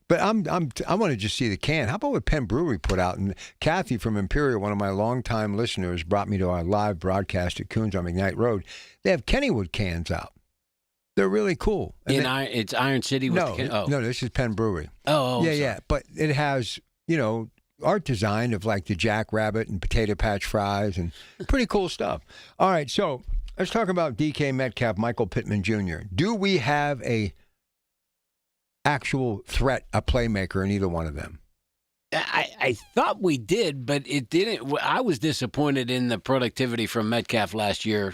But I want to just see the can. How about what Penn Brewery put out? And Kathy from Imperial, one of my longtime listeners, brought me to our live broadcast at Coons on McKnight Road. They have Kennywood cans out. They're really cool. It's Iron City? No, this is Penn Brewery. Yeah. But it has, art design of like the Jackrabbit and Potato Patch Fries and pretty cool stuff. All right, so let's talk about DK Metcalf, Michael Pittman Jr. Do we have a actual threat, a playmaker in either one of them? I thought we did, but it didn't. I was disappointed in the productivity from Metcalf last year.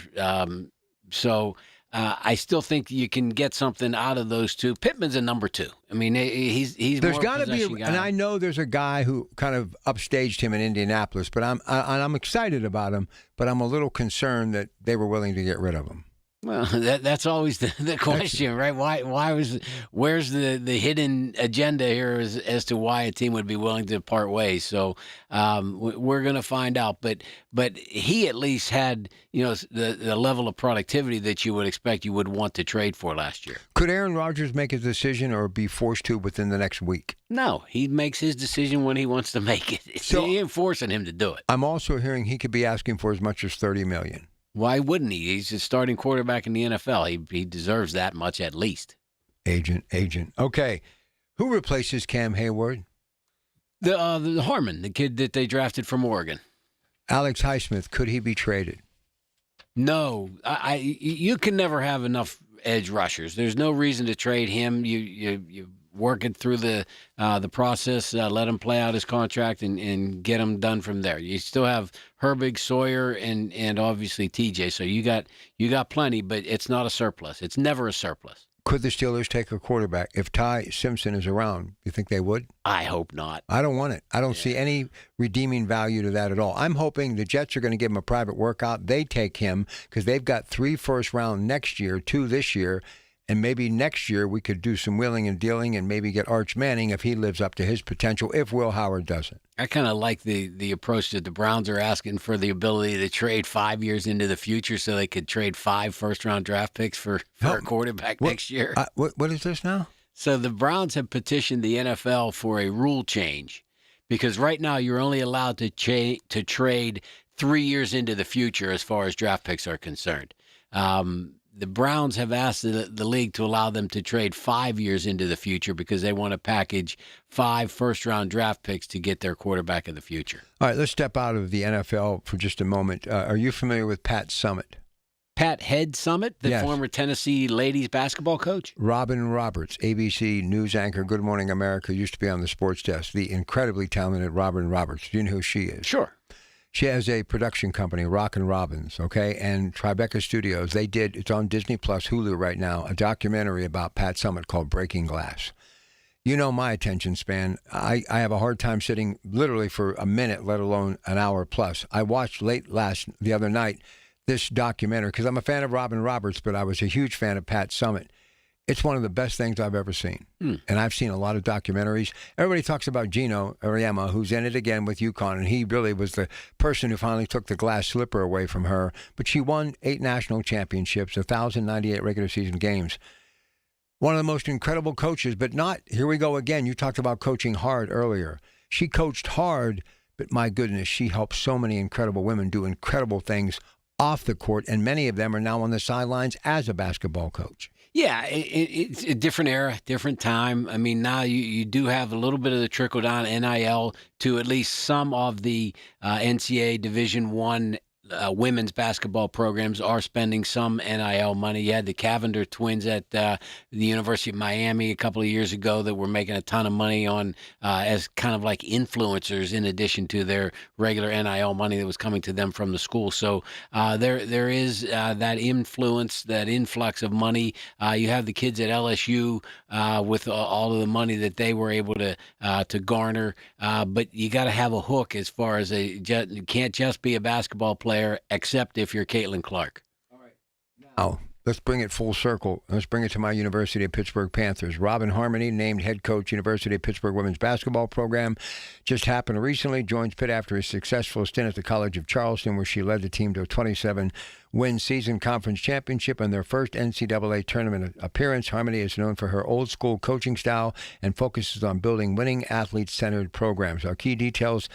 So I still think you can get something out of those two. Pittman's a number 2. I mean, he's there's got to be, and I know there's a guy who kind of upstaged him in Indianapolis, but I'm excited about him, but I'm a little concerned that they were willing to get rid of him. Well, that's always the question, right? Where's the hidden agenda here as to why a team would be willing to part ways? So we're going to find out. But he at least had the level of productivity that you would expect you would want to trade for last year. Could Aaron Rodgers make a decision or be forced to within the next week? No, he makes his decision when he wants to make it. So he ain't forcing him to do it. I'm also hearing he could be asking for as much as $30 million. Why wouldn't he? He's a starting quarterback in the NFL. He deserves that much at least. Agent. Okay. Who replaces Cam Hayward? The Harmon, the kid that they drafted from Oregon. Alex Highsmith, could he be traded? No. You can never have enough edge rushers. There's no reason to trade him. You work it through the process, let him play out his contract and get him done from there. You still have Herbig, Sawyer, and obviously TJ. So you got plenty, but it's not a surplus. It's never a surplus. Could the Steelers take a quarterback if Ty Simpson is around? You think they would? I hope not. I don't want it. I don't see any redeeming value to that at all. I'm hoping the Jets are going to give him a private workout. They take him because they've got 3 first round next year, 2 this year. And maybe next year we could do some wheeling and dealing and maybe get Arch Manning if he lives up to his potential, if Will Howard doesn't. I kind of like the approach that the Browns are asking for the ability to trade 5 years into the future so they could trade 5 first-round draft picks for a quarterback next year. What is this now? So the Browns have petitioned the NFL for a rule change because right now you're only allowed to trade 3 years into the future as far as draft picks are concerned. The Browns have asked the league to allow them to trade 5 years into the future because they want to package 5 first-round draft picks to get their quarterback of the future. All right, let's step out of the NFL for just a moment. Are you familiar with Pat Summitt? Pat Head Summitt, the former Tennessee ladies basketball coach? Robin Roberts, ABC news anchor, Good Morning America, used to be on the sports desk. The incredibly talented Robin Roberts. Do you know who she is? Sure. She has a production company, Rockin' Robins, okay? And Tribeca Studios, it's on Disney Plus, Hulu right now, a documentary about Pat Summitt called Breaking Glass. You know my attention span. I have a hard time sitting literally for a minute, let alone an hour plus. I watched the other night this documentary because I'm a fan of Robin Roberts, but I was a huge fan of Pat Summitt. It's one of the best things I've ever seen. And I've seen a lot of documentaries. Everybody talks about Gino Auriemma, who's in it again with UConn, and he really was the person who finally took the glass slipper away from her. But she won 8 national championships, 1,098 regular season games. One of the most incredible coaches, but not, here we go again, you talked about coaching hard earlier. She coached hard, but my goodness, she helped so many incredible women do incredible things off the court, and many of them are now on the sidelines as a basketball coach. Yeah, it's a different era, different time. I mean, now you do have a little bit of the trickle-down NIL to at least some of the NCAA Division I women's basketball programs are spending some NIL money. You had the Cavender twins at the University of Miami a couple of years ago that were making a ton of money on as kind of like influencers in addition to their regular NIL money that was coming to them from the school. So there is that influence, that influx of money. You have the kids at LSU with all of the money that they were able to garner. But you got to have a hook as far as you can't just be a basketball player, except if you're Caitlin Clark. Now, let's bring it full circle. Let's bring it to my University of Pittsburgh Panthers. Robin Harmony, named head coach, University of Pittsburgh women's basketball program. Just happened recently. Joins Pitt after a successful stint at the College of Charleston, where she led the team to a 27-win season conference championship and their first NCAA tournament appearance. Harmony is known for her old-school coaching style and focuses on building winning, athlete-centered programs. Our key details,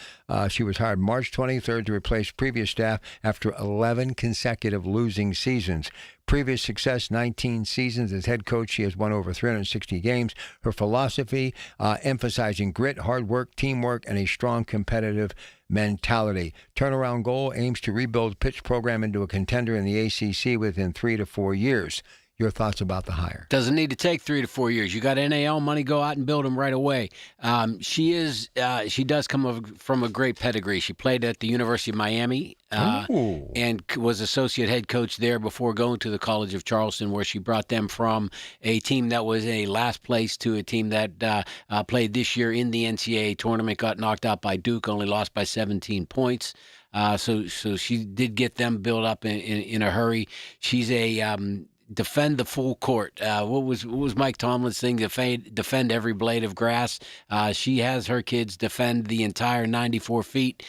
she was hired March 23rd to replace previous staff after 11 consecutive losing seasons. Previous success, 19 seasons as head coach. She has won over 360 games. Her philosophy, emphasizing grit, hard work, teamwork, and a strong competitive mentality. Turnaround goal aims to rebuild Pitt's program into a contender in the ACC within 3 to 4 years. Your thoughts about the hire? Doesn't need to take 3 to 4 years. You got NIL money, go out and build them right away. She does come from a great pedigree. She played at the University of Miami and was associate head coach there before going to the College of Charleston, where she brought them from a team that was a last place to a team that played this year in the NCAA tournament, got knocked out by Duke, only lost by 17 points. So she did get them built up in a hurry. She's a defend the full court. What was Mike Tomlin's thing? Defend every blade of grass. She has her kids defend the entire 94 feet.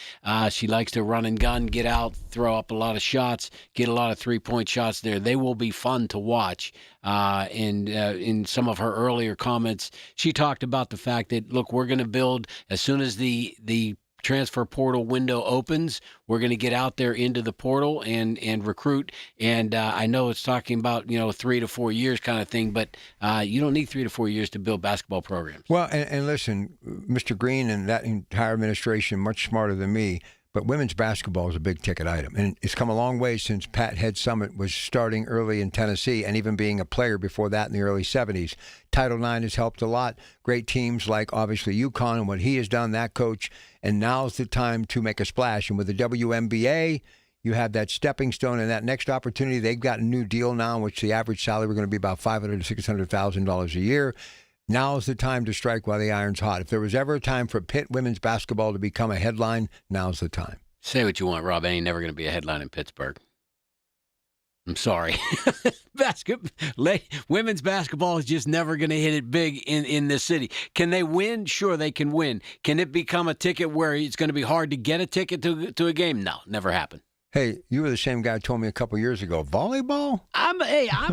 She likes to run and gun, get out, throw up a lot of shots, get a lot of three-point shots there. They will be fun to watch. And in some of her earlier comments, she talked about the fact that, look, we're going to build as soon as the transfer portal window opens, we're going to get out there into the portal and recruit. And I know it's talking about 3 to 4 years kind of thing, but you don't need 3 to 4 years to build basketball programs. Well, and listen, Mr. Green and that entire administration, much smarter than me, but women's basketball is a big ticket item. And it's come a long way since Pat Head Summitt was starting early in Tennessee and even being a player before that in the early 70s. Title IX has helped a lot. Great teams like, obviously, UConn and what he has done, that coach. And now's the time to make a splash. And with the WNBA, you have that stepping stone and that next opportunity. They've got a new deal now in which the average salary is going to be about $500,000 to $600,000 a year. Now's the time to strike while the iron's hot. If there was ever a time for Pitt women's basketball to become a headline, now's the time. Say what you want, Rob. Ain't never going to be a headline in Pittsburgh. I'm sorry. Women's basketball is just never going to hit it big in this city. Can they win? Sure, they can win. Can it become a ticket where it's going to be hard to get a ticket to a game? No, never happened. Hey, you were the same guy who told me a couple years ago. Volleyball? I'm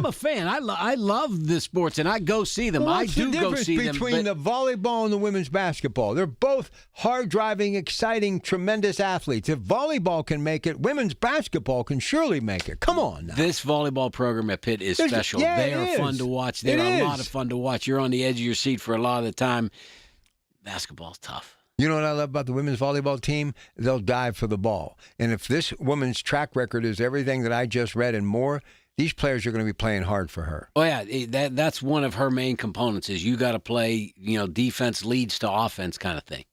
a fan. I love the sports, and I go see them. Well, I do go see them. What's the difference between the volleyball and the women's basketball? They're both hard-driving, exciting, tremendous athletes. If volleyball can make it, women's basketball can surely make it. Come on now. This volleyball program at Pitt is special. Yeah, they are fun to watch. They're a lot of fun to watch. You're on the edge of your seat for a lot of the time. Basketball's tough. You know what I love about the women's volleyball team? They'll dive for the ball. And if this woman's track record is everything that I just read and more, these players are going to be playing hard for her. Oh, yeah. That's one of her main components is you got to play, defense leads to offense kind of thing.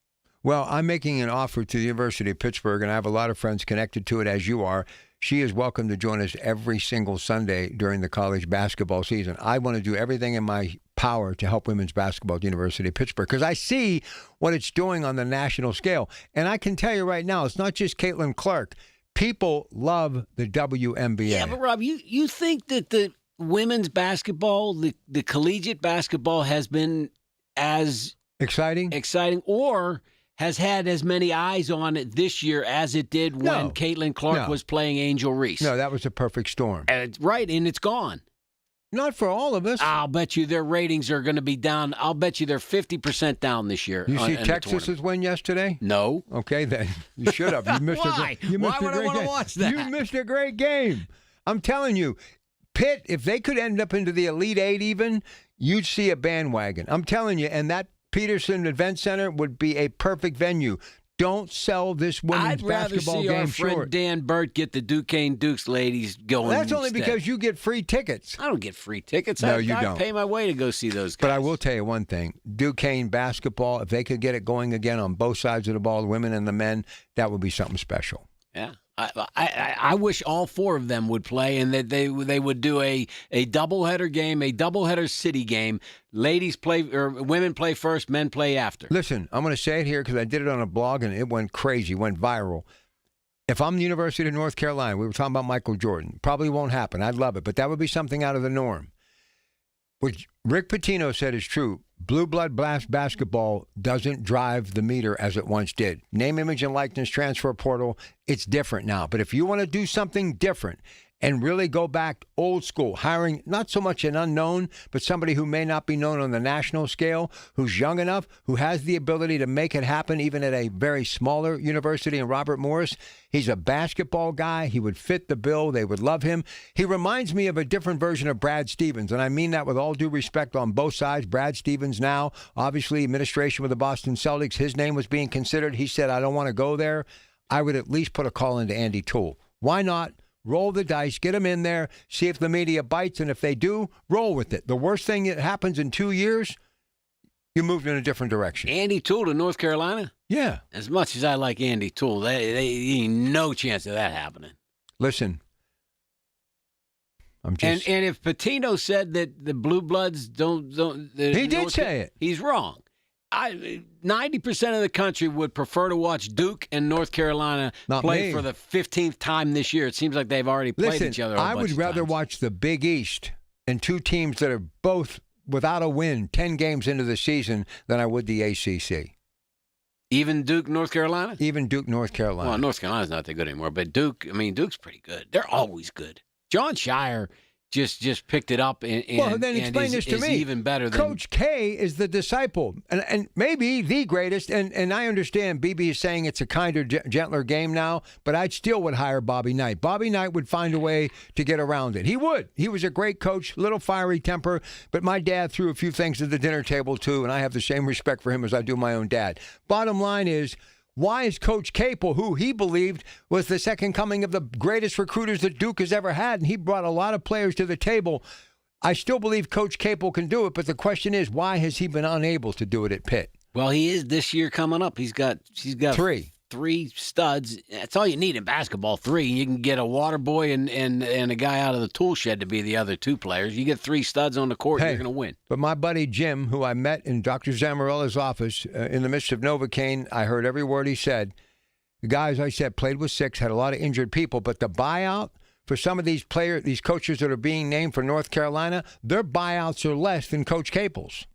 Well, I'm making an offer to the University of Pittsburgh, and I have a lot of friends connected to it, as you are. She is welcome to join us every single Sunday during the college basketball season. I want to do everything in my power to help women's basketball at the University of Pittsburgh because I see what it's doing on the national scale. And I can tell you right now, it's not just Caitlin Clark. People love the WNBA. Yeah, but Rob, you think that the women's basketball, the collegiate basketball has been as exciting or has had as many eyes on it this year as it did when Caitlin Clark was playing Angel Reese. No, that was a perfect storm. Right, and it's gone. Not for all of us. I'll bet you their ratings are going to be down. I'll bet you they're 50% down this year. You see Texas's win yesterday? No. Okay, then. You should have. You missed Why? Why would I want to watch that? You missed a great game. I'm telling you, Pitt, if they could end up into the Elite Eight even, you'd see a bandwagon. I'm telling you, and that Peterson Event Center would be a perfect venue. Don't sell this women's basketball game short. I'd rather see our friend Dan Burt get the Duquesne Dukes ladies going. That's only instead. because you get free tickets. I don't get free tickets. No, you don't. I pay my way to go see those guys. But I will tell you one thing. Duquesne basketball, if they could get it going again on both sides of the ball, the women and the men, that would be something special. Yeah. I wish all four of them would play and that they would do a doubleheader game, a doubleheader city game. Ladies play or women play first, men play after. Listen, I'm going to say it here because I did it on a blog and it went crazy, went viral. If I'm the University of North Carolina, we were talking about Michael Jordan. Probably won't happen. I'd love it, but that would be something out of the norm. What Rick Pitino said is true. Blue blood basketball doesn't drive the meter as it once did. Name, image, and likeness transfer portal, it's different now. But if you want to do something different and really go back old school, hiring not so much an unknown, but somebody who may not be known on the national scale, who's young enough, who has the ability to make it happen even at a very smaller university in Robert Morris. He's a basketball guy. He would fit the bill. They would love him. He reminds me of a different version of Brad Stevens, and I mean that with all due respect on both sides. Brad Stevens now, obviously administration with the Boston Celtics, his name was being considered. He said, I don't want to go there. I would at least put a call into Andy Toole. Why not? Roll the dice, get them in there, see if the media bites, and if they do, roll with it. The worst thing that happens in 2 years, you moved in a different direction. Andy Toole to North Carolina? Yeah. As much as I like Andy Toole, they ain't no chance of that happening. Listen, I'm just... And if Pitino said that the Blue Bloods don't he did say it. He's wrong. 90% of the country would prefer to watch Duke and North Carolina play for the 15th time this year. It seems like they've already played each other. I would rather watch the Big East and two teams that are both without a win 10 games into the season than I would the ACC. Even Duke, North Carolina? Even Duke, North Carolina. Well, North Carolina's not that good anymore, but Duke's pretty good. They're always good. John Shire just picked it up and then explain this to me. Even better than Coach K is the disciple and maybe the greatest. And I understand BB is saying it's a kinder, gentler game now, but I still would hire Bobby Knight. Bobby Knight would find a way to get around it. He would. He was a great coach, little fiery temper, but my dad threw a few things at the dinner table too, and I have the same respect for him as I do my own dad. Bottom line is, why is Coach Capel, who he believed was the second coming of the greatest recruiters that Duke has ever had, and he brought a lot of players to the table, I still believe Coach Capel can do it, but the question is, why has he been unable to do it at Pitt? Well, he is this year coming up. He's got three studs. That's all you need in basketball, three. You can get a water boy and a guy out of the tool shed to be the other two players. You get three studs on the court, you're going to win. But my buddy Jim, who I met in Dr. Zamarella's office in the midst of Novocaine, I heard every word he said. The guys, I said, played with 6, had a lot of injured people, but the buyout for some of these coaches that are being named for North Carolina, their buyouts are less than Coach Capel's.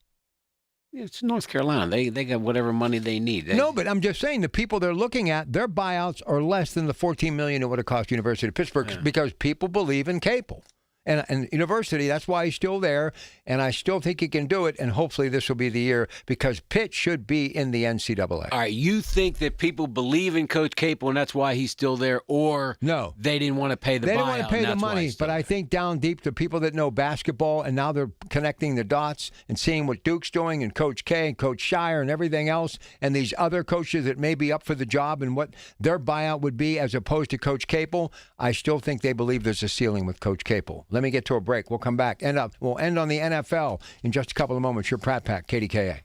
It's North Carolina. They got whatever money they need. No, but I'm just saying the people they're looking at, their buyouts are less than the $14 million it would have cost University of Pittsburgh because people believe in Capel. And University, that's why he's still there, and I still think he can do it, and hopefully this will be the year because Pitt should be in the NCAA. All right, you think that people believe in Coach Capel, and that's why he's still there, or no, they didn't want to pay the buyout? They didn't want to pay the money, but I think down deep, the people that know basketball, and now they're connecting the dots and seeing what Duke's doing, and Coach K, and Coach Shire, and everything else, and these other coaches that may be up for the job and what their buyout would be as opposed to Coach Capel, I still think they believe there's a ceiling with Coach Capel. Let me get to a break. We'll come back. We'll end on the NFL in just a couple of moments. Your Pratt Pack, KDKA.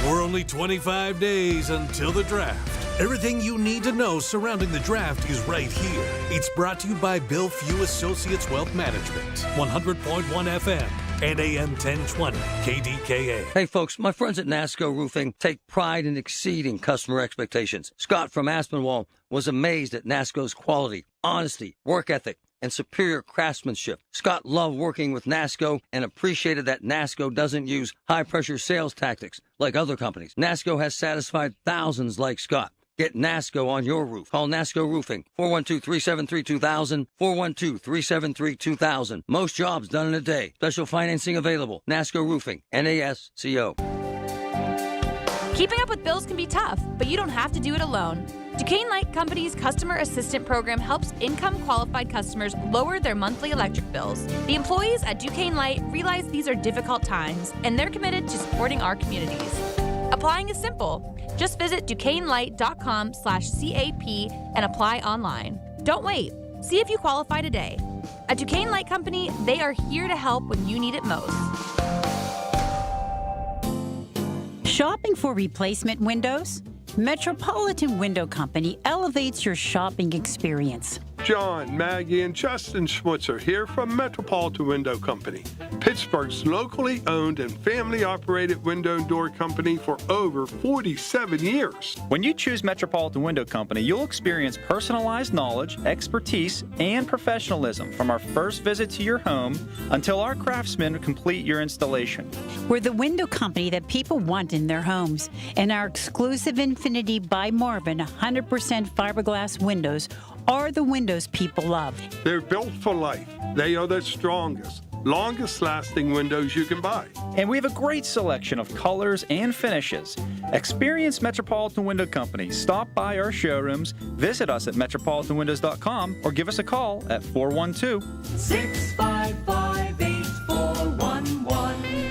We're only 25 days until the draft. Everything you need to know surrounding the draft is right here. It's brought to you by Bill Few Associates Wealth Management, 100.1 FM and AM 1020 KDKA. Hey folks, my friends at NASCO Roofing take pride in exceeding customer expectations. Scott from Aspinwall was amazed at NASCO's quality, honesty, work ethic, and superior craftsmanship. Scott loved working with NASCO and appreciated that NASCO doesn't use high-pressure sales tactics like other companies. NASCO has satisfied thousands like Scott. Get NASCO on your roof. Call NASCO Roofing, 412-373-2000, 412-373-2000. Most jobs done in a day. Special financing available. NASCO Roofing, NASCO. Keeping up with bills can be tough, but you don't have to do it alone. Duquesne Light Company's Customer Assistant Program helps income-qualified customers lower their monthly electric bills. The employees at Duquesne Light realize these are difficult times, and they're committed to supporting our communities. Applying is simple. Just visit DuquesneLight.com/CAP and apply online. Don't wait. See if you qualify today. At Duquesne Light Company, they are here to help when you need it most. Shopping for replacement windows? Metropolitan Window Company elevates your shopping experience. John, Maggie, and Justin Schmutzer here from Metropolitan Window Company, Pittsburgh's locally owned and family-operated window and door company for over 47 years. When you choose Metropolitan Window Company, you'll experience personalized knowledge, expertise, and professionalism from our first visit to your home until our craftsmen complete your installation. We're the window company that people want in their homes, and our exclusive Infinity by Marvin 100% fiberglass windows are the windows people love. They're built for life. They are the strongest, longest-lasting windows you can buy. And we have a great selection of colors and finishes. Experience Metropolitan Window Company. Stop by our showrooms, visit us at metropolitanwindows.com, or give us a call at 412-655-8411.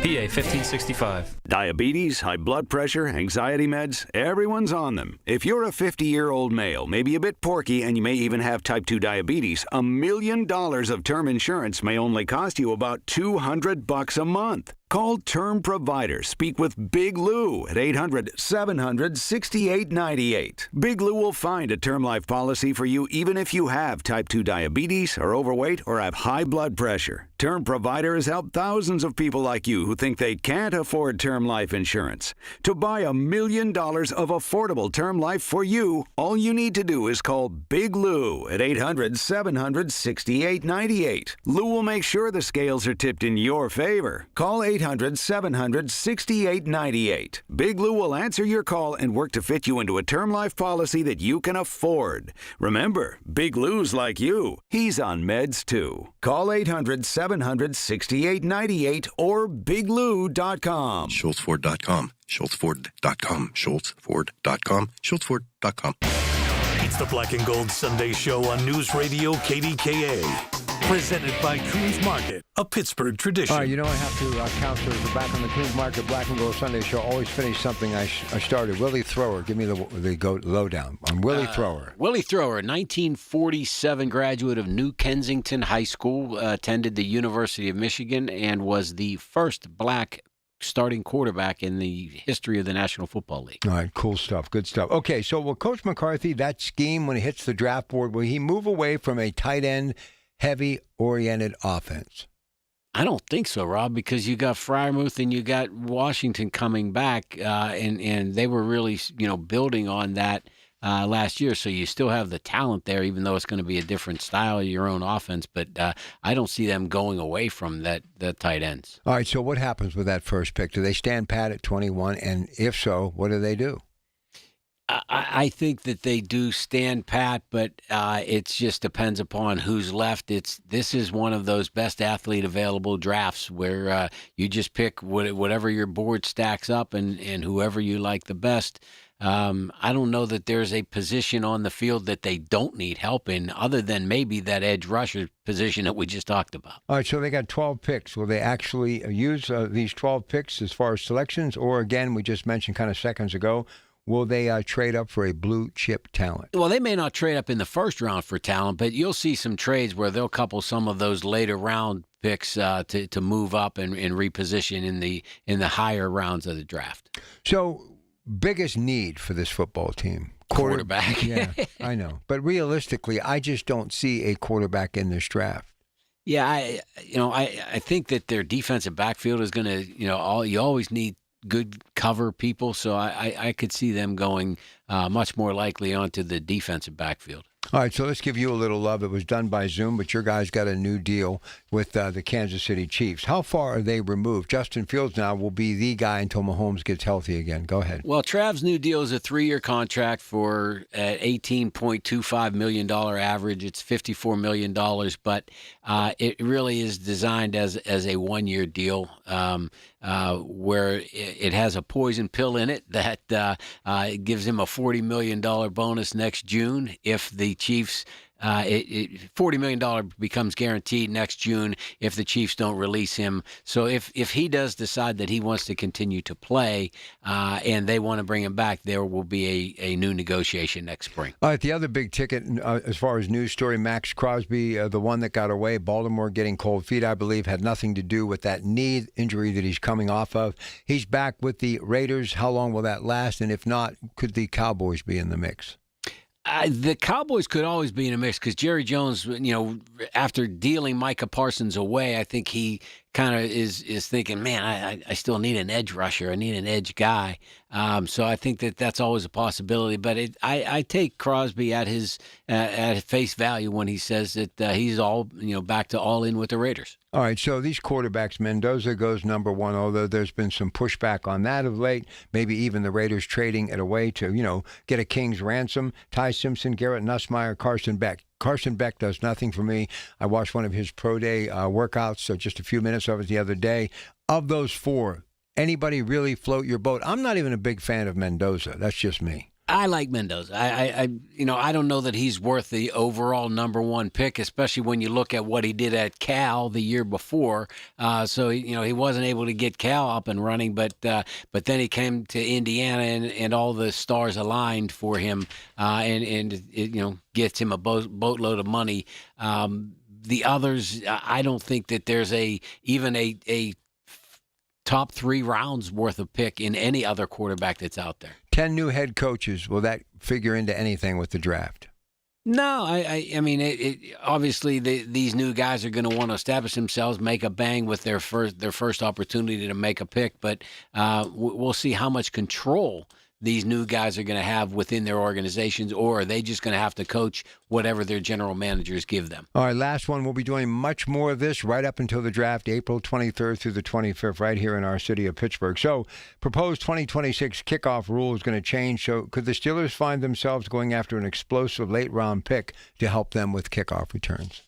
PA 1565. Diabetes, high blood pressure, anxiety meds, everyone's on them. If you're a 50-year-old male, maybe a bit porky, and you may even have type 2 diabetes, $1 million of term insurance may only cost you about $200 a month. Call Term Provider. Speak with Big Lou at 800-700-6898. Big Lou will find a term life policy for you even if you have type 2 diabetes, are overweight, or have high blood pressure. Term Provider has helped thousands of people like you who think they can't afford term life insurance. To buy $1 million of affordable term life for you, all you need to do is call Big Lou at 800-700-6898. Lou will make sure the scales are tipped in your favor. Call 800-700-6898. Big Lou will answer your call and work to fit you into a term life policy that you can afford. Remember, Big Lou's like you. He's on meds too. Call 800-700-6898 or biglou.com. SchultzFord.com. SchultzFord.com. SchultzFord.com. SchultzFord.com. It's the Black and Gold Sunday Show on News Radio KDKA. Presented by Coons Market, a Pittsburgh tradition. All right, I have to, counselors are back on the Coons Market Black and Gold Sunday Show. Always finish something I started. Willie Thrower, give me the lowdown on Willie Thrower. Willie Thrower, 1947 graduate of New Kensington High School, attended the University of Michigan, and was the first black starting quarterback in the history of the National Football League. All right, cool stuff, good stuff. Okay, so will Coach McCarthy, that scheme when he hits the draft board, will he move away from a tight end heavy-oriented offense? I don't think so, Rob, because you got Freiermuth and you got Washington coming back, and they were really, building on that last year. So you still have the talent there, even though it's going to be a different style of your own offense. But I don't see them going away from the tight ends. All right, so what happens with that first pick? Do they stand pat at 21? And if so, what do? I think that they do stand pat, but it just depends upon who's left. This is one of those best athlete available drafts where you just pick whatever your board stacks up and whoever you like the best. I don't know that there's a position on the field that they don't need help in, other than maybe that edge rusher position that we just talked about. All right, so they got 12 picks. Will they actually use these 12 picks as far as selections? Or, again, we just mentioned kind of seconds ago, will they trade up for a blue-chip talent? Well, they may not trade up in the first round for talent, but you'll see some trades where they'll couple some of those later round picks to move up and reposition in the higher rounds of the draft. So, biggest need for this football team? Quarterback. Yeah, I know. But realistically, I just don't see a quarterback in this draft. Yeah, I think that their defensive backfield is going to, you always need good cover people, so I could see them going much more likely onto the defensive backfield. All right, so let's give you a little love. It was done by Zoom, but your guys got a new deal with the Kansas City Chiefs. How far are they removed? Justin Fields now will be the guy until Mahomes gets healthy again. Go ahead. Well, Trav's new deal is a 3-year contract for $18.25 million average. It's $54 million, but it really is designed as a 1-year deal where it has a poison pill in it that gives him a $40 million bonus next June if the Chiefs $40 million becomes guaranteed next June if the Chiefs don't release him. So if he does decide that he wants to continue to play and they want to bring him back, there will be a new negotiation next spring. All right, the other big ticket as far as news story, Max Crosby, the one that got away, Baltimore getting cold feet, I believe, had nothing to do with that knee injury that he's coming off of. He's back with the Raiders. How long will that last? And if not, could the Cowboys be in the mix? The Cowboys could always be in a mix because Jerry Jones, after dealing Micah Parsons away, I think he kind of is thinking, man, I still need an edge rusher. I need an edge guy. So I think that's always a possibility. But I take Crosby at his at face value when he says that he's all back to all in with the Raiders. All right, so these quarterbacks, Mendoza goes number one, although there's been some pushback on that of late. Maybe even the Raiders trading it away to, get a king's ransom. Ty Simpson, Garrett Nussmeier, Carson Beck. Carson Beck does nothing for me. I watched one of his pro day workouts, so just a few minutes of it the other day. Of those four, anybody really float your boat? I'm not even a big fan of Mendoza. That's just me. I like Mendoza. I don't know that he's worth the overall number one pick, especially when you look at what he did at Cal the year before. So he wasn't able to get Cal up and running, but then he came to Indiana and all the stars aligned for him, and it gets him a boatload of money. The others, I don't think that there's even a top 3 rounds worth of pick in any other quarterback that's out there. 10 new head coaches. Will that figure into anything with the draft? No, I mean, obviously these new guys are going to want to establish themselves, make a bang with their first opportunity to make a pick, but we'll see how much control these new guys are going to have within their organizations, or are they just going to have to coach whatever their general managers give them? All right, last one. We'll be doing much more of this right up until the draft, April 23rd through the 25th, right here in our city of Pittsburgh. So, proposed 2026 kickoff rule is going to change. So, could the Steelers find themselves going after an explosive late-round pick to help them with kickoff returns?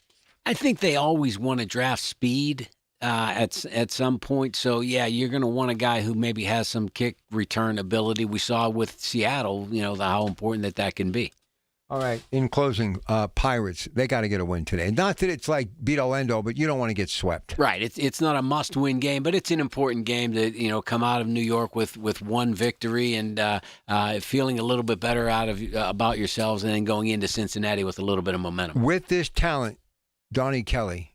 I think they always want to draft speed. At some point. So, yeah, you're going to want a guy who maybe has some kick return ability. We saw with Seattle, how important that can be. All right. In closing, Pirates, they got to get a win today. Not that it's like beat all end all, but you don't want to get swept. Right. It's not a must-win game, but it's an important game to, come out of New York with one victory and feeling a little bit better about yourselves and then going into Cincinnati with a little bit of momentum. With this talent, Donnie Kelly,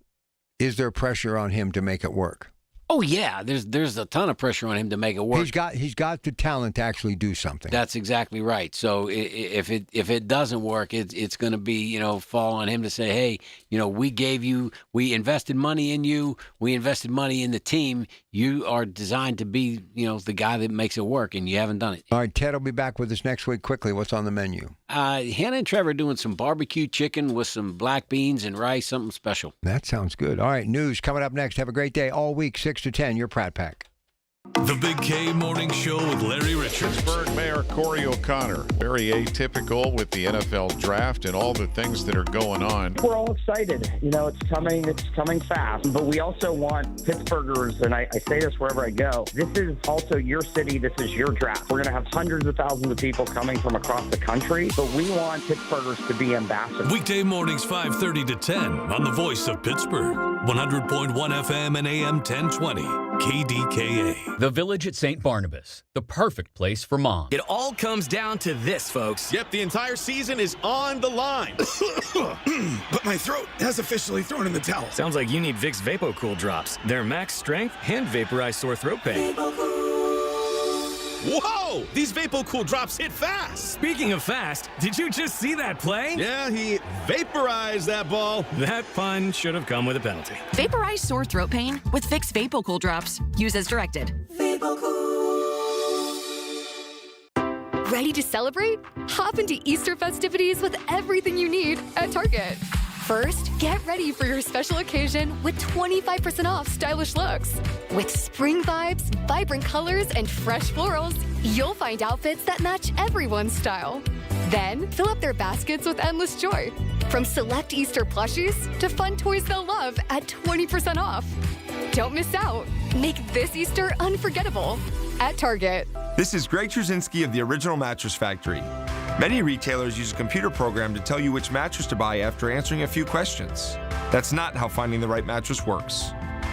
is there pressure on him to make it work? Oh yeah, there's a ton of pressure on him to make it work. He's got the talent to actually do something. That's exactly right. So if it doesn't work, it's going to be fall on him to say, hey, we invested money in you, we invested money in the team. You are designed to be the guy that makes it work, and you haven't done it. All right, Ted will be back with us next week. Quickly, what's on the menu? Hannah and Trevor are doing some barbecue chicken with some black beans and rice, something special. That sounds good. All right, news coming up next. Have a great day all week, 6 to 10. Your Pratt Pack. The Big K Morning Show with Larry Richards. Pittsburgh Mayor Corey O'Connor. Very atypical with the NFL draft and all the things that are going on. We're all excited. It's coming fast. But we also want Pittsburghers, and I say this wherever I go, this is also your city. This is your draft. We're going to have hundreds of thousands of people coming from across the country, but we want Pittsburghers to be ambassadors. Weekday mornings 5:30 to 10 on the Voice of Pittsburgh. 100.1 FM and AM 1020. KDKA. The Village at St. Barnabas, the perfect place for mom. It all comes down to this, folks. Yep, the entire season is on the line. But my throat has officially thrown in the towel. Sounds like you need Vicks VapoCool drops. They're max strength and vaporize sore throat pain. Whoa! These VapoCool drops hit fast. Speaking of fast, did you just see that play? Yeah, he vaporized that ball. That pun should have come with a penalty. Vaporize sore throat pain with Vicks VapoCool drops. Use as directed. Ready to celebrate? Hop into Easter festivities with everything you need at Target. First, get ready for your special occasion with 25% off stylish looks. With spring vibes, vibrant colors, and fresh florals, you'll find outfits that match everyone's style. Then, fill up their baskets with endless joy. From select Easter plushies to fun toys they'll love at 20% off. Don't miss out. Make this Easter unforgettable at Target. This is Greg Trzynski of the Original Mattress Factory. Many retailers use a computer program to tell you which mattress to buy after answering a few questions. That's not how finding the right mattress works.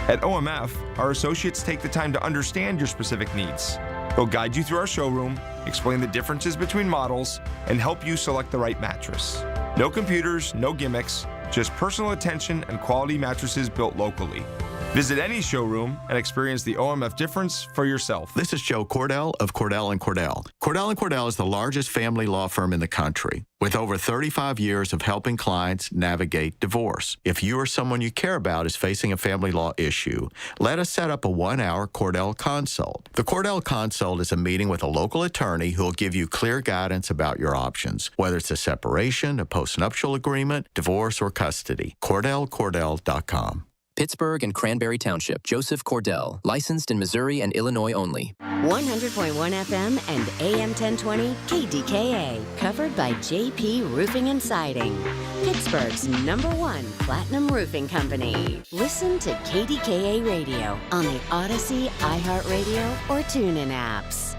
At OMF, our associates take the time to understand your specific needs. They'll guide you through our showroom, explain the differences between models, and help you select the right mattress. No computers, no gimmicks, just personal attention and quality mattresses built locally. Visit any showroom and experience the OMF difference for yourself. This is Joe Cordell of Cordell & Cordell. Cordell & Cordell is the largest family law firm in the country, with over 35 years of helping clients navigate divorce. If you or someone you care about is facing a family law issue, let us set up a 1-hour Cordell Consult. The Cordell Consult is a meeting with a local attorney who will give you clear guidance about your options, whether it's a separation, a postnuptial agreement, divorce, or custody. CordellCordell.com. Pittsburgh and Cranberry Township. Joseph Cordell. Licensed in Missouri and Illinois only. 100.1 FM and AM 1020 KDKA. Covered by JP Roofing and Siding. Pittsburgh's #1 platinum roofing company. Listen to KDKA Radio on the Odyssey, iHeartRadio, or TuneIn apps.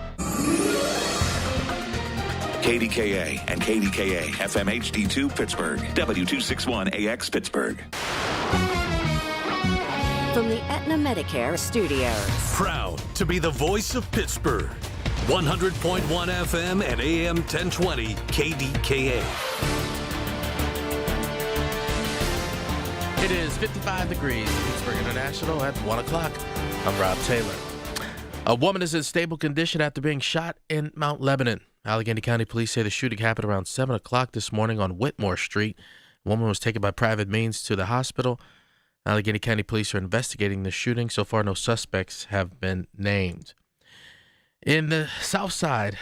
KDKA and KDKA FM HD2 Pittsburgh. W261AX Pittsburgh. From the Aetna Medicare Studios. Proud to be the voice of Pittsburgh. 100.1 FM and AM 1020 KDKA. It is 55 degrees in Pittsburgh International at 1 o'clock. I'm Rob Taylor. A woman is in stable condition after being shot in Mount Lebanon. Allegheny County Police say the shooting happened around 7 o'clock this morning on Whitmore Street. A woman was taken by private means to the hospital. Allegheny County Police are investigating the shooting. So far, no suspects have been named. In the South Side,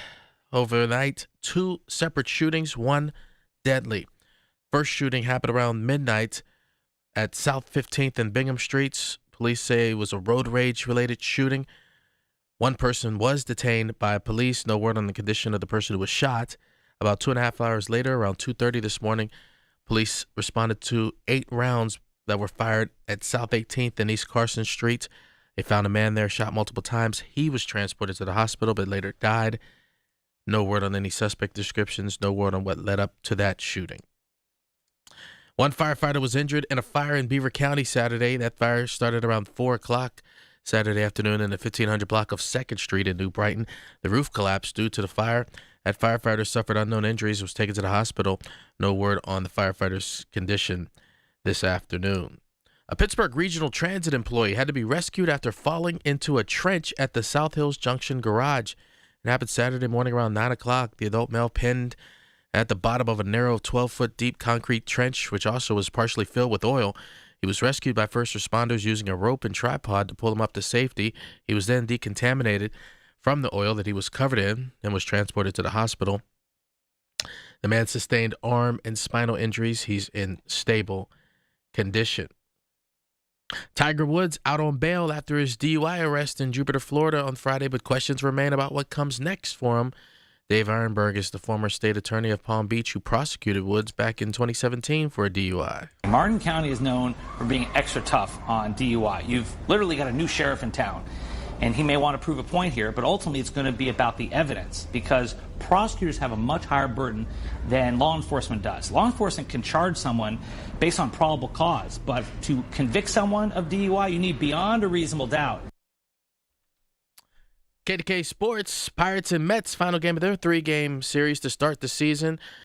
overnight, 2 separate shootings, 1 deadly. First shooting happened around midnight at South 15th and Bingham Streets. Police say it was a road rage-related shooting. 1 person was detained by police. No word on the condition of the person who was shot. About 2.5 hours later, around 2:30 this morning, police responded to 8 rounds that were fired at South 18th and East Carson Street. They found a man there shot multiple times. He was transported to the hospital but later died. No word on any suspect descriptions. No word on what led up to that shooting. 1 firefighter was injured in a fire in Beaver County Saturday. That fire started around 4 o'clock Saturday afternoon in the 1500 block of 2nd Street in New Brighton. The roof collapsed due to the fire. That firefighter suffered unknown injuries, was taken to the hospital. No word on the firefighter's condition this afternoon. A Pittsburgh Regional Transit employee had to be rescued after falling into a trench at the South Hills Junction garage. It happened Saturday morning around 9 o'clock. The adult male pinned at the bottom of a narrow 12-foot deep concrete trench, which also was partially filled with oil. He was rescued by first responders using a rope and tripod to pull him up to safety. He was then decontaminated from the oil that he was covered in and was transported to the hospital. The man sustained arm and spinal injuries. He's in stable condition. Tiger Woods out on bail after his DUI arrest in Jupiter, Florida on Friday, but questions remain about what comes next for him. Dave Ehrenberg is the former state attorney of Palm Beach who prosecuted Woods back in 2017 for a DUI. Martin County is known for being extra tough on DUI. You've literally got a new sheriff in town, and he may want to prove a point here, but ultimately it's going to be about the evidence because prosecutors have a much higher burden than law enforcement does. Law enforcement can charge someone based on probable cause, but to convict someone of DUI, you need beyond a reasonable doubt. KDKA Sports, Pirates and Mets, final game of their 3-game series to start the season.